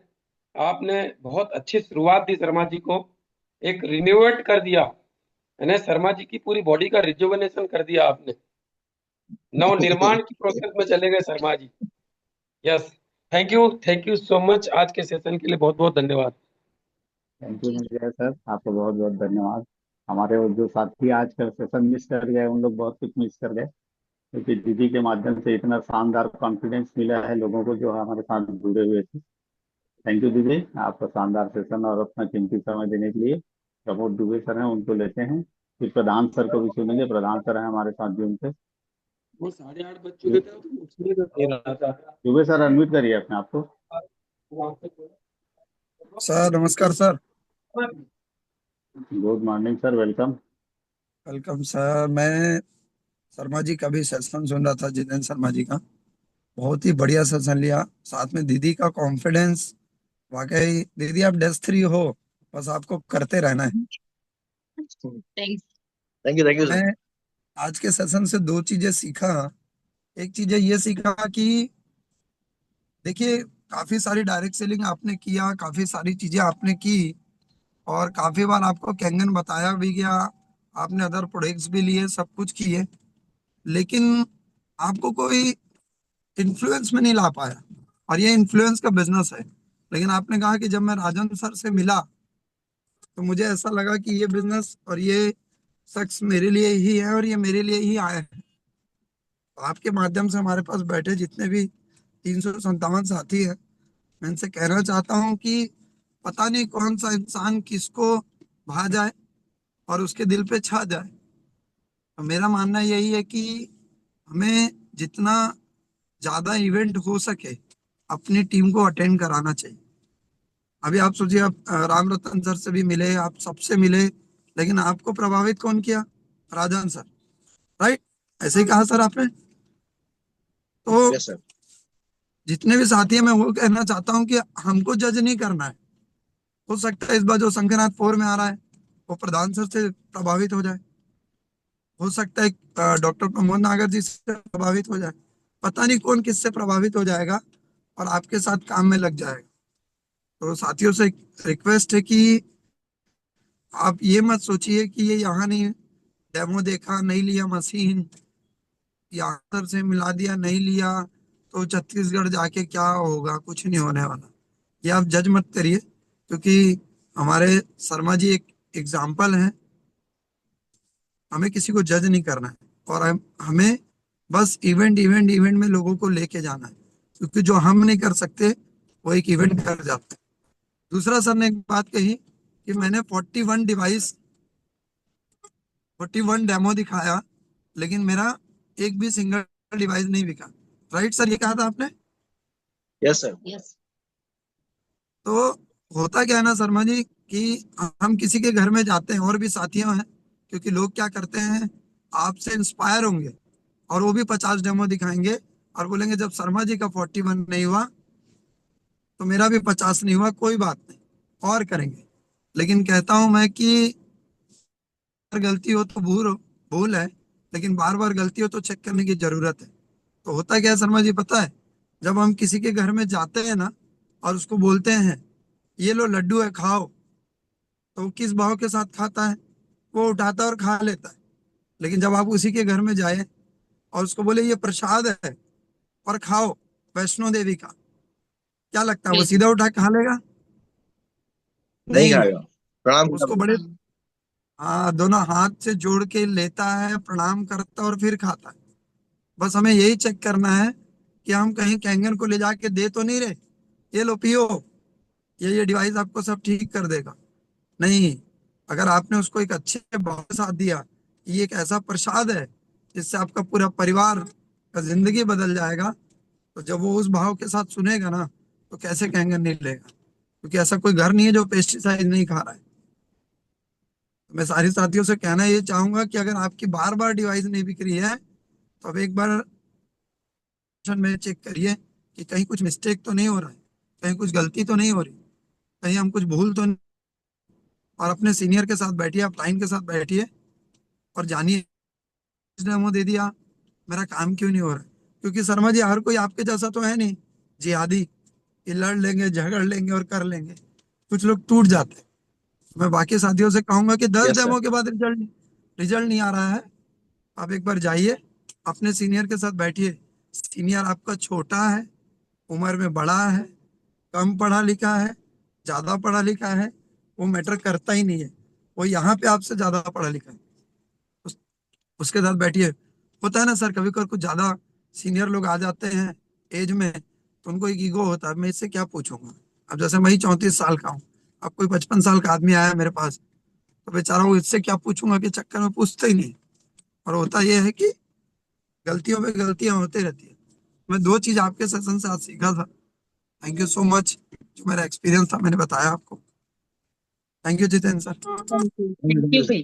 आपने बहुत अच्छी शुरुआत दी शर्मा जी को, एक रिन्यूएट कर दिया, यानी शर्मा जी की पूरी बॉडी का रिजुवनेशन कर दिया आपने, नव निर्माण की प्रोसेस में चले गए Sharma ji. Yes, thank you so much. आज के सेशन के लिए बहुत बहुत धन्यवाद। Thank you. मिल गया सर, आपको बहुत बहुत धन्यवाद। हमारे वो जो साथी आज का सेशन मिस कर गए, उन लोग बहुत कुछ मिस कर गए। क्योंकि दीदी के माध्यम से इतना शानदार कॉन्फिडेंस मिला है लोगों को जो हमारे साथ जुड़े हुए थे। थैंक यू दीदी, आपका शानदार सेशन और अपना कीमती समय देने के लिए। प्रमोद दुबे सर हैं, उनको लेते हैं। फिर प्रधान सर को भी सुनेंगे, प्रधान सर हैं हमारे साथ जूम पे। वो 8:30 बज चुके थे तो उसमें तो दे रहा था। दुबे सर अनम्यूट करिए अपने आप को। सर नमस्कार sir. Good morning sir, welcome. Welcome sir. मैं शर्मा जी का भी सेशन सुन रहा था, जितेंद्र शर्मा जी का। बहुत ही बढ़िया सेशन लिया। साथ में दीदी का कॉन्फिडेंस, वाकई दीदी आप डेस्थ 3 हो, बस आपको करते रहना है। थैंक्स। Thank you sir. मैं आज के सेशन से 2 चीजें सीखा। एक चीज ये सीखा कि देखिए, काफी सारी डायरेक्ट सेलिंग आपने किया, काफी सारी चीजें आपने की, और काफी बार आपको कैंगन बताया भी गया, आपने अदर प्रोडक्ट्स भी लिए, सब कुछ किए, लेकिन आपको कोई इन्फ्लुएंस में नहीं ला पाया। और ये इन्फ्लुएंस का बिजनेस है। लेकिन आपने कहा कि जब मैं राजन सर से मिला तो मुझे ऐसा लगा कि ये बिजनेस और ये शख्स मेरे लिए ही है और ये मेरे लिए ही आया है। तो आपके माध्यम से हमारे पास बैठे जितने भी 357 साथी हैं, मैं इनसे कहना चाहता हूँ कि पता नहीं कौन सा इंसान किसको भा जाए और उसके दिल पे छा जाए। तो मेरा मानना यही है कि हमें जितना ज्यादा इवेंट हो सके अपनी टीम को अटेंड कराना चाहिए। अभी आप सोचिए, आप राम रतन सर से भी मिले, आप सबसे मिले, लेकिन आपको प्रभावित कौन किया? राजन सर, राइट? ऐसे ही कहा सर आपने। तो यस सर। जितने भी साथी हैं, मैं वो कहना चाहता हूँ कि हमको जज नहीं करना है। हो सकता है इस बार जो शंकरनाथ 4 में आ रहा है वो प्रधान सर से प्रभावित हो जाए, हो सकता है डॉक्टर प्रमोद नागर जी से प्रभावित हो जाए, पता नहीं कौन किससे प्रभावित हो जाएगा और आपके साथ काम में लग जाएगा। तो साथियों से एक रिक्वेस्ट है कि आप ये मत सोचिए कि ये यहाँ नहीं, डेमो देखा नहीं लिया मशीन, यहाँ सर से मिला दिया नहीं लिया, तो छत्तीसगढ़ जाके क्या होगा, कुछ नहीं होने वाला। ये आप जज मत करिए, क्योंकि हमारे शर्मा जी एक एग्जाम्पल हैं। हमें किसी को जज नहीं करना है, और हमें बस इवेंट इवेंट इवेंट में लोगों को लेके जाना है, क्योंकि जो हम नहीं कर सकते वो एक इवेंट कर जाते हैं। दूसरा, सर ने एक बात कही कि मैंने 41 डेमो दिखाया, लेकिन मेरा एक भी सिंगल डिवाइस नहीं बिका। राइट सर, ये कहा था आपने। Yes sir. यस। तो होता क्या है ना शर्मा जी, कि हम किसी के घर में जाते हैं, और भी साथियों हैं, क्योंकि लोग क्या करते हैं, आपसे इंस्पायर होंगे और वो भी 50 डेमो दिखाएंगे और बोलेंगे जब शर्मा जी का 41 नहीं हुआ तो मेरा भी 50 नहीं हुआ, कोई बात नहीं, और करेंगे। लेकिन कहता हूं मैं कि अगर गलती हो तो भूल भूल है, लेकिन बार बार गलती हो तो चेक करने की जरूरत है। तो होता क्या है शर्मा जी, पता है, जब हम किसी के घर में जाते हैं ना और उसको बोलते हैं ये लो लड्डू है खाओ, तो वो किस भाव के साथ खाता है? वो उठाता है और खा लेता है। लेकिन जब आप उसी के घर में जाए और उसको बोले ये प्रसाद है और खाओ, वैष्णो देवी का, क्या लगता है, वो बिल्कुल। सीधा उठा के खा लेगा? नहीं नहीं। खाएगा। प्रणाम उसको करना बड़े, हाँ, दोनों हाथ से जोड़ के लेता है, प्रणाम करता है और फिर खाता है। बस हमें यही चेक करना है कि हम कहीं कैंगन को ले जाके दे तो नहीं रहे, ये लो पियो, ये डिवाइस आपको सब ठीक कर देगा। नहीं, अगर आपने उसको एक अच्छे भाव के साथ दिया कि ये एक ऐसा प्रसाद है जिससे आपका पूरा परिवार का जिंदगी बदल जाएगा, तो जब वो उस भाव के साथ सुनेगा ना, तो कैसे कैंगन नहीं लेगा? क्योंकि ऐसा कोई घर नहीं है जो पेस्टिसाइड नहीं खा रहा है। तो मैं सारे साथियों से कहना ये चाहूंगा कि अगर आपकी बार बार डिवाइस नहीं बिक रही है, तो अब एक बार में चेक करिए कि कहीं कुछ मिस्टेक तो नहीं हो रहा है, कहीं कुछ गलती तो नहीं हो रही, कहीं हम कुछ भूल तो नहीं। और अपने सीनियर के साथ बैठिए, आप लाइन के साथ बैठिए और जानिए डेमो दे दिया, मेरा काम क्यों नहीं हो रहा है? क्योंकि शर्मा जी, हर कोई आपके जैसा तो है नहीं जिहादी कि लड़ लेंगे झगड़ लेंगे और कर लेंगे। कुछ लोग टूट जाते हैं। मैं बाकी साथियों से कहूंगा कि 10 यस सर। डेमो के बाद रिजल्ट रिजल्ट नहीं आ रहा है, आप एक बार जाइए, अपने सीनियर के साथ बैठिए। सीनियर आपका छोटा है, उम्र में बड़ा है, कम पढ़ा लिखा है, ज्यादा पढ़ा लिखा है, वो मैटर करता ही नहीं है। वो यहाँ पे आपसे ज्यादा पढ़ा लिखा है। उसके साथ बैठिए, होता है ना सर, कभी कभी कुछ ज्यादा सीनियर लोग आ जाते हैं एज में, तो उनको एक ईगो होता है, मैं इससे क्या पूछूंगा। अब जैसे मैं ही 34 साल का हूँ, अब कोई 55 साल का आदमी आया मेरे पास, तो बेचारा वो इससे क्या पूछूंगा के चक्कर में पूछते ही नहीं। और होता यह है कि गलतियों पे गलतियां होती रहती है। मैं दो चीज आपके सेशन से आज सीखा था। थैंक यू सो मच, जो मेरा एक्सपीरियंस था मैंने बताया आपको। Thank you Jitendra sir. Thank you भाई।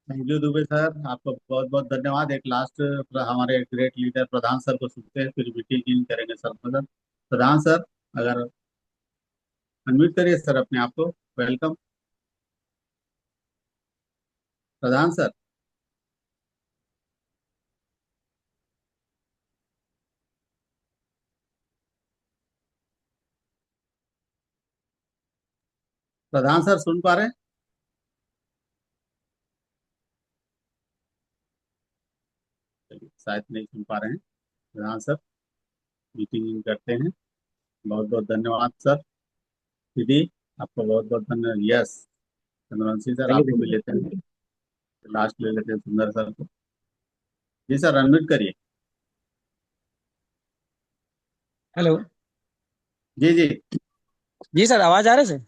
थैंक यू दुबे सर, आपको बहुत बहुत धन्यवाद। एक लास्ट हमारे ग्रेट लीडर प्रधान सर को सुनते हैं, फिर मीटिंग इन करेंगे सर। प्रधान सर, अगर अनम्यूट करिए सर अपने आप को। वेलकम प्रधान सर। प्रधान सर सुन पा रहे हैं? चलिए, शायद नहीं सुन पा रहे हैं प्रधान सर। मीटिंग इन करते हैं। बहुत बहुत धन्यवाद सर। दीदी, आपको बहुत बहुत धन्यवाद। यस, चंद्रवंशी सर आपको भी लेते हैं, लास्ट ले लेते हैं सुंदर सर को। जी सर, अनम्यूट करिए। हेलो। जी जी। जी सर, आवाज आ रही है सर?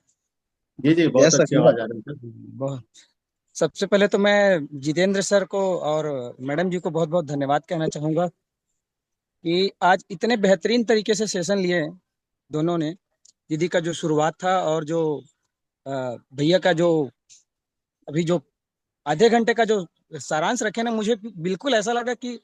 जी जी, बहुत यस सर, अच्छी आवाज आ रही है सर। बहुत। सबसे पहले तो मैं जितेंद्र सर को और मैडम जी को बहुत बहुत धन्यवाद कहना चाहूंगा कि आज इतने बेहतरीन तरीके से सेशन लिए हैं दोनों ने। दीदी का जो शुरुआत था और जो भैया का जो अभी जो आधे घंटे का जो सारांश रखे ना, मुझे बिल्कुल ऐसा लगा कि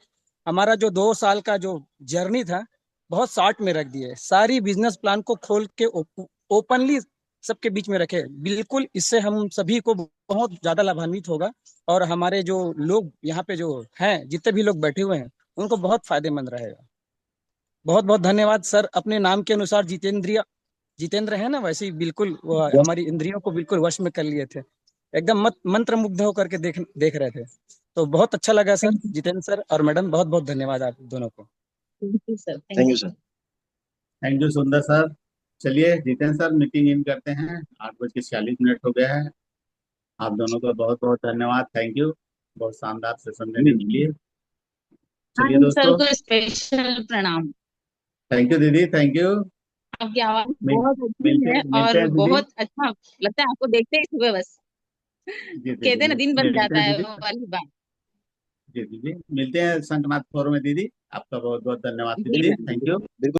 हमारा जो 2 साल का जो जर्नी था बहुत शॉर्ट में रख दिए। सारी बिजनेस प्लान को खोल के ओपनली सबके बीच में रखे। बिल्कुल, इससे हम सभी को बहुत ज्यादा लाभान्वित होगा और हमारे जो लोग यहाँ पे जो हैं, जितने भी लोग बैठे हुए हैं, उनको बहुत फायदेमंद रहेगा। बहुत बहुत धन्यवाद सर। अपने नाम के अनुसार जितेंद्र है ना, वैसे ही बिल्कुल वो यस। हमारी इंद्रियों को बिल्कुल वश में कर लिए थे। एकदम मंत्र मुग्ध होकर के देख देख रहे थे। तो बहुत अच्छा लगा सर। जितेंद्र सर और मैडम, बहुत बहुत धन्यवाद आप दोनों को। Thank you sir. Thank you sir. Thank you सुंदर सर। चलिए जितेंद्र सर, मीटिंग इन करते हैं। 8:46 हो गया है। आप दोनों को बहुत बहुत धन्यवाद। थैंक यू, बहुत शानदार सेशन देने के लिए। चलिए हाँ सर दोस्तों, को स्पेशल प्रणाम। थैंक यू दीदी, थैंक यू। आपकी आवाज मिल, बहुत अच्छी मिलते है मिलते और हैं दीदी। बहुत अच्छा लगता है आपको देखते ही सुबह बस। जी कहते हैं ना, दीदी, दिन बन मिलते जाता हैं है, दीदी। वो वाली बात। जी दीदी, मिलते हैं शंखनाथ फोरम में दीदी। आपका बहुत बहुत धन्यवाद जी दीदी, सर। Thank you. बिल्कुल।